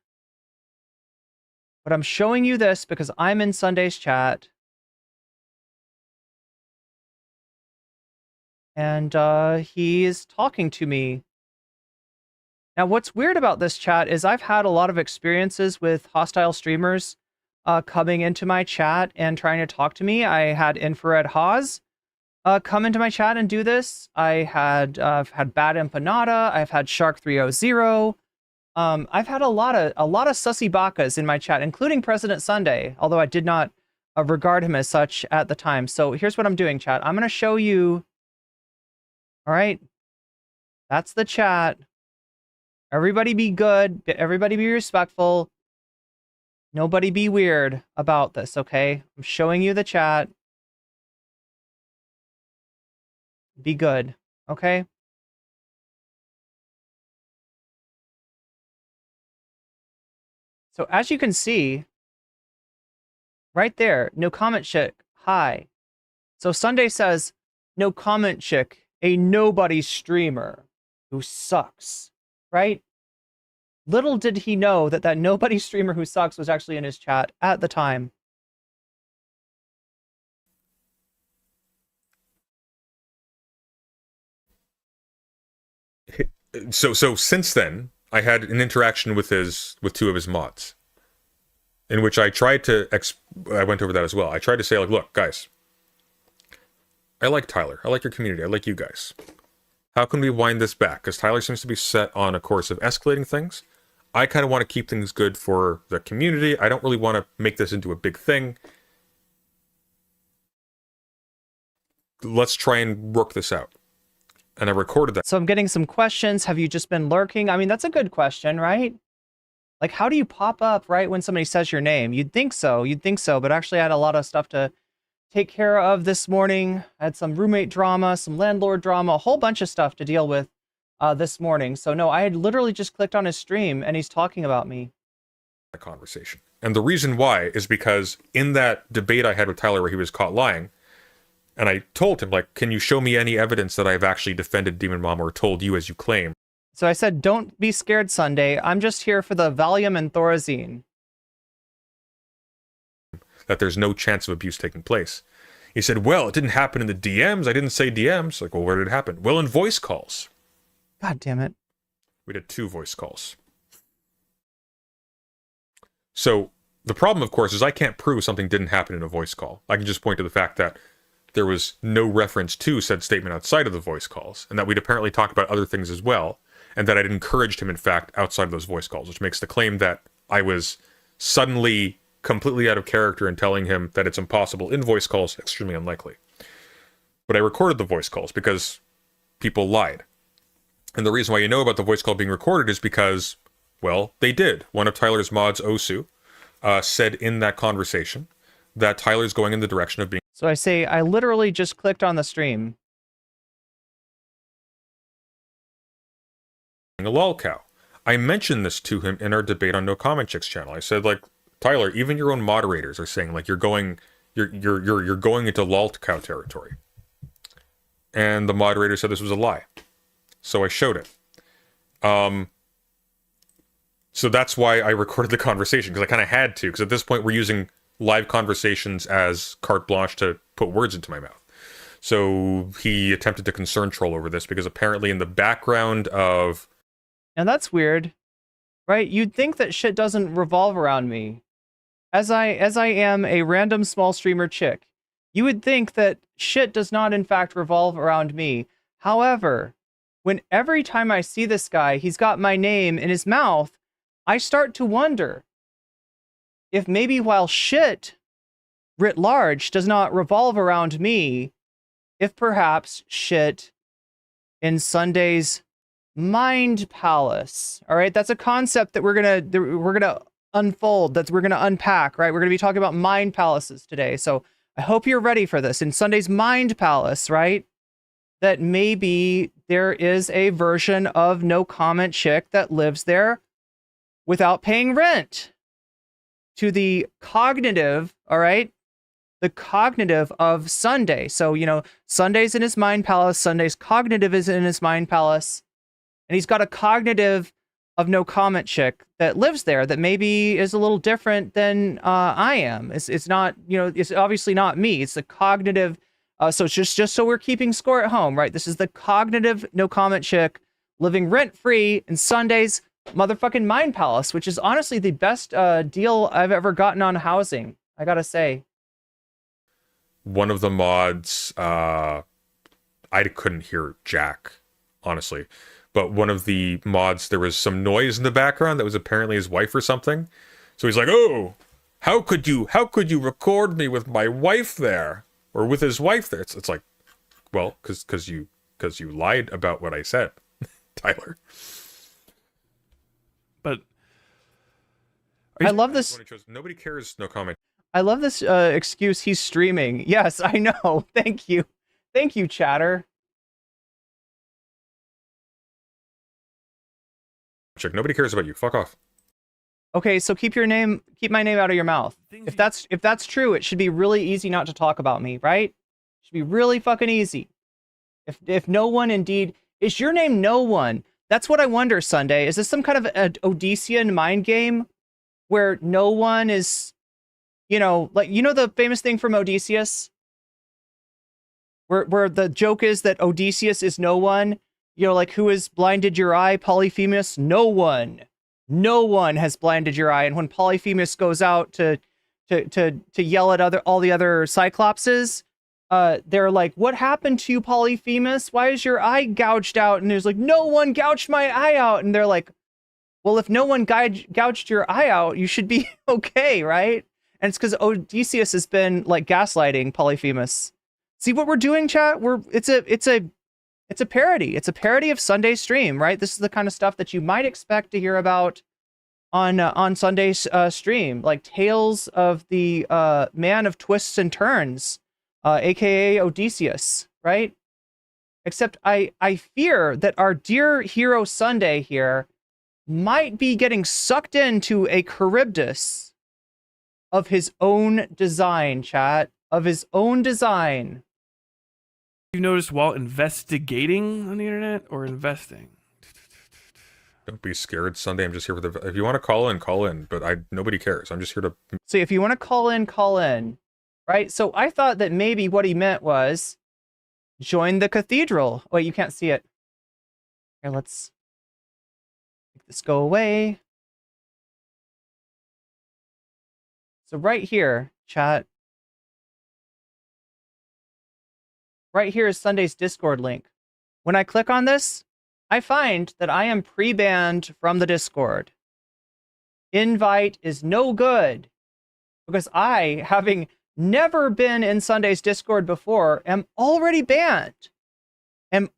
Speaker 2: But I'm showing you this because I'm in Sunday's chat. And he is talking to me. Now, what's weird about this chat is I've had a lot of experiences with hostile streamers coming into my chat and trying to talk to me. I had Infrared Haas come into my chat and do this. I've had Bad Empanada. I've had Shark 300. I've had a lot of sussy bakas in my chat, including President Sunday, although I did not regard him as such at the time. So here's what I'm doing, chat. I'm going to show you. All right. That's the chat. Everybody be good. Everybody be respectful. Nobody be weird about this, okay? I'm showing you the chat. Be good, okay? So as you can see, right there, nocommentchick, hi. So Sunday says, nocommentchick, a nobody streamer who sucks, right? Little did he know that nobody streamer who sucks was actually in his chat at the time.
Speaker 4: So since then, I had an interaction with two of his mods, in which I tried to I went over that as well. I tried to say, like, look, guys, I like Tyler. I like your community. I like you guys. How can we wind this back? Because Tyler seems to be set on a course of escalating things. I kind of want to keep things good for the community. I don't really want to make this into a big thing. Let's try and work this out. And I recorded that.
Speaker 2: So I'm getting some questions. Have you just been lurking? I mean, that's a good question, right? Like, how do you pop up right when somebody says your name? You'd think so. But actually I had a lot of stuff to take care of this morning. I had some roommate drama, some landlord drama, a whole bunch of stuff to deal with this morning. So no, I had literally just clicked on his stream and he's talking about me.
Speaker 4: Conversation. And the reason why is because in that debate I had with Tyler where he was caught lying, and I told him, like, can you show me any evidence that I've actually defended Demon Mom or told you as you claim?
Speaker 2: So I said, don't be scared, Sunday. I'm just here for the Valium and Thorazine.
Speaker 4: That there's no chance of abuse taking place. He said, well, it didn't happen in the DMs. I didn't say DMs. Like, well, where did it happen? Well, in voice calls.
Speaker 2: God damn it.
Speaker 4: We did 2 voice calls. So the problem, of course, is I can't prove something didn't happen in a voice call. I can just point to the fact that there was no reference to said statement outside of the voice calls, and that we'd apparently talked about other things as well, and that I'd encouraged him, in fact, outside of those voice calls, which makes the claim that I was suddenly completely out of character and telling him that it's impossible in voice calls extremely unlikely. But I recorded the voice calls because people lied. And the reason why you know about the voice call being recorded is because, well, they did. One of Tyler's mods, Osu, said in that conversation that Tyler's going in the direction of being...
Speaker 2: So I say, I literally just clicked on the stream.
Speaker 4: ...a lol cow. I mentioned this to him in our debate on nocommentchick's channel. I said, like, Tyler, even your own moderators are saying, like, you're going into lol cow territory. And the moderator said this was a lie. So I showed it. So that's why I recorded the conversation, because I kind of had to, because at this point we're using live conversations as carte blanche to put words into my mouth. So he attempted to concern troll over this, because apparently in the background of...
Speaker 2: Now that's weird, right? You'd think that shit doesn't revolve around me. As I am a random small streamer chick, you would think that shit does not in fact revolve around me. However, when every time I see this guy, he's got my name in his mouth, I start to wonder if maybe while shit writ large does not revolve around me, if perhaps shit in Sunday's mind palace. All right, that's a concept that we're gonna unfold, that we're gonna unpack. Right, we're gonna be talking about mind palaces today. So I hope you're ready for this. In Sunday's mind palace, right, that maybe there is a version of no comment chick that lives there without paying rent to the cognitive. All right, the cognitive of Sunday. So, you know, Sunday's in his mind palace. Sunday's cognitive is in his mind palace. And he's got a cognitive of no comment chick that lives there that maybe is a little different than I am. It's not, you know, it's obviously not me. It's the cognitive. So it's just so we're keeping score at home, right? This is the cognitive no comment chick living rent free in Sunday's motherfucking mind palace, which is honestly the best deal I've ever gotten on housing, I gotta say.
Speaker 4: One of the mods, I couldn't hear Jack, honestly. But one of the mods, there was some noise in the background that was apparently his wife or something. So he's like, "Oh, how could you record me with my wife there, or with his wife there?" It's like, well, because you lied about what I said, Tyler.
Speaker 5: But
Speaker 2: I love this.
Speaker 4: Nobody cares. No comment.
Speaker 2: I love this excuse. He's streaming. Yes, I know. Thank you, chatter.
Speaker 4: Check. Nobody cares about you. Fuck off.
Speaker 2: Okay, so keep my name out of your mouth. If that's true, it should be really easy not to talk about me, right? It should be really fucking easy. If no one indeed is your name, no one. That's what I wonder. Sunday, is this some kind of an Odyssean mind game where no one is, you know, like, you know, the famous thing from Odysseus, where the joke is that Odysseus is no one. You know, like, who has blinded your eye, Polyphemus? No one. No one has blinded your eye. And when Polyphemus goes out to yell at all the other Cyclopses, they're like, "What happened to you, Polyphemus? Why is your eye gouged out?" And there's like, "No one gouged my eye out." And they're like, "Well, if no one gouged your eye out, you should be okay, right?" And it's because Odysseus has been like gaslighting Polyphemus. See what we're doing, chat? It's a parody. It's a parody of Sunday's stream, right? This is the kind of stuff that you might expect to hear about on Sunday's stream, like tales of the man of twists and turns, aka Odysseus, right? Except I fear that our dear hero Sunday here might be getting sucked into a Charybdis of his own design, chat, of his own design.
Speaker 5: You noticed while investigating on the internet or investing?
Speaker 4: Don't be scared, Sunday. I'm just here for the. If you want to call in, but nobody cares. I'm just here to.
Speaker 2: So if you want to call in, right? So I thought that maybe what he meant was join the cathedral. Wait, you can't see it. Here, let's make this go away. So right here, chat. Right here is Sunday's Discord link. When I click on this, I find that I am pre-banned from the Discord. Invite is no good because I, having never been in Sunday's Discord before, am already banned. From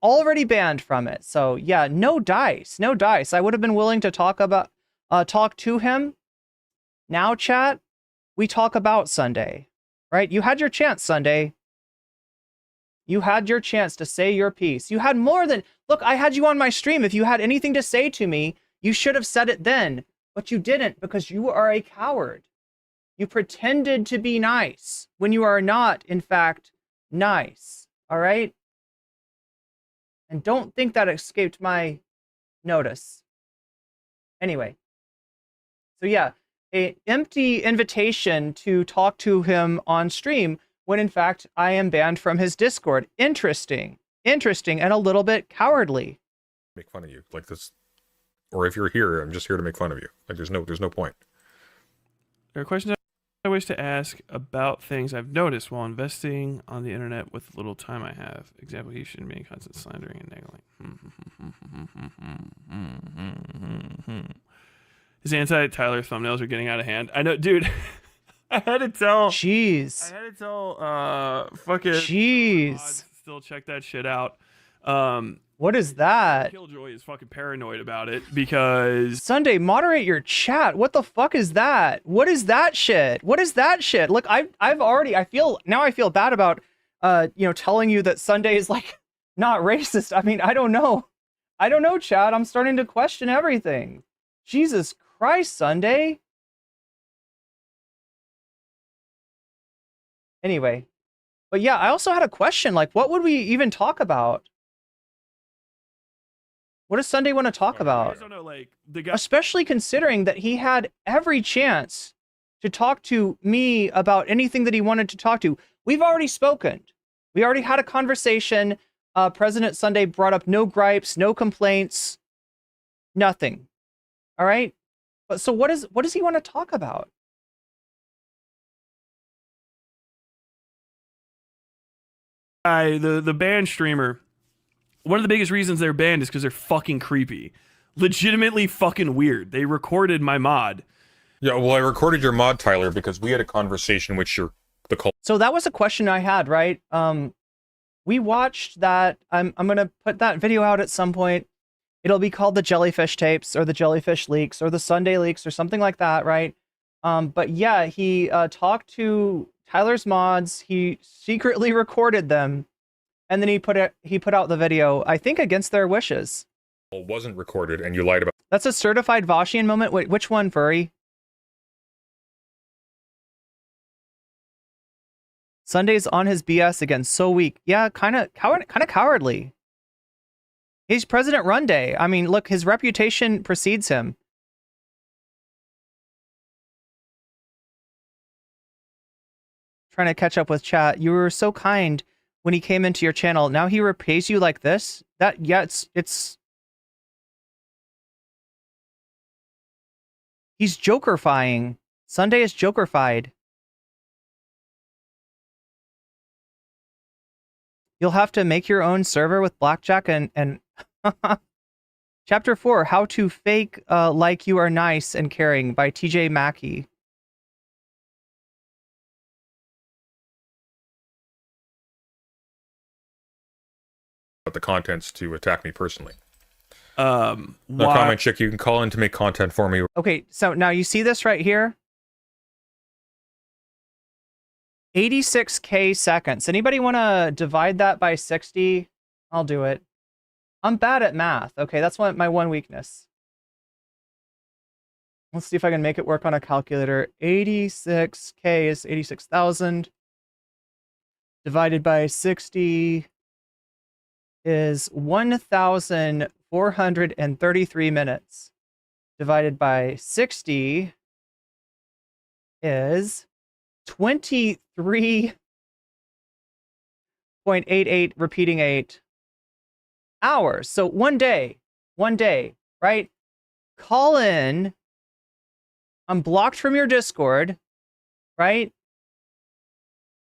Speaker 2: it. So yeah, no dice. I would have been willing to talk to him. Now, chat, we talk about Sunday, right? You had your chance, Sunday. You had your chance to say your piece. You had more than... Look, I had you on my stream. If you had anything to say to me, you should have said it then. But you didn't because you are a coward. You pretended to be nice when you are not, in fact, nice. All right? And don't think that escaped my notice. Anyway. So yeah, an empty invitation to talk to him on stream when in fact I am banned from his Discord. Interesting, and a little bit cowardly.
Speaker 4: Make fun of you like this, or if you're here, I'm just here to make fun of you. Like there's no point.
Speaker 5: There are questions I wish to ask about things I've noticed while investing on the internet with the little time I have. Example, he shouldn't be constant slandering and negling. His anti-Tyler thumbnails are getting out of hand. I know, dude. I had to tell.
Speaker 2: Jeez.
Speaker 5: I had to tell. Fucking.
Speaker 2: Jeez.
Speaker 5: Still check that shit out.
Speaker 2: What is that?
Speaker 5: Killjoy is fucking paranoid about it because
Speaker 2: Sunday, moderate your chat. What the fuck is that? What is that shit? What is that shit? Look, I feel bad about telling you that Sunday is like not racist. I mean, I don't know, Chad. I'm starting to question everything. Jesus Christ, Sunday. Anyway, but yeah, I also had a question. Like, what would we even talk about? What does Sunday want to talk about?
Speaker 5: I just don't know, like, the guy,
Speaker 2: especially considering that he had every chance to talk to me about anything that he wanted to talk to. We've already spoken. We already had a conversation. President Sunday brought up no gripes, no complaints, nothing. All right. But so what does he want to talk about?
Speaker 5: the band streamer, one of the biggest reasons they're banned is because they're fucking creepy. Legitimately fucking weird. They recorded my mod.
Speaker 4: Yeah, well, I recorded your mod, Tyler, because we had a conversation with the cult.
Speaker 2: So that was a question I had, right? We watched that. I'm gonna put that video out at some point. It'll be called the Jellyfish Tapes or the Jellyfish Leaks or the Sunday Leaks or something like that, right? But yeah, he talked to Tyler's mods. He secretly recorded them, and then he put out the video, I think against their wishes.
Speaker 4: It wasn't recorded, and you lied about.
Speaker 2: That's a certified Voshian moment. Wait, which one, Furry? Sunday's on his BS again. So weak. Yeah, kind of cowardly. He's President Run Day. I mean, look, his reputation precedes him. Trying to catch up with chat. You were so kind when he came into your channel. Now he repays you like this? It's he's jokerfying. Sunday is jokerfied. You'll have to make your own server with blackjack and Chapter 4, How to Fake Like You Are Nice and Caring by TJ Mackey.
Speaker 4: The contents to attack me personally.
Speaker 5: Nocommentchick,
Speaker 4: you can call in to make content for me.
Speaker 2: Okay, so now you see this right here? 86K seconds. Anybody want to divide that by 60? I'll do it. I'm bad at math. Okay, that's my one weakness. Let's see if I can make it work on a calculator. 86K is 86,000. Divided by 60 is 1,433 minutes. Divided by 60 is 23.88 repeating 8 hours. So one day, right? Call in. I'm blocked from your Discord, right?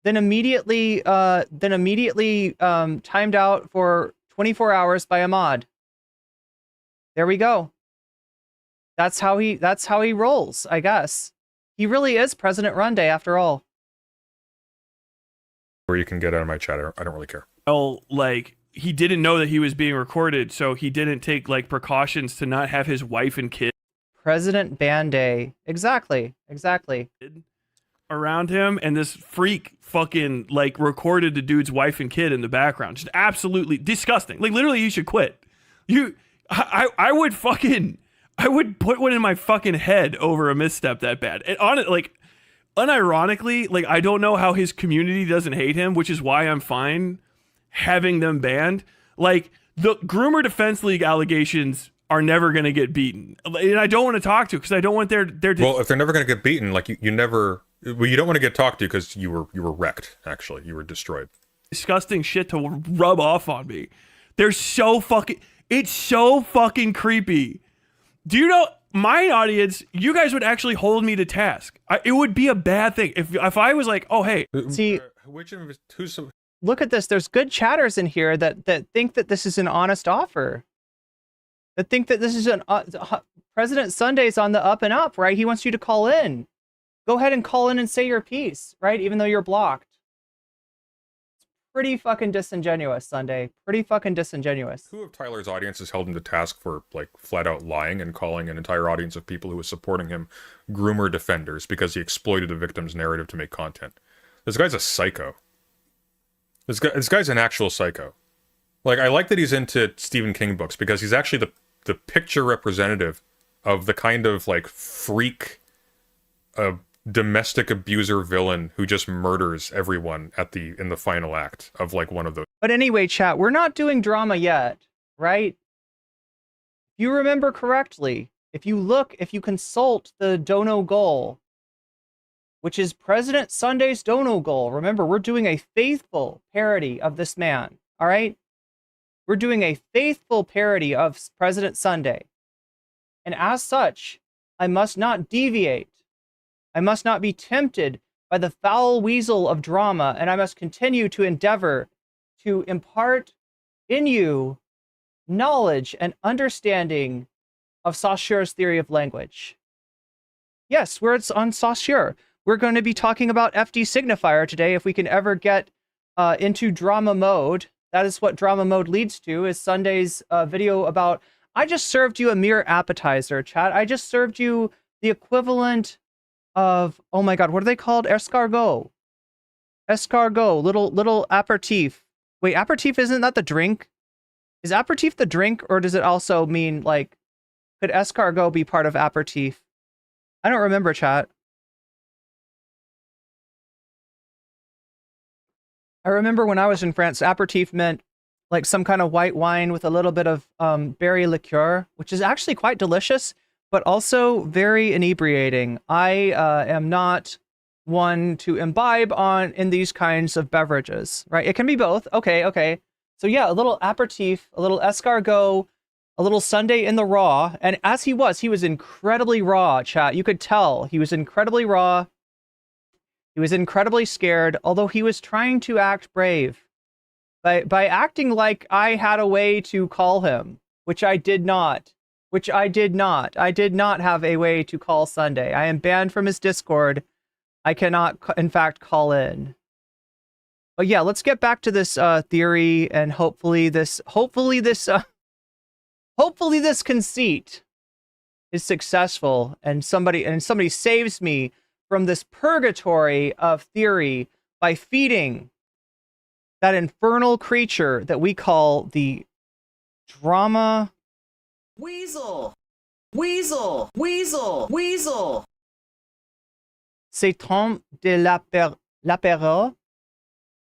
Speaker 2: Then immediately timed out for 24 hours by a mod. There we go. That's how he rolls, I guess. He really is President Run Day after all.
Speaker 4: Where you can get out of my chat, I don't really care.
Speaker 5: Well, like, he didn't know that he was being recorded, so he didn't take, like, precautions to not have his wife and kid
Speaker 2: President Ban Day. Exactly.
Speaker 5: around him, and this freak fucking, like, recorded the dude's wife and kid in the background. Just absolutely disgusting. Like, literally, you should quit. I would put one in my fucking head over a misstep that bad. And on it, like, unironically, like, I don't know how his community doesn't hate him, which is why I'm fine having them banned. Like, the Groomer Defense League allegations are never going to get beaten. And I don't want to talk to because I don't want their
Speaker 4: well, if they're never going to get beaten, like, you never... Well, you don't want to get talked to because you were wrecked, actually. You were destroyed.
Speaker 5: Disgusting shit to rub off on me. They're so fucking... It's so fucking creepy. Do you know... My audience, you guys would actually hold me to task. It would be a bad thing if I was like, oh, hey.
Speaker 2: See,
Speaker 4: who's
Speaker 2: look at this. There's good chatters in here that think that this is an honest offer. That think that this is an President Sunday's on the up and up, right? He wants you to call in. go ahead and call in and say your piece, right? Even though you're blocked. Pretty fucking disingenuous, Sunday. Pretty fucking disingenuous.
Speaker 4: Who of Tyler's audience has held him to task for, like, flat-out lying and calling an entire audience of people who was supporting him groomer defenders because he exploited a victim's narrative to make content? This guy's a psycho. This guy's an actual psycho. Like, I like that he's into Stephen King books because he's actually the picture representative of the kind of, like, freak domestic abuser villain who just murders everyone in the final act of, like, one of those.
Speaker 2: But anyway, chat, we're not doing drama yet, right? If you remember correctly, if you consult the Dono Goal, which is President Sunday's Dono Goal, remember, we're doing a faithful parody of this man, all right? We're doing a faithful parody of President Sunday. And as such, I must not deviate. I must not be tempted by the foul weasel of drama, and I must continue to endeavor to impart in you knowledge and understanding of Saussure's theory of language. Yes, on Saussure. We're going to be talking about FD Signifier today if we can ever get into drama mode. That is what drama mode leads to, is Sunday's video about... I just served you a mere appetizer, chat. I just served you the equivalent of, oh my god, what are they called? Escargot. Escargot, little aperitif. Wait, aperitif, isn't that the drink? Is aperitif the drink, or does it also mean, like, could escargot be part of aperitif? I don't remember, chat. I remember when I was in France, aperitif meant like some kind of white wine with a little bit of berry liqueur, which is actually quite delicious, but also very inebriating. I am not one to imbibe in these kinds of beverages, right? It can be both. Okay. So yeah, a little aperitif, a little escargot, a little Sunday in the raw. And as he was incredibly raw, chat. You could tell he was incredibly raw. He was incredibly scared, although he was trying to act brave. By acting like I had a way to call him, which I did not. I did not have a way to call Sunday. I am banned from his Discord. I cannot, in fact, call in. But yeah, let's get back to this theory, and hopefully this conceit is successful, and somebody saves me from this purgatory of theory by feeding that infernal creature that we call the drama weasel. C'est temps de l'apéro.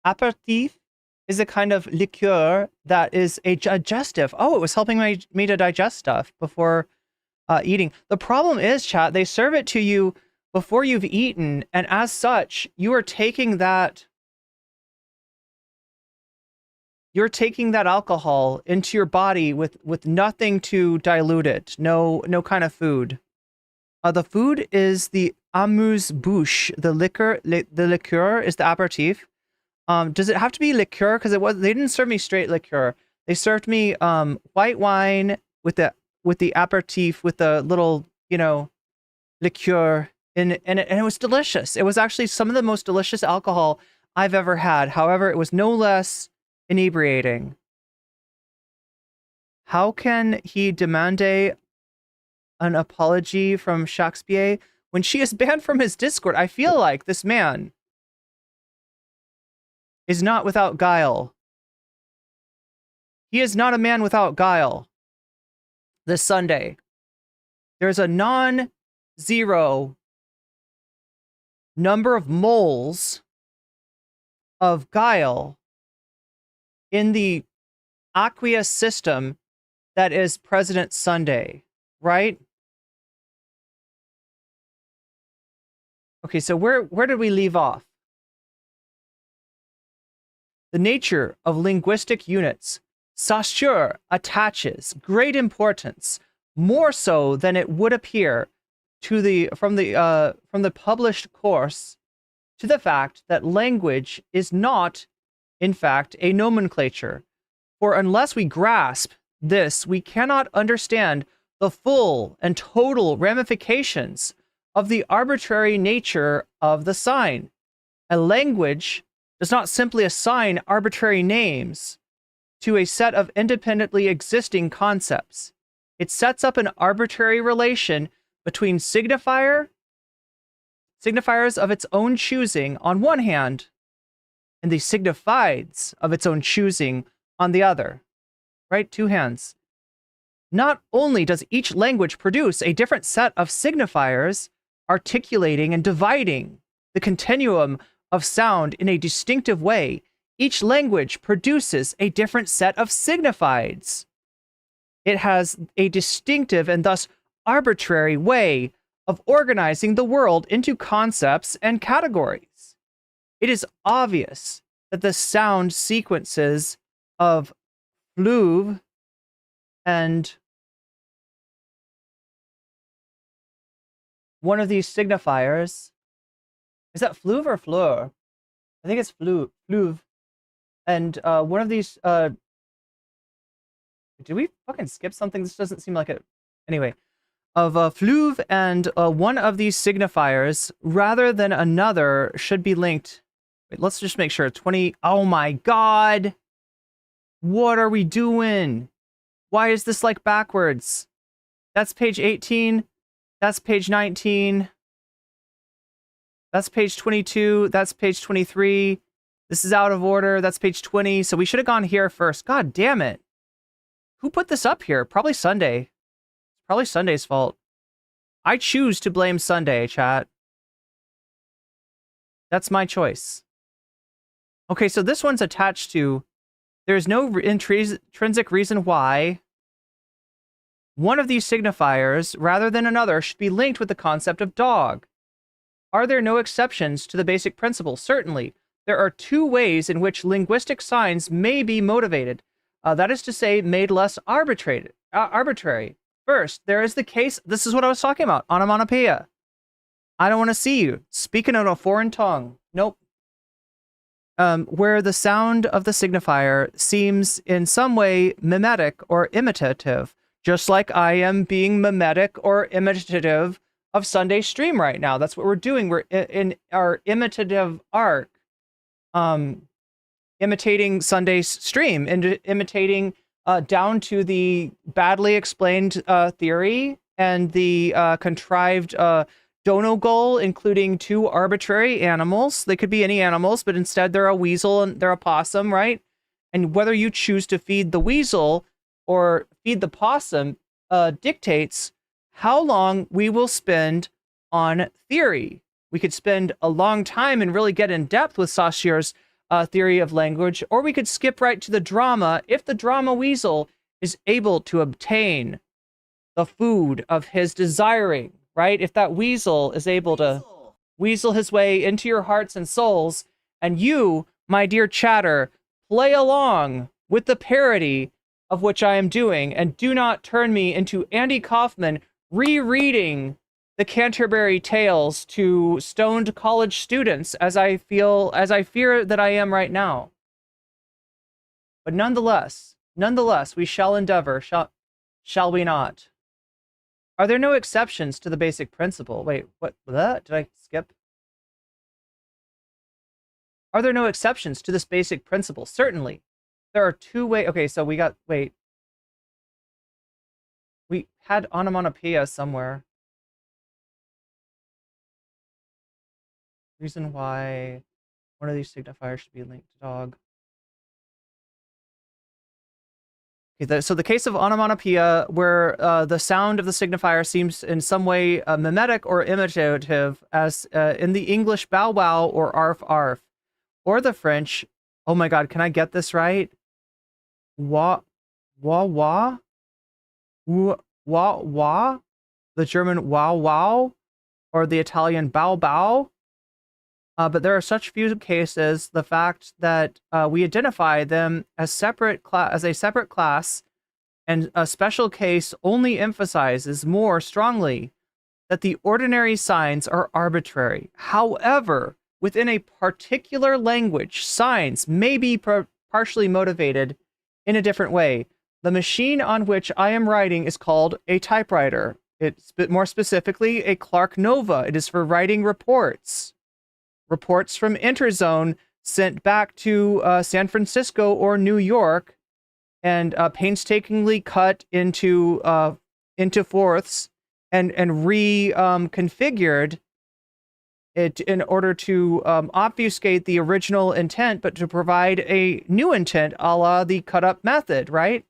Speaker 2: Apéritif is a kind of liqueur that is a digestive. Oh, it was helping me to digest stuff before eating. The problem is, chat, they serve it to you before you've eaten, and as such, you are taking that alcohol into your body with nothing to dilute it. No kind of food. The food is the amuse-bouche. The liqueur is the aperitif. Does it have to be liqueur? Because they didn't serve me straight liqueur. They served me white wine with the aperitif, with the little, liqueur, and it was delicious. It was actually some of the most delicious alcohol I've ever had. However, it was no less inebriating. How can he demand an apology from Shakespeare when she is banned from his Discord? I feel like this man is not without guile. He is not a man without guile. This Sunday, there's a non-zero number of moles of guile in the aqueous system that is President Sunday, right? Okay, so where did we leave off? The nature of linguistic units. Saussure attaches great importance, more so than it would appear from the published course, to the fact that language is not, in fact, a nomenclature. For unless we grasp this, we cannot understand the full and total ramifications of the arbitrary nature of the sign. A language does not simply assign arbitrary names to a set of independently existing concepts. It sets up an arbitrary relation between signifiers of its own choosing on one hand, and the signifieds of its own choosing on the other. Right? Two hands. Not only does each language produce a different set of signifiers, articulating and dividing the continuum of sound in a distinctive way, each language produces a different set of signifieds. It has a distinctive and thus arbitrary way of organizing the world into concepts and categories. It is obvious that the sound sequences of fluve and one of these signifiers, is that fluve or fleur? I think it's fluve. And one of these, did we fucking skip something? This doesn't seem like it. Anyway, of fluve and one of these signifiers rather than another should be linked. Wait, let's just make sure. 20. Oh my God. What are we doing? Why is this like backwards? That's page 18. That's page 19. That's page 22. That's page 23. This is out of order. That's page 20. So we should have gone here first. God damn it. Who put this up here? Probably Sunday. Probably Sunday's fault. I choose to blame Sunday, chat. That's my choice. Okay, so this one's attached to... There's no intrinsic reason why one of these signifiers, rather than another, should be linked with the concept of dog. Are there no exceptions to the basic principle? Certainly. There are two ways in which linguistic signs may be motivated. That is to say, made less arbitrary. First, there is the case, this is what I was talking about, onomatopoeia. I don't want to see you speaking in a foreign tongue. Nope. Where the sound of the signifier seems in some way mimetic or imitative, just like I am being mimetic or imitative of Sunday's stream right now. That's what we're doing. We're in our imitative arc, imitating Sunday's stream, and imitating down to the badly explained theory and the contrived dono goal, including two arbitrary animals. They could be any animals, but instead they're a weasel and they're a possum, right? And whether you choose to feed the weasel or feed the possum dictates how long we will spend on theory. We could spend a long time and really get in depth with Saussure's theory of language, or we could skip right to the drama if the drama weasel is able to obtain the food of his desiring, right? If that weasel is able to weasel his way into your hearts and souls, and you, my dear chatter, play along with the parody of which I am doing, and do not turn me into Andy Kaufman rereading the Canterbury Tales to stoned college students as I fear that I am right now. But nonetheless, we shall endeavor, shall we not? Are there no exceptions to the basic principle? Wait, what? Did I skip? Are there no exceptions to this basic principle? Certainly. There are two ways. Okay, so we got, wait. We had onomatopoeia somewhere. Reason why one of these signifiers should be linked to dog. Okay, so the case of onomatopoeia, where the sound of the signifier seems in some way mimetic or imitative, as in the English bow wow or arf arf, or the French, oh my god, can I get this right? Wah wah wah, wah wah, the German wow wow, or the Italian bow bow. But there are such few cases, the fact that we identify them as a separate class, and a special case only emphasizes more strongly that the ordinary signs are arbitrary. However, within a particular language, signs may be partially motivated in a different way. The machine on which I am writing is called a typewriter. It's more specifically a Clark Nova. It is for writing reports. Reports from Interzone sent back to San Francisco or New York and painstakingly cut into fourths and reconfigured it in order to obfuscate the original intent, but to provide a new intent, a la the cut up method, right?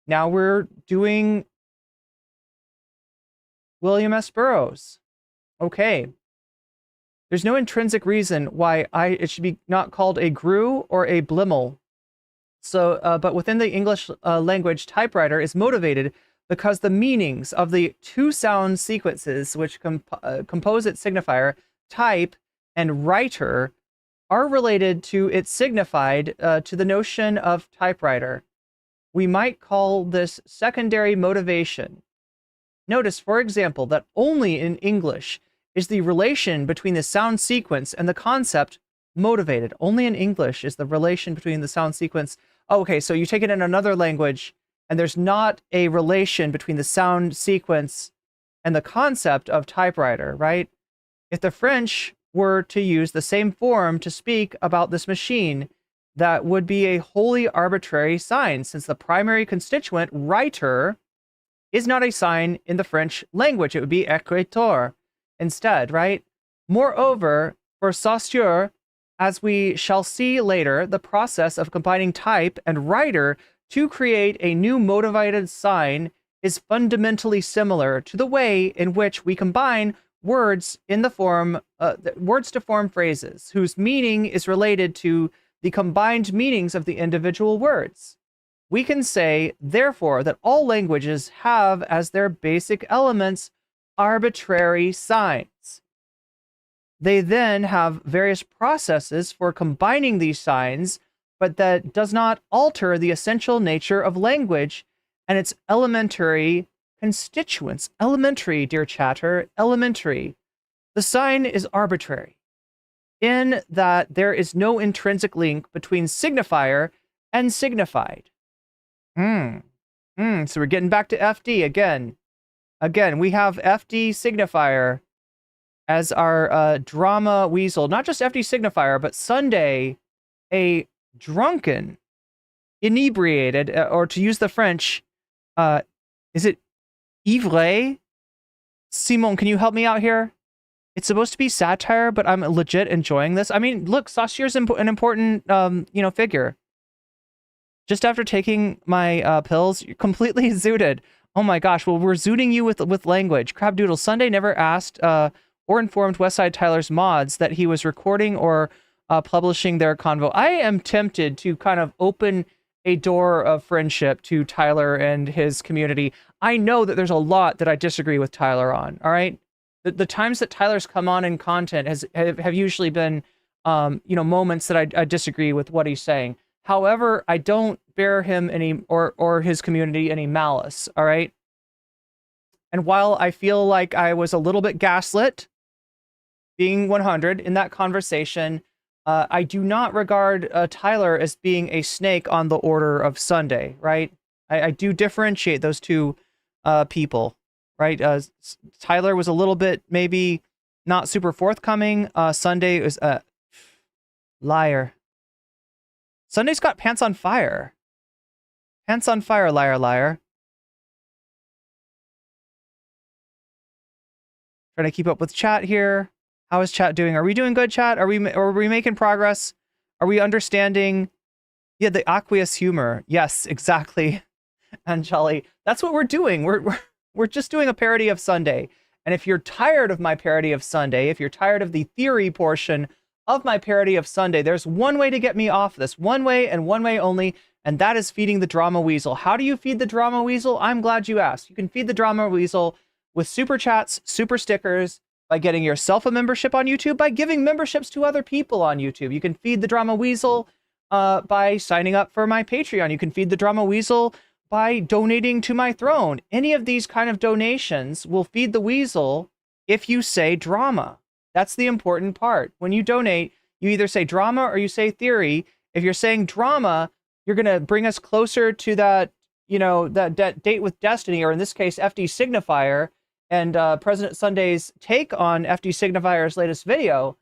Speaker 2: Now we're doing William S. Burroughs. Okay. There's no intrinsic reason why it should be not called a GRU or a Blimmel. So, but within the English language, typewriter is motivated because the meanings of the two sound sequences which compose its signifier, type and writer, are related to its signified to the notion of typewriter. We might call this secondary motivation. Notice, for example, that only in English is the relation between the sound sequence and the concept motivated. Only in English is the relation between the sound sequence. Oh, okay, so you take it in another language, and there's not a relation between the sound sequence and the concept of typewriter, right? If the French were to use the same form to speak about this machine, that would be a wholly arbitrary sign, since the primary constituent, writer, is not a sign in the French language. It would be écriture instead, right? Moreover, for Saussure, as we shall see later, the process of combining type and writer to create a new motivated sign is fundamentally similar to the way in which we combine words in the form words to form phrases whose meaning is related to the combined meanings of the individual words. We can say, therefore, that all languages have as their basic elements arbitrary signs. They then have various processes for combining these signs, but that does not alter the essential nature of language and its elementary constituents. Elementary, dear chatter, elementary. The sign is arbitrary, in that there is no intrinsic link between signifier and signified. So we're getting back to FD again. Again, we have FD signifier as our drama weasel. Not just FD signifier, but Sunday, a drunken, inebriated, or to use the French, is it ivre? Simon, can you help me out here? It's supposed to be satire, but I'm legit enjoying this. I mean, look, Saussure's an important, figure. Just after taking my pills, you're completely zooted. Oh my gosh, well, we're zooting you with language. Crabdoodle Sunday never asked or informed Westside Tyler's mods that he was recording or publishing their convo. I am tempted to kind of open a door of friendship to Tyler and his community. I know that there's a lot that I disagree with Tyler on, all right? The times that Tyler's come on in content have usually been, moments that I disagree with what he's saying. However, I don't bear him any or his community any malice, all right? And while I feel like I was a little bit gaslit, being 100 in that conversation, I do not regard Tyler as being a snake on the order of Sunday, right? I do differentiate those two people, right? Tyler was a little bit maybe not super forthcoming. Sunday is a liar. Sunday's got pants on fire. Pants on fire, liar, liar. Trying to keep up with chat here. How is chat doing? Are we doing good, chat? Are we making progress? Are we understanding? Yeah, the aqueous humor. Yes, exactly. Angeli, that's what we're doing. We're just doing a parody of Sunday. And if you're tired of my parody of Sunday, if you're tired of the theory portion of my parody of Sunday, there's one way to get me off this. One way and one way only, and that is feeding the drama weasel. How do you feed the drama weasel? I'm glad you asked. You can feed the drama weasel with super chats, super stickers, by getting yourself a membership on YouTube, by giving memberships to other people on YouTube. You can feed the drama weasel by signing up for my Patreon. You can feed the drama weasel by donating to my throne. Any of these kind of donations will feed the weasel if you say drama. That's the important part. When you donate, you either say drama or you say theory. If you're saying drama, you're going to bring us closer to that that Date with Destiny, or in this case, FD Signifier, and President Sunday's take on FD Signifier's latest video,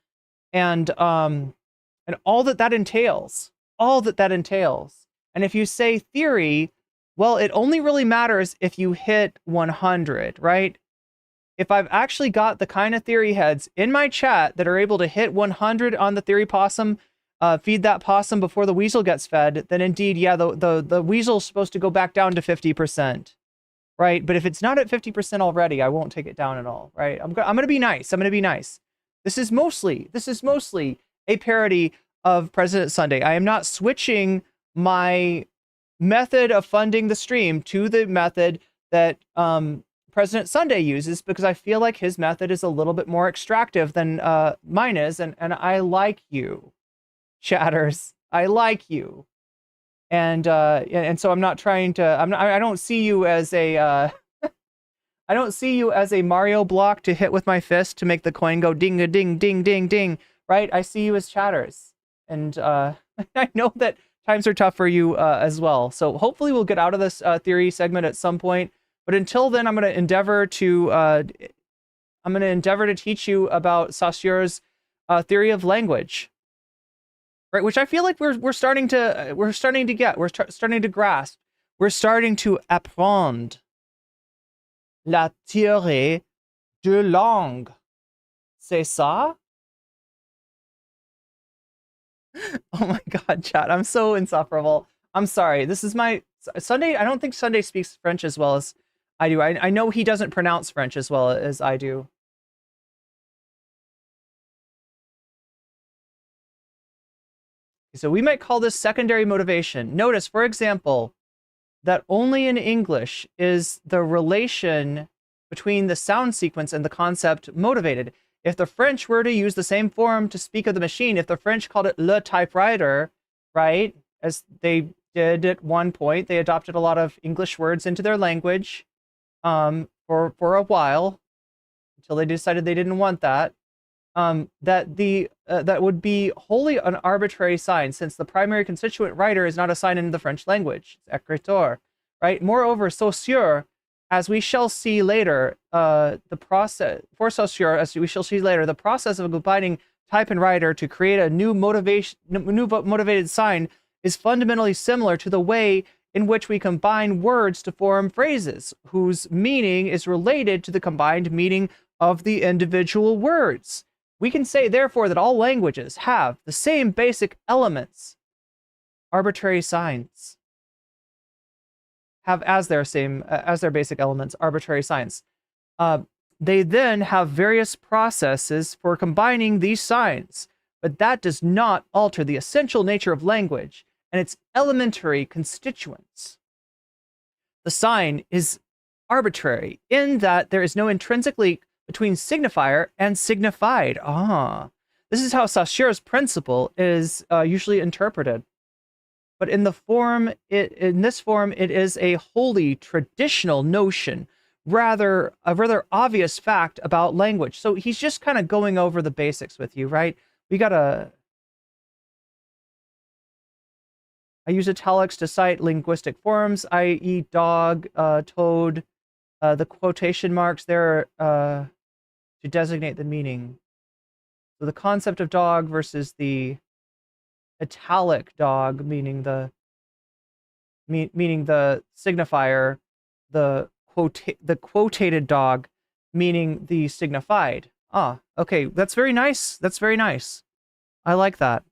Speaker 2: and all that entails, And if you say theory, well, it only really matters if you hit 100, right? If I've actually got the kind of theory heads in my chat that are able to hit 100 on the theory possum, feed that possum before the weasel gets fed, then indeed, yeah, the weasel's supposed to go back down to 50%, right? But if it's not at 50% already, I won't take it down at all, right? I'm gonna be nice. This is mostly a parody of President Sunday. I am not switching my method of funding the stream to the method that President Sunday uses, because I feel like his method is a little bit more extractive than mine is, and I like you, chatters. I like you, and so I'm not trying to. I don't see you as a. I don't see you as a Mario block to hit with my fist to make the coin go ding a ding ding ding ding. Right? I see you as chatters, and I know that times are tough for you as well. So hopefully we'll get out of this theory segment at some point. But until then, I'm going to endeavor to teach you about Saussure's theory of language, right? Which I feel like we're starting to grasp. We're starting to apprendre la théorie de langue. C'est ça? Oh my God, chat! I'm so insufferable. I'm sorry. This is my Sunday. I don't think Sunday speaks French as well as I do. I know he doesn't pronounce French as well as I do. So we might call this secondary motivation. Notice, for example, that only in English is the relation between the sound sequence and the concept motivated. If the French were to use the same form to speak of the machine, if the French called it le typewriter, right, as they did at one point, they adopted a lot of English words into their language for a while, until they decided they didn't want that. That would be wholly an arbitrary sign, since the primary constituent writer is not a sign in the French language. It's écriture, right? Moreover, Saussure, as we shall see later, the process of combining type and writer to create a new motivated sign is fundamentally similar to the way in which we combine words to form phrases, whose meaning is related to the combined meaning of the individual words. We can say, therefore, that all languages have the same basic elements. Arbitrary signs have as their basic elements arbitrary signs. They then have various processes for combining these signs, but that does not alter the essential nature of language and its elementary constituents. The sign is arbitrary in that there is no intrinsic link between signifier and signified. This is how Saussure's principle is usually interpreted. But in this form, it is a wholly traditional notion, a rather obvious fact about language. So he's just kind of going over the basics with you, right? I use italics to cite linguistic forms, i.e. dog, toad, the quotation marks there to designate the meaning. So the concept of dog versus the italic dog, meaning the signifier, the quotated dog, meaning the signified. Okay, that's very nice. That's very nice. I like that.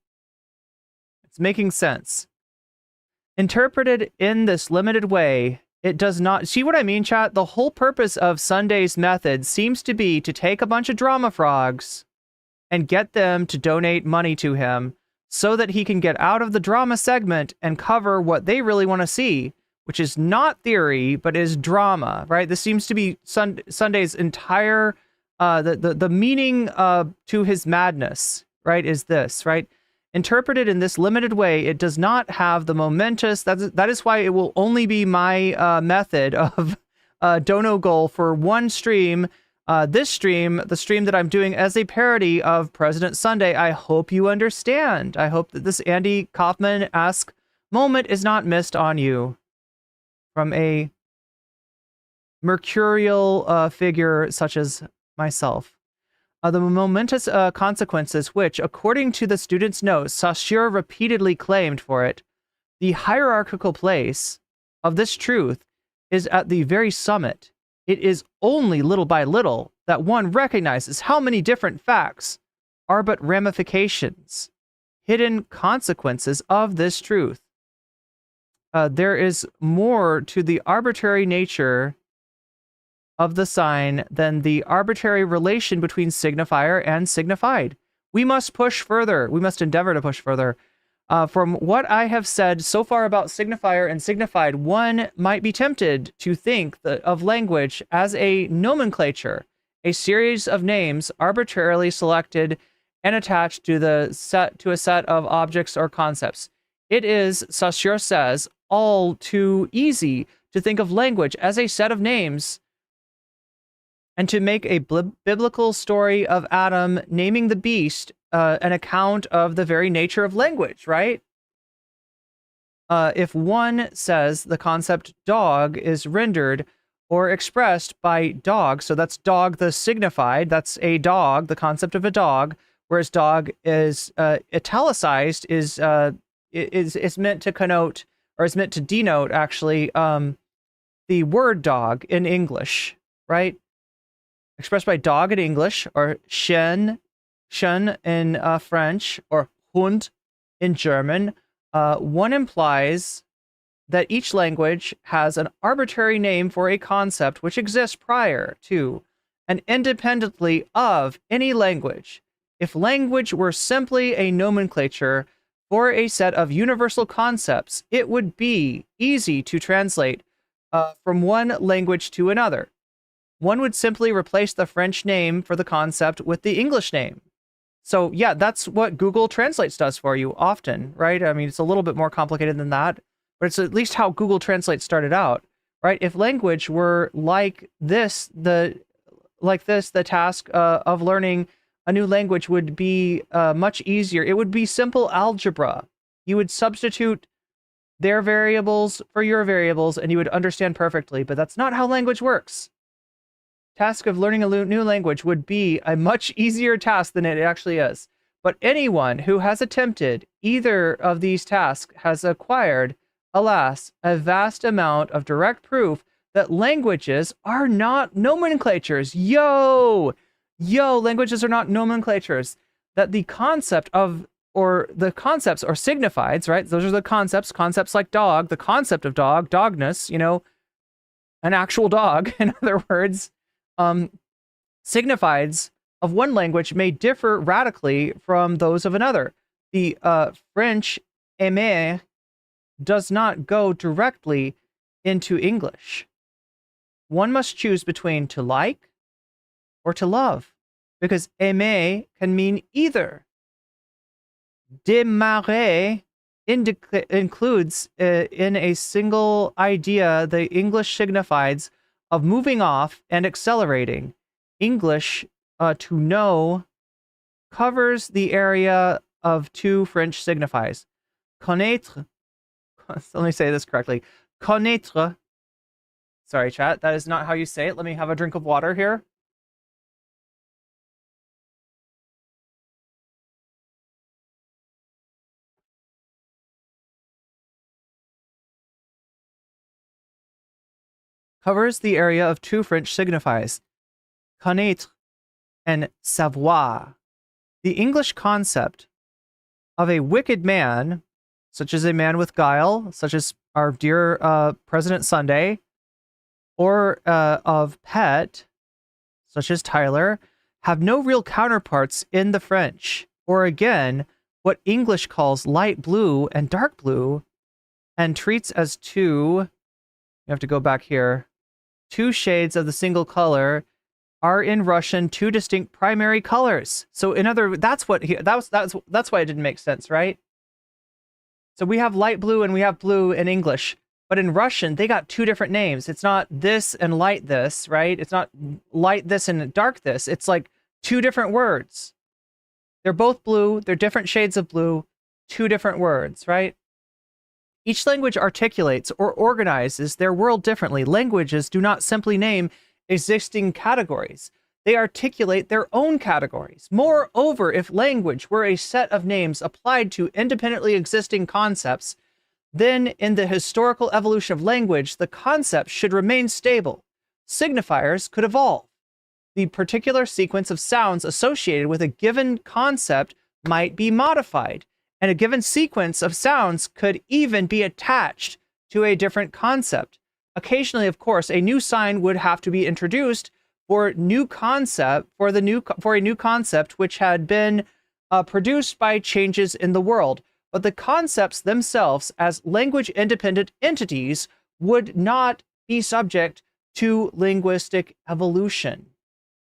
Speaker 2: It's making sense. Interpreted in this limited way, it does not... See what I mean, chat? The whole purpose of Sunday's method seems to be to take a bunch of drama frogs and get them to donate money to him so that he can get out of the drama segment and cover what they really want to see, which is not theory, but is drama, right? This seems to be Sunday's entire... the meaning to his madness, right, is this, right? Interpreted in this limited way, it does not have the momentous... That is why it will only be my method of dono goal for one stream. This stream, the stream that I'm doing as a parody of President Sunday. I hope you understand. I hope that this Andy Kaufman-esque moment is not missed on you. from a mercurial figure such as myself. The momentous consequences which, according to the student's notes, Saussure repeatedly claimed for it, the hierarchical place of this truth is at the very summit. It is only little by little that one recognizes how many different facts are but ramifications, hidden consequences of this truth. There is more to the arbitrary nature of the sign than the arbitrary relation between signifier and signified. We must push further. We must endeavor to push further. From what I have said so far about signifier and signified, one might be tempted to think of language as a nomenclature, a series of names arbitrarily selected and attached to a set of objects or concepts. It is, Saussure says, all too easy to think of language as a set of names and to make a biblical story of Adam naming the beast an account of the very nature of language, right? If one says the concept dog is rendered or expressed by dog, so that's dog the signified, that's a dog, the concept of a dog, whereas dog is italicized, is meant to connote, or is meant to denote, actually, the word dog in English, right? Expressed by dog in English, or chien in French, or Hund in German, one implies that each language has an arbitrary name for a concept which exists prior to and independently of any language. If language were simply a nomenclature for a set of universal concepts, it would be easy to translate from one language to another. One would simply replace the French name for the concept with the English name. So yeah, that's what Google Translates does for you often, right? I mean, it's a little bit more complicated than that, but it's at least how Google Translate started out, right? If language were like this, the task of learning a new language would be much easier. It would be simple algebra. You would substitute their variables for your variables and you would understand perfectly, but that's not how language works. Task of learning a new language would be a much easier task than it actually is. But anyone who has attempted either of these tasks has acquired, alas, a vast amount of direct proof that languages are not nomenclatures. Languages are not nomenclatures. That the concept of, or the concepts or signifieds, right? Those are the concepts like dog, the concept of dog, dogness, an actual dog, in other words. Signifieds of one language may differ radically from those of another. The French aimer does not go directly into English. One must choose between to like or to love, because aimer can mean either. Démarrer includes in a single idea the English signifieds of moving off and accelerating. English, to know, covers the area of two French signifies. Connaître, let me say this correctly. Connaître, sorry chat, that is not how you say it. Let me have a drink of water here. Covers the area of two French signifies, connaître and savoir. The English concept of a wicked man, such as a man with guile, such as our dear President Sunday, or of pet, such as Tyler, have no real counterparts in the French, or again, what English calls light blue and dark blue, and treats as two, you have to go back here, two shades of the single color are in Russian two distinct primary colors. So in other, that's why it didn't make sense, right? So we have light blue and we have blue in English, but in Russian they got two different names. It's not this and light this, right? It's not light this and dark this. It's like two different words. They're both blue. They're different shades of blue. Two different words, right? Each language articulates or organizes their world differently. Languages do not simply name existing categories. They articulate their own categories. Moreover, if language were a set of names applied to independently existing concepts, then in the historical evolution of language, the concepts should remain stable. Signifiers could evolve. The particular sequence of sounds associated with a given concept might be modified, and a given sequence of sounds could even be attached to a different concept. Occasionally, of course, a new sign would have to be introduced for a new concept which had been produced by changes in the world. But the concepts themselves, as language-independent entities, would not be subject to linguistic evolution,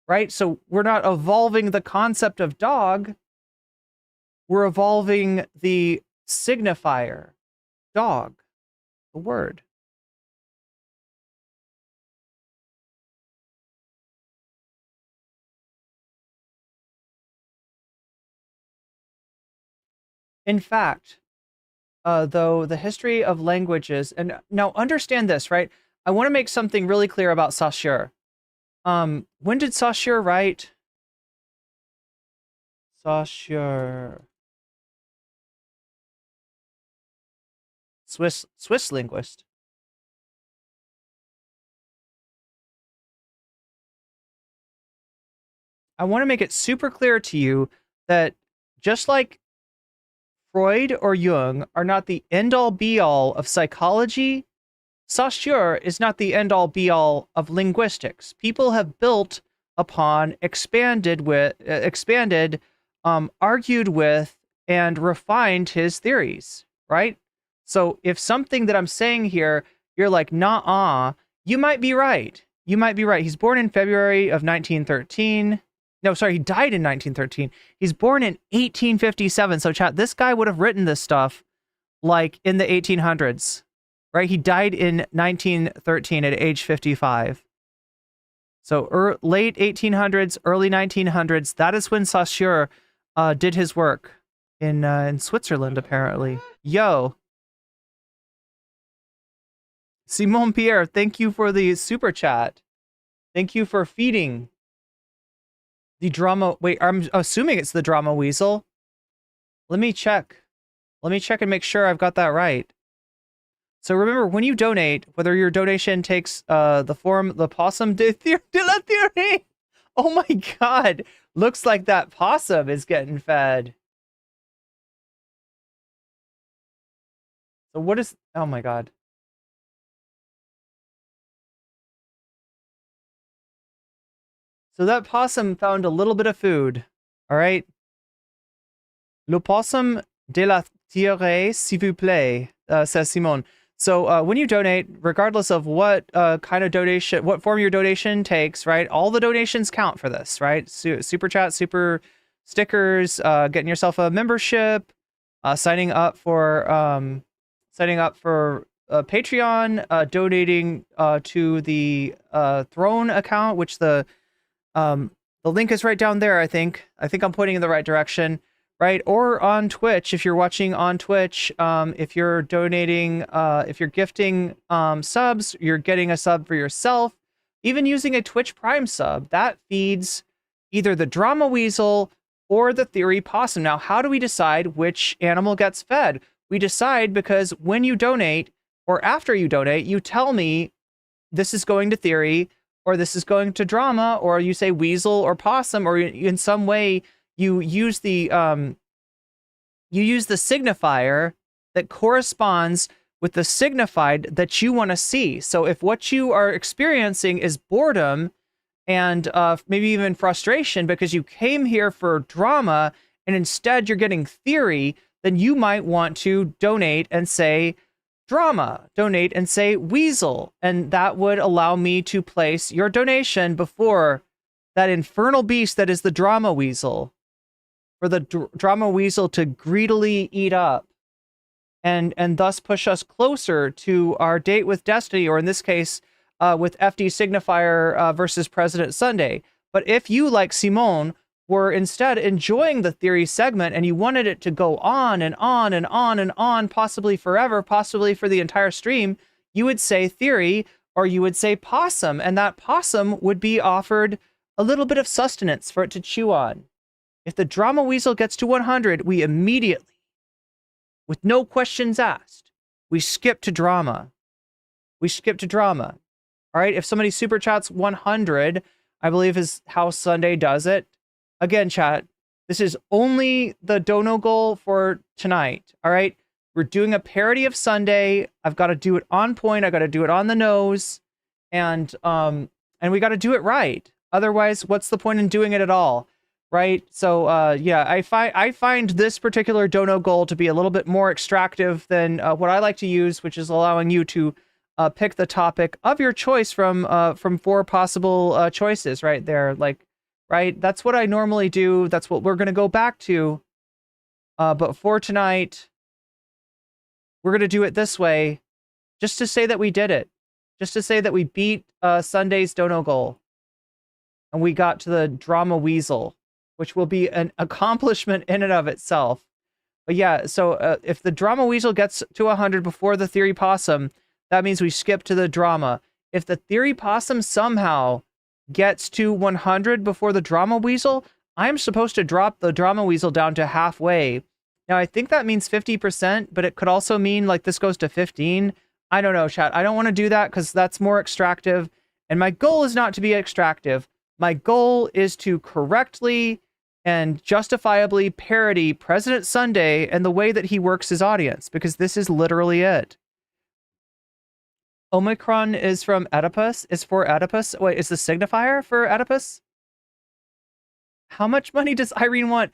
Speaker 2: right? So we're not evolving the concept of dog. We're evolving the signifier, dog, the word. In fact, though, the history of languages, and now understand this, right? I want to make something really clear about Saussure. When did Saussure write? Saussure. Swiss linguist. I want to make it super clear to you that just like Freud or Jung are not the end-all be-all of psychology, Saussure is not the end-all be-all of linguistics. People have built upon, argued with, and refined his theories, right? So if something that I'm saying here, you're like, nah, you might be right. You might be right. He's born in February of 1913. No, sorry, he died in 1913. He's born in 1857. So chat, this guy would have written this stuff like in the 1800s, right? He died in 1913 at age 55. So late 1800s, early 1900s, that is when Saussure did his work in Switzerland, apparently. Yo. Simon Pierre, thank you for the super chat. Thank you for feeding the drama. Wait, I'm assuming it's the drama weasel. Let me check. Let me check and make sure I've got that right. So remember, when you donate, whether your donation takes the form, the possum de la theory. Oh my God. Looks like that possum is getting fed. So what is, oh my God. So that possum found a little bit of food. All right. Le possum de la tierre, s'il vous plaît, says Simon. So when you donate, regardless of what kind of donation, what form your donation takes, right? All the donations count for this, right? Super chat, super stickers, getting yourself a membership, signing up for Patreon, donating to the Throne account, which the link is right down there. I think I'm pointing in the right direction, right? Or on Twitch, if you're watching on Twitch, if you're donating, if you're gifting subs, you're getting a sub for yourself. Even using a Twitch Prime sub, that feeds either the Drama Weasel or the Theory Possum. Now, how do we decide which animal gets fed? We decide because when you donate or after you donate, you tell me this is going to Theory, or this is going to Drama, or you say Weasel or Possum, or in some way you use the signifier that corresponds with the signified that you want to see. So if what you are experiencing is boredom and maybe even frustration because you came here for drama and instead you're getting theory, then you might want to donate and say Drama, donate and say Weasel, and that would allow me to place your donation before that infernal beast that is the Drama Weasel, for the Drama Weasel to greedily eat up and thus push us closer to our date with Destiny, or in this case, with FD Signifier versus President Sunday. But if you, like Simone, were instead enjoying the theory segment and you wanted it to go on and on and on and on, possibly forever, possibly for the entire stream, you would say theory or you would say possum, and that possum would be offered a little bit of sustenance for it to chew on. If the drama weasel gets to 100, we immediately, with no questions asked, we skip to drama. We skip to drama. All right, if somebody super chats 100, I believe is how Sunday does it. Again, chat, this is only the dono goal for tonight. All right, we're doing a parody of Sunday. I've got to do it on point. I got to do it on the nose, and we got to do it right. Otherwise, what's the point in doing it at all, right? So yeah, I find this particular dono goal to be a little bit more extractive than what I like to use, which is allowing you to pick the topic of your choice from 4 possible choices right there. Like, right? That's what I normally do. That's what we're going to go back to. But for tonight, we're going to do it this way, just to say that we did it. Just to say that we beat Sunday's dono goal. And we got to the drama weasel, which will be an accomplishment in and of itself. But yeah, so if the drama weasel gets to 100 before the theory possum, that means we skip to the drama. If the theory possum somehow gets to 100 before the drama weasel, I'm supposed to drop the drama weasel down to halfway. Now, I think that means 50%, but it could also mean like this goes to 15. I don't know, chat. I don't want to do that because that's more extractive. And my goal is not to be extractive. My goal is to correctly and justifiably parody President Sunday and the way that he works his audience, because this is literally it. Omicron is from Oedipus, is for Oedipus. Wait, is the signifier for Oedipus? How much money does Irene want?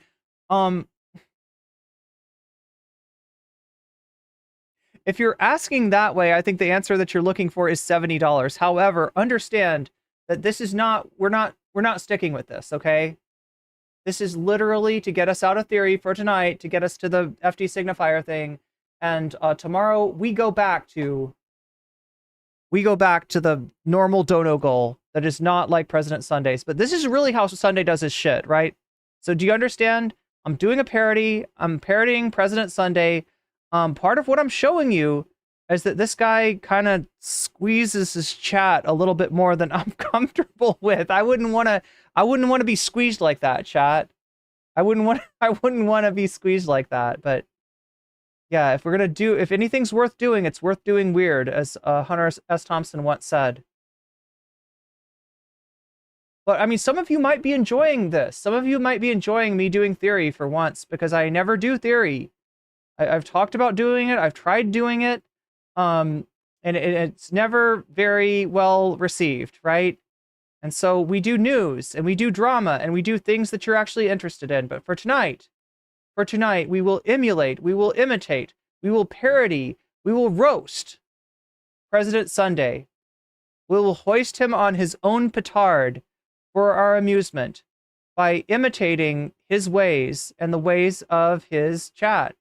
Speaker 2: If you're asking that way, I think the answer that you're looking for is $70. However, understand that this is not, we're not sticking with this, okay? This is literally to get us out of theory for tonight, to get us to the FD signifier thing. And tomorrow we go back to the normal dono goal that is not like President Sunday's. But this is really how Sunday does his shit, right? So do you understand? I'm doing a parody. I'm parodying President Sunday. Part of what I'm showing you is that this guy kind of squeezes his chat a little bit more than I'm comfortable with. I wouldn't want to be squeezed like that, chat. I wouldn't want to be squeezed like that. But yeah, if anything's worth doing, it's worth doing weird, as Hunter S. Thompson once said. But I mean, some of you might be enjoying this. Some of you might be enjoying me doing theory for once, because I never do theory. I've talked about doing it. I've tried doing it. And it's never very well received, right? And so we do news and we do drama and we do things that you're actually interested in. But for tonight, we will emulate, we will imitate, we will parody, we will roast President Sunday. We will hoist him on his own petard for our amusement by imitating his ways and the ways of his chat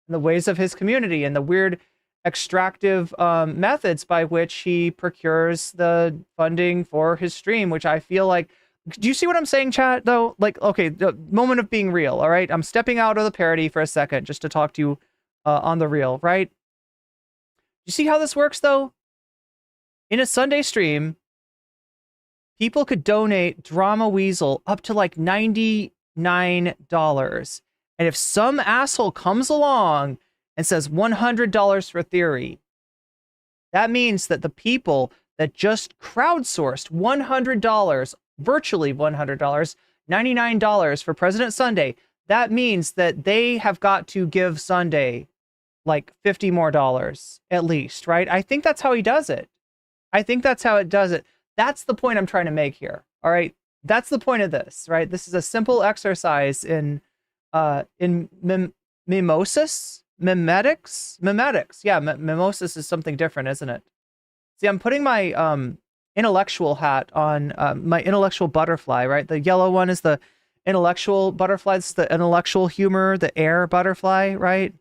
Speaker 2: and the ways of his community and the weird extractive methods by which he procures the funding for his stream, which I feel like, do you see what I'm saying, chat, though? Like, okay, the moment of being real, all right? I'm stepping out of the parody for a second just to talk to you on the real, right? You see how this works, though? In a Sunday stream, people could donate Drama Weasel up to like $99. And if some asshole comes along and says $100 for theory, that means that the people that just crowdsourced $100, virtually $100, $99 for President Sunday, that means that they have got to give Sunday like $50 more at least, right? I think that's how he does it. I think that's how it does it. That's the point I'm trying to make here. All right. That's the point of this, right? This is a simple exercise in mimetics. Yeah, mimosis is something different, isn't it? See, I'm putting my intellectual hat on, my intellectual butterfly, right? The yellow one is the intellectual butterfly. It's the intellectual humor, the air butterfly, right?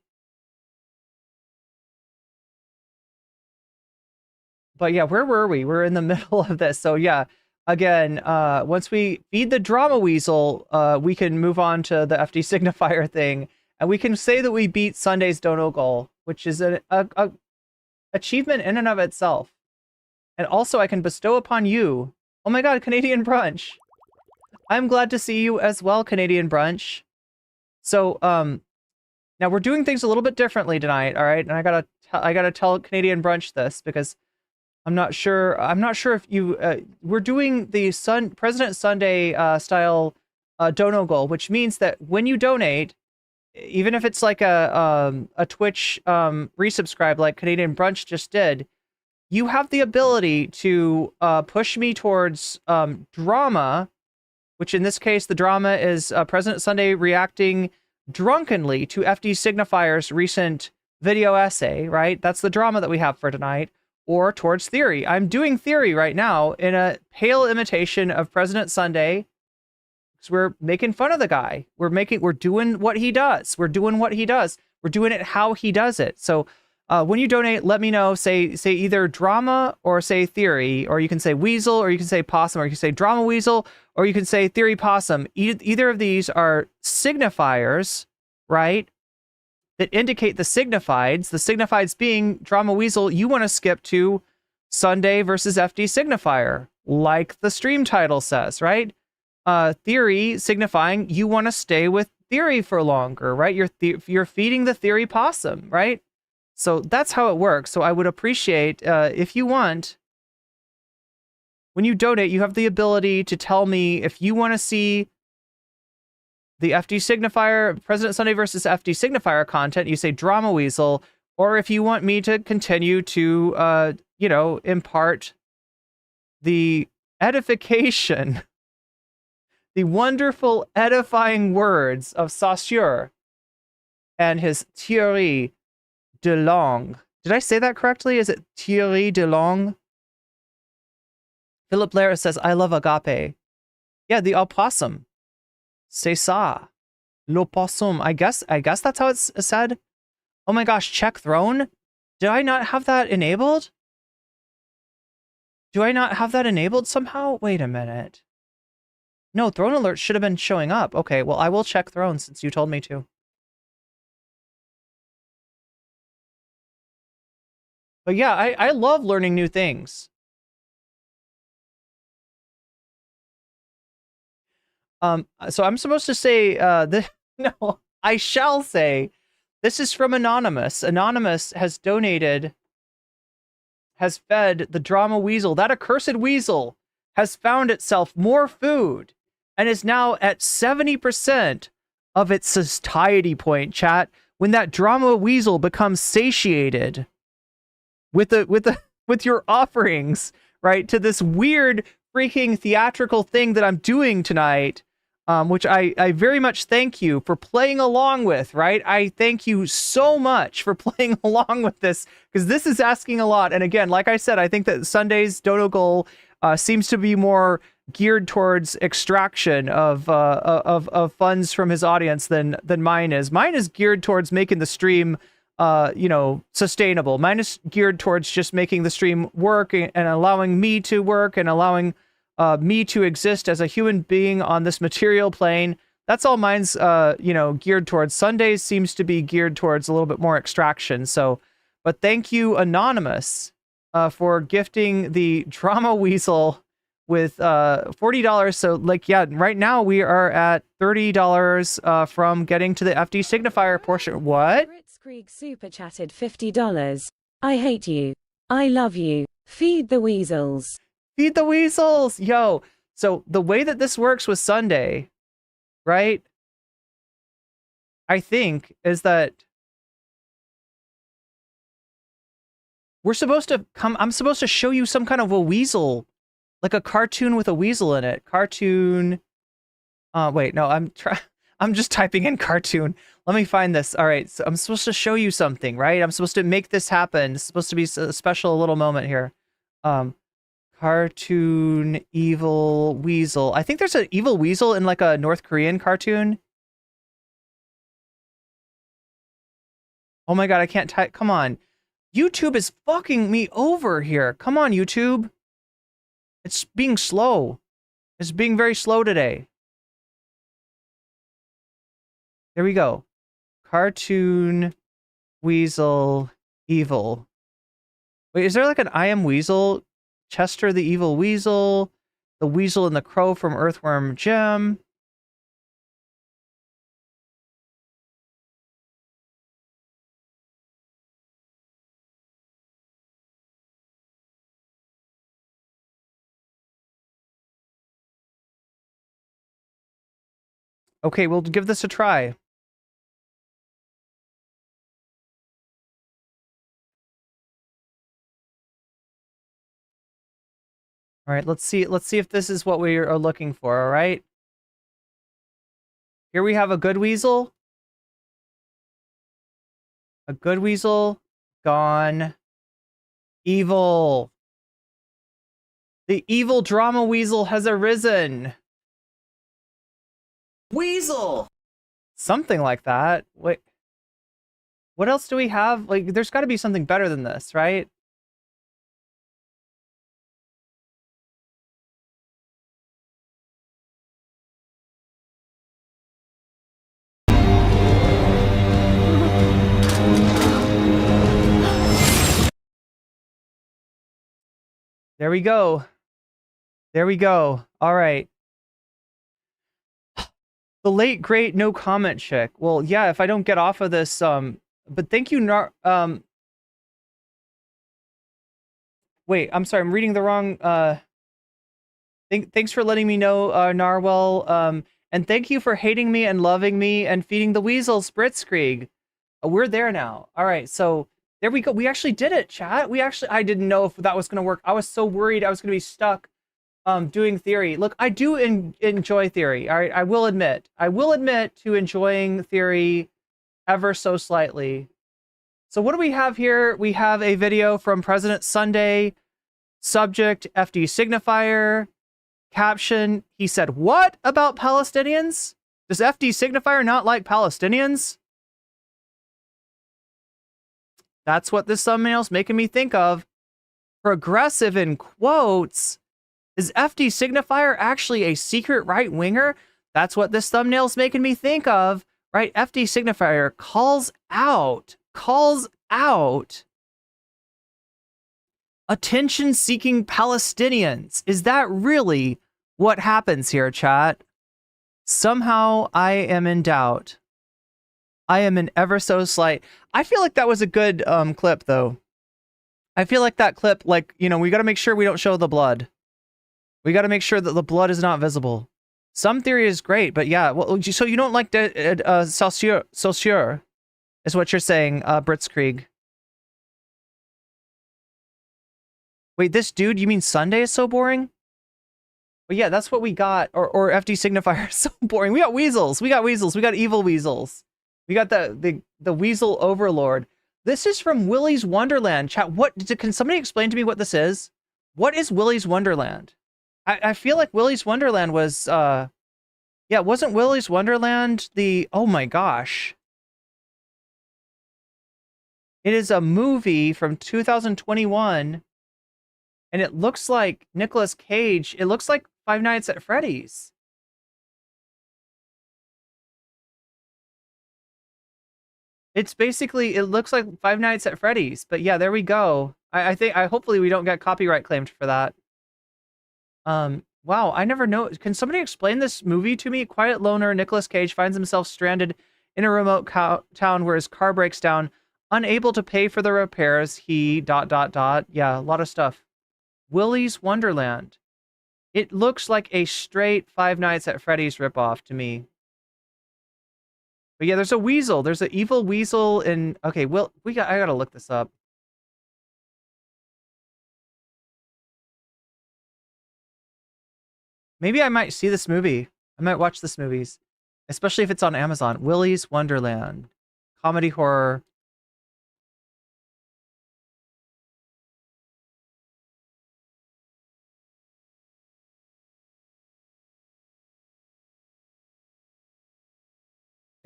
Speaker 2: But yeah, where were we? We're in the middle of this. So yeah, again, once we feed the drama weasel, we can move on to the FD signifier thing, and we can say that we beat Sunday's dono goal, which is a achievement in and of itself. And also, I can bestow upon you. Oh my God, Canadian Brunch! I'm glad to see you as well, Canadian Brunch. So, now we're doing things a little bit differently tonight, all right? And I gotta tell Canadian Brunch this because I'm not sure if you we're doing the President Sunday style dono goal, which means that when you donate, even if it's like a Twitch resubscribe like Canadian Brunch just did, you have the ability to push me towards drama, which in this case the drama is President Sunday reacting drunkenly to FD Signifier's recent video essay, right? That's the drama that we have for tonight. Or towards theory. I'm doing theory right now in a pale imitation of President Sunday, because we're making fun of the guy. We're doing what he does. We're doing what he does. We're doing it how he does it. So when you donate, let me know. Say either drama or say theory, or you can say weasel, or you can say possum, or you can say drama weasel, or you can say theory possum. Either of these are signifiers, right? That indicate the signifieds being drama weasel. You want to skip to Sunday versus FD signifier, like the stream title says, right? Theory signifying you want to stay with theory for longer, right? You're feeding the theory possum, right? So that's how it works. So I would appreciate if you want, when you donate, you have the ability to tell me if you want to see the FD signifier, President Sunday versus FD signifier content, you say drama weasel, or if you want me to continue to, impart the edification, the wonderful edifying words of Saussure and his Thierry de Lange. Did I say that correctly? Is it Thierry de Lange? Philip Blair says, I love agape. Yeah, the opossum. C'est ça. L'opossum. I guess that's how it's said. Oh my gosh, check throne? Did I not have that enabled? Do I not have that enabled somehow? Wait a minute. No, throne alert should have been showing up. Okay, well, I will check throne since you told me to. But yeah, I love learning new things. So I'm supposed to say, no, I shall say, this is from Anonymous. Anonymous has donated, has fed the drama weasel. That accursed weasel has found itself more food and is now at 70% of its satiety point, chat. When that drama weasel becomes satiated with your offerings, right, to this weird freaking theatrical thing that I'm doing tonight, which I very much thank you for playing along with, right? I thank you so much for playing along with this, because this is asking a lot. And again, like I said, I think that Sunday's dono goal seems to be more geared towards extraction of funds from his audience than mine is. Mine is geared towards making the stream sustainable. Mine is geared towards just making the stream work and allowing me to work and allowing me to exist as a human being on this material plane. That's all mine's, geared towards. Sundays seems to be geared towards a little bit more extraction. So, but thank you, Anonymous, for gifting the drama weasel with $40. So, right now we are at $30 from getting to the FD signifier portion. What?
Speaker 6: Krieg super chatted $50. I hate you. I love you. Feed the weasels.
Speaker 2: Feed the weasels. Yo. So the way that this works with Sunday, right? I think is that I'm supposed to show you some kind of a weasel, like a cartoon with a weasel in it. Cartoon. Wait, no, I'm just typing in cartoon. Let me find this. All right, so I'm supposed to show you something, right? I'm supposed to make this happen. It's supposed to be a special little moment here. Cartoon evil weasel. I think there's an evil weasel in like a North Korean cartoon. Oh my God, I can't type. Come on. YouTube is fucking me over here. Come on, YouTube. It's being slow. It's being very slow today. There we go. Cartoon Weasel Evil. Wait, is there like an I Am Weasel? Chester the Evil Weasel. The Weasel and the Crow from Earthworm Jim. Okay, we'll give this a try. All right, let's see if this is what we are looking for, all right? Here we have a good weasel. A good weasel gone evil. The evil drama weasel has arisen. Weasel. Something like that. Wait. What else do we have? Like, there's got to be something better than this, right? There we go. There we go. All right. The late great no comment chick. Well, yeah, if I don't get off of this, but thank you, wait, I'm sorry, I'm reading the wrong, thanks for letting me know, Narwhal, and thank you for hating me and loving me and feeding the weasels, Blitzkrieg. We're there now. All right, so there we go. We actually did it, chat. I didn't know if that was going to work. I was so worried I was going to be stuck doing theory. Look, I do enjoy theory. All right, I will admit to enjoying theory ever so slightly. So what do we have here? We have a video from President Sunday. Subject, FD Signifier. Caption, he said, what about Palestinians? Does FD Signifier not like Palestinians? That's what this thumbnail's making me think of. Progressive in quotes. Is FD Signifier actually a secret right-winger? That's what this thumbnail's making me think of. Right? FD Signifier calls out attention-seeking Palestinians. Is that really what happens here, chat? Somehow I am in doubt. I am in ever so slight. I feel like that was a good clip, though. I feel like that clip, like, you know, we got to make sure we don't show the blood. We got to make sure that the blood is not visible. Some theory is great, but yeah. Well, so you don't like the Saussure, is what you're saying, Blitzkrieg. Wait, this dude, you mean Sunday is so boring? Well, yeah, that's what we got. Or FD Signifier is so boring. We got weasels. We got evil weasels. We got the weasel overlord. This is from Willy's Wonderland. Chat, can somebody explain to me what this is? What is Willy's Wonderland? I feel like Willy's Wonderland was, yeah, wasn't Willy's Wonderland oh my gosh. It is a movie from 2021, and it looks like Nicolas Cage. It looks like Five Nights at Freddy's. It's basically, it looks like Five Nights at Freddy's, but yeah, there we go. Hopefully we don't get copyright claimed for that. Wow, I never know. Can somebody explain this movie to me? Quiet loner Nicolas Cage finds himself stranded in a remote town where his car breaks down, unable to pay for the repairs. He ... Yeah, a lot of stuff. Willy's Wonderland. It looks like a straight Five Nights at Freddy's ripoff to me. But yeah, there's a weasel. There's an evil weasel in... Okay, well, I gotta look this up. Maybe I might see this movie. I might watch this movies. Especially if it's on Amazon. Willy's Wonderland. Comedy horror.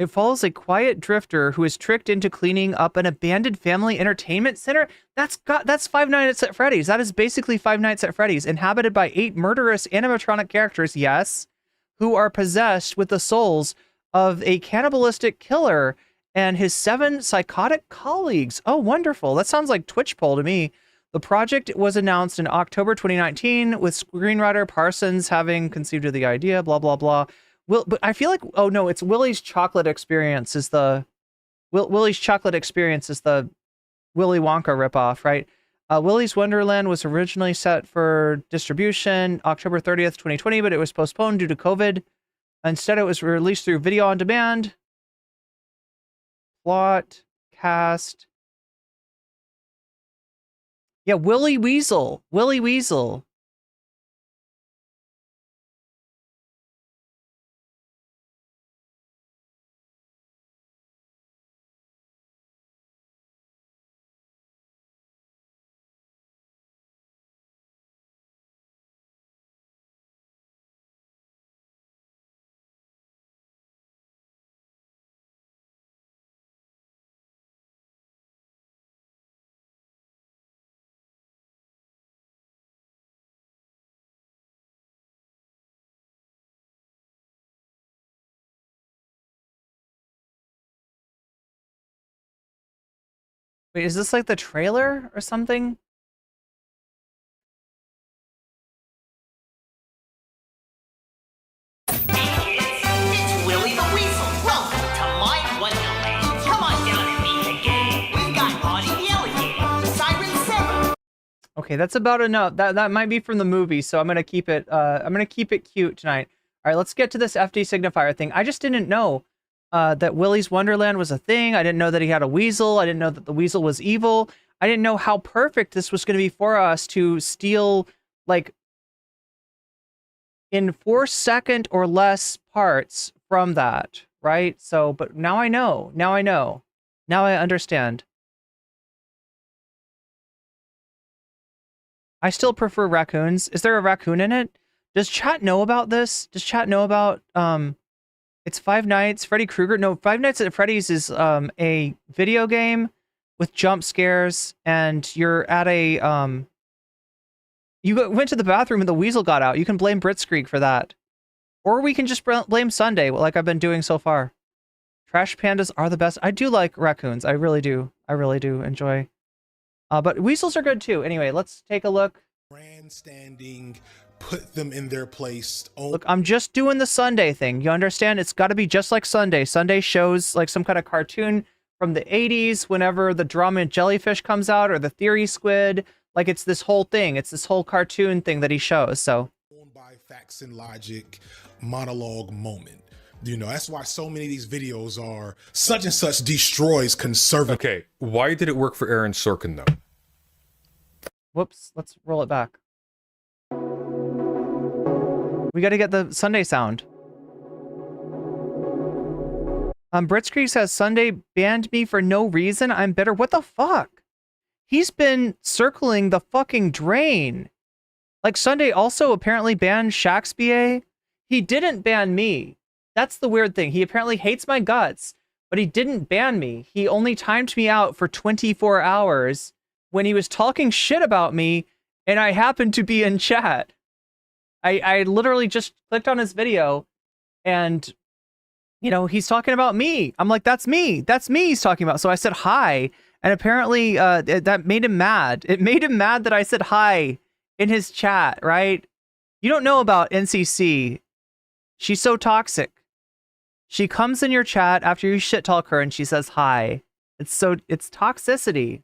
Speaker 2: It follows a quiet drifter who is tricked into cleaning up an abandoned family entertainment center. That's Five Nights at Freddy's. That is basically Five Nights at Freddy's, inhabited by 8 murderous animatronic characters, yes, who are possessed with the souls of a cannibalistic killer and his 7 psychotic colleagues. Oh, wonderful. That sounds like Twitch poll to me. The project was announced in October 2019 with screenwriter Parsons having conceived of the idea, blah, blah, blah. But I feel like, oh no, it's Willy's Chocolate Experience is the, Willy's Chocolate Experience is the Willy Wonka ripoff, right? Willy's Wonderland was originally set for distribution October 30th, 2020, but it was postponed due to COVID. Instead, it was released through video on demand. Plot, cast. Yeah, Willy Weasel. Willy Weasel. Wait, is this like the trailer or something?
Speaker 7: It's Willy the Weasel. Welcome to my Wonderland. Come on down and meet the gang. We've got Bonnie the Alligator, Siren 7.
Speaker 2: Okay, that's about enough. That might be from the movie, so I'm gonna keep it. I'm gonna keep it cute tonight. All right, let's get to this FD signifier thing. I just didn't know that Willy's Wonderland was a thing. I didn't know that he had a weasel. I didn't know that the weasel was evil. I didn't know how perfect this was going to be for us to steal, like, in 4-second or less parts from that, right? So, but now I know. Now I know. Now I understand. I still prefer raccoons. Is there a raccoon in it? Does chat know about this? Does chat know about, it's Five Nights, Freddy Krueger? No, Five Nights at Freddy's is a video game with jump scares, and you're at a, went to the bathroom and the weasel got out. You can blame Blitzkrieg for that. Or we can just blame Sunday, like I've been doing so far. Trash pandas are the best. I do like raccoons. I really do. I really do enjoy. But weasels are good too. Anyway, let's take a look.
Speaker 8: Grandstanding, put them in their place.
Speaker 2: Look, I'm just doing the Sunday thing. You understand? It's got to be just like Sunday. Sunday shows like some kind of cartoon from the 80s whenever the drama and jellyfish comes out, or the theory squid. Like, it's this whole thing. It's this whole cartoon thing that he shows. So
Speaker 8: by facts and logic, monologue moment. You know, that's why so many of these videos are such and such destroys conservative.
Speaker 4: Okay, why did it work for Aaron Sorkin though?
Speaker 2: whoops, let's roll it back. We got to get the Sunday sound. Blitzkrieg says, Sunday banned me for no reason. I'm bitter. What the fuck? He's been circling the fucking drain. Like, Sunday also apparently banned Shakespeare. He didn't ban me. That's the weird thing. He apparently hates my guts, but he didn't ban me. He only timed me out for 24 hours when he was talking shit about me, and I happened to be in chat. I literally just clicked on his video, and, you know, he's talking about me. I'm like, that's me. That's me he's talking about. So I said hi, and apparently that made him mad. It made him mad that I said hi in his chat, right? You don't know about NCC. She's so toxic. She comes in your chat after you shit talk her and she says hi. It's toxicity.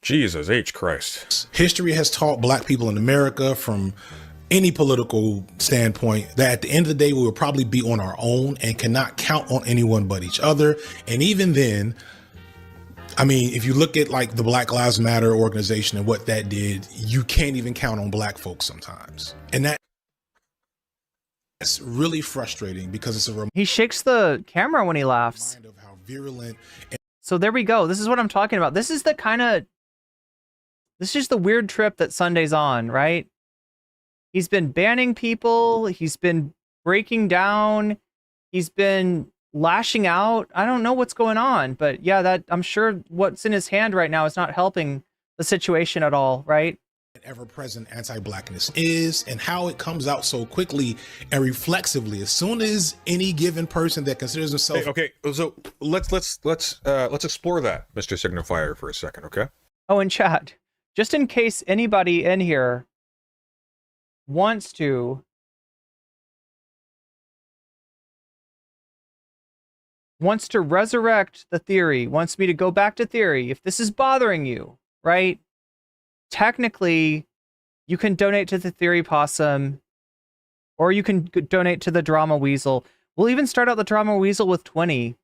Speaker 4: Jesus H. Christ.
Speaker 8: History has taught black people in America, from any political standpoint, that at the end of the day, we will probably be on our own and cannot count on anyone but each other. And even then, I mean, if you look at like the Black Lives Matter organization and what that did, you can't even count on black folks sometimes. And that's really frustrating because it's a
Speaker 2: He shakes the camera when he laughs.
Speaker 8: reminder of how virulent.
Speaker 2: So there we go. This is what I'm talking about. This is the weird trip that Sunday's on, right? He's been banning people. He's been breaking down. He's been lashing out. I don't know what's going on, but yeah, that I'm sure what's in his hand right now is not helping the situation at all, right?
Speaker 8: Ever-present anti-blackness is and how it comes out so quickly and reflexively as soon as any given person that considers himself.
Speaker 4: Hey, okay, so let's explore that, Mr. Signifier, for a second, okay?
Speaker 2: Oh, and chat, just in case anybody in here wants to resurrect the theory, wants me to go back to theory, if this is bothering you, right? Technically, you can donate to the Theory Possum, or you can donate to the Drama Weasel. We'll even start out the Drama Weasel with 20,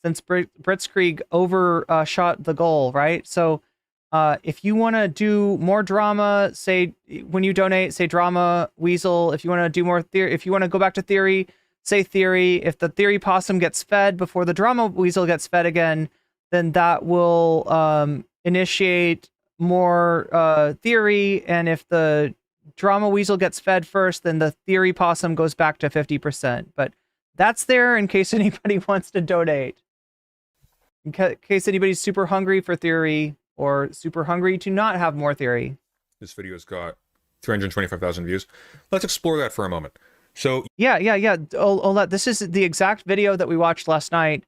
Speaker 2: since Blitzkrieg overshot the goal, right? So if you want to do more drama, say, when you donate, say Drama Weasel. If you want to do more theory, if you want to go back to theory, say theory. If the Theory Possum gets fed before the Drama Weasel gets fed again, then that will initiate more theory, and if the Drama Weasel gets fed first, then the Theory Possum goes back to 50%. But that's there in case anybody wants to donate. In case anybody's super hungry for theory, or super hungry to not have more theory.
Speaker 4: This video's got 325,000 views. Let's explore that for a moment. So
Speaker 2: yeah. Olet, this is the exact video that we watched last night.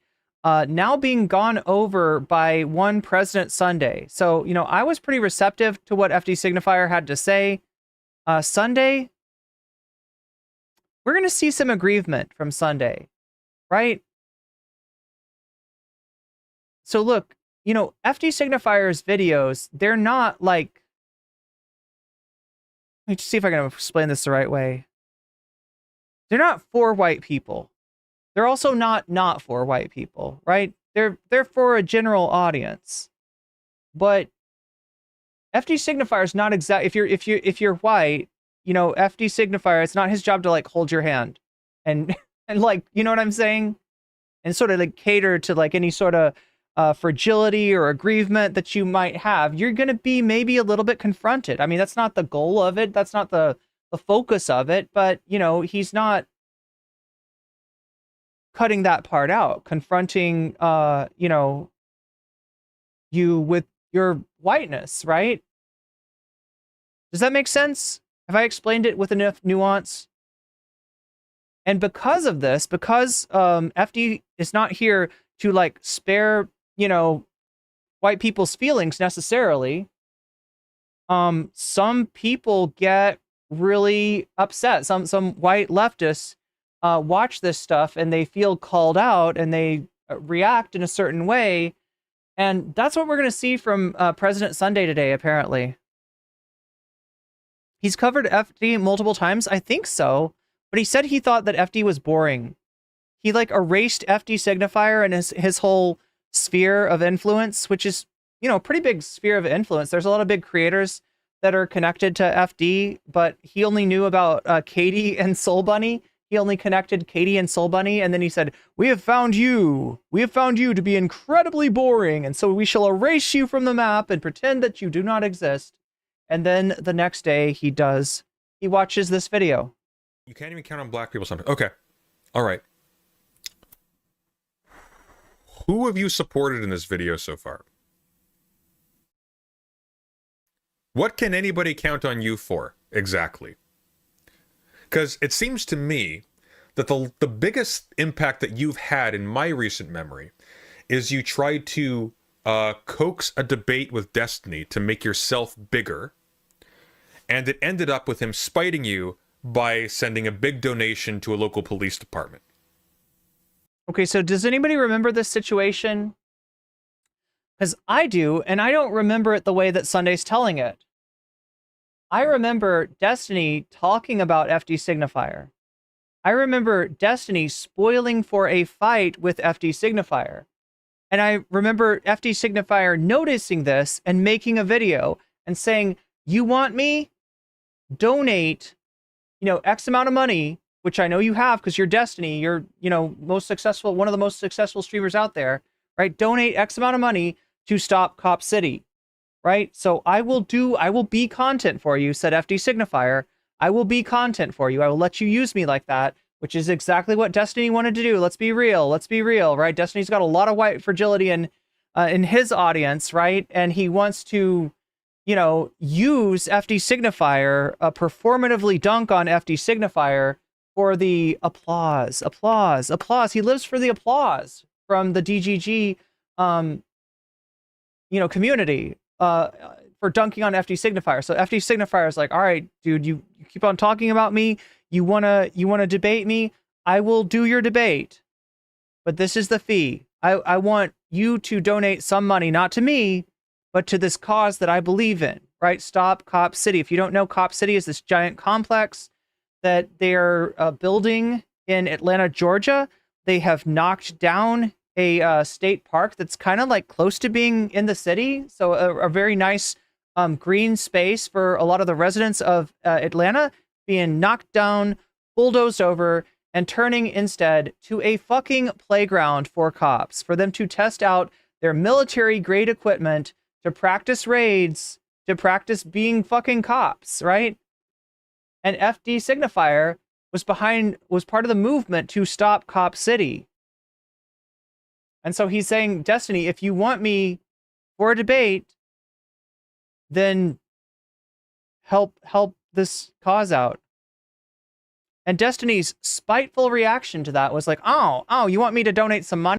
Speaker 2: Now being gone over by one President Sunday. So, you know, I was pretty receptive to what FD Signifier had to say. Sunday, we're going to see some aggrievement from Sunday, right? So look, you know, FD Signifier's videos, they're not like... Let me see if I can explain this the right way. They're not for white people. They're also not for white people, right? They're for a general audience. But FD Signifier is not exact. If you're white, you know, FD Signifier, it's not his job to like hold your hand and like, you know what I'm saying? And sort of like cater to like any sort of fragility or aggrievement that you might have. You're going to be maybe a little bit confronted. I mean, that's not the goal of it. That's not the focus of it. But, you know, he's not cutting that part out, confronting, you know, you with your whiteness, right? Does that make sense? Have I explained it with enough nuance? And because of this, because FD is not here to like spare, you know, white people's feelings necessarily, some people get really upset. Some white leftists watch this stuff and they feel called out and they react in a certain way. And that's what we're going to see from President Sunday today, apparently. He's covered FD multiple times. I think so. But he said he thought that FD was boring. He like erased FD Signifier and his whole sphere of influence, which is, you know, a pretty big sphere of influence. There's a lot of big creators that are connected to FD, but he only knew about Katie and Soul Bunny. He only connected Katie and Soul Bunny, and then he said, we have found you to be incredibly boring, and so we shall erase you from the map and pretend that you do not exist. And then the next day he watches this video.
Speaker 4: you can't even count on black people sometimes. Okay. All right. Who have you supported in this video so far? What can anybody count on you for, exactly? Because it seems to me that the biggest impact that you've had in my recent memory is you tried to coax a debate with Destiny to make yourself bigger, and it ended up with him spiting you by sending a big donation to a local police department.
Speaker 2: Okay, so does anybody remember this situation? Because I do, and I don't remember it the way that Sunday's telling it. I remember Destiny talking about FD Signifier. I remember Destiny spoiling for a fight with FD Signifier. And I remember FD Signifier noticing this and making a video and saying, you want me? Donate, X amount of money, which I know you have because you're Destiny. You're, most successful, one of the most successful streamers out there, right? Donate X amount of money to stop Cop City, right? So I will be content for you, said FD Signifier. I will be content for you. I will let you use me like that, which is exactly what Destiny wanted to do. Let's be real. Let's be real, right? Destiny's got a lot of white fragility in his audience, right? And he wants to, you know, use FD Signifier, performatively dunk on FD Signifier for the applause. He lives for the applause from the DGG, community, for dunking on FD Signifier. So FD Signifier is like, all right, dude, you keep on talking about me. You wanna debate me? I will do your debate, but this is the fee. I want you to donate some money, not to me, but to this cause that I believe in, right? Stop Cop City. If you don't know, Cop City is this giant complex that they're building in Atlanta, Georgia. They have knocked down a state park that's kind of like close to being in the city. So a very nice green space for a lot of the residents of Atlanta being knocked down, bulldozed over, and turning instead to a fucking playground for cops, for them to test out their military-grade equipment, to practice raids, to practice being fucking cops, right? And FD Signifier was part of the movement to stop Cop City. And so he's saying, Destiny, if you want me for a debate, then help this cause out. And Destiny's spiteful reaction to that was like, oh, you want me to donate some money?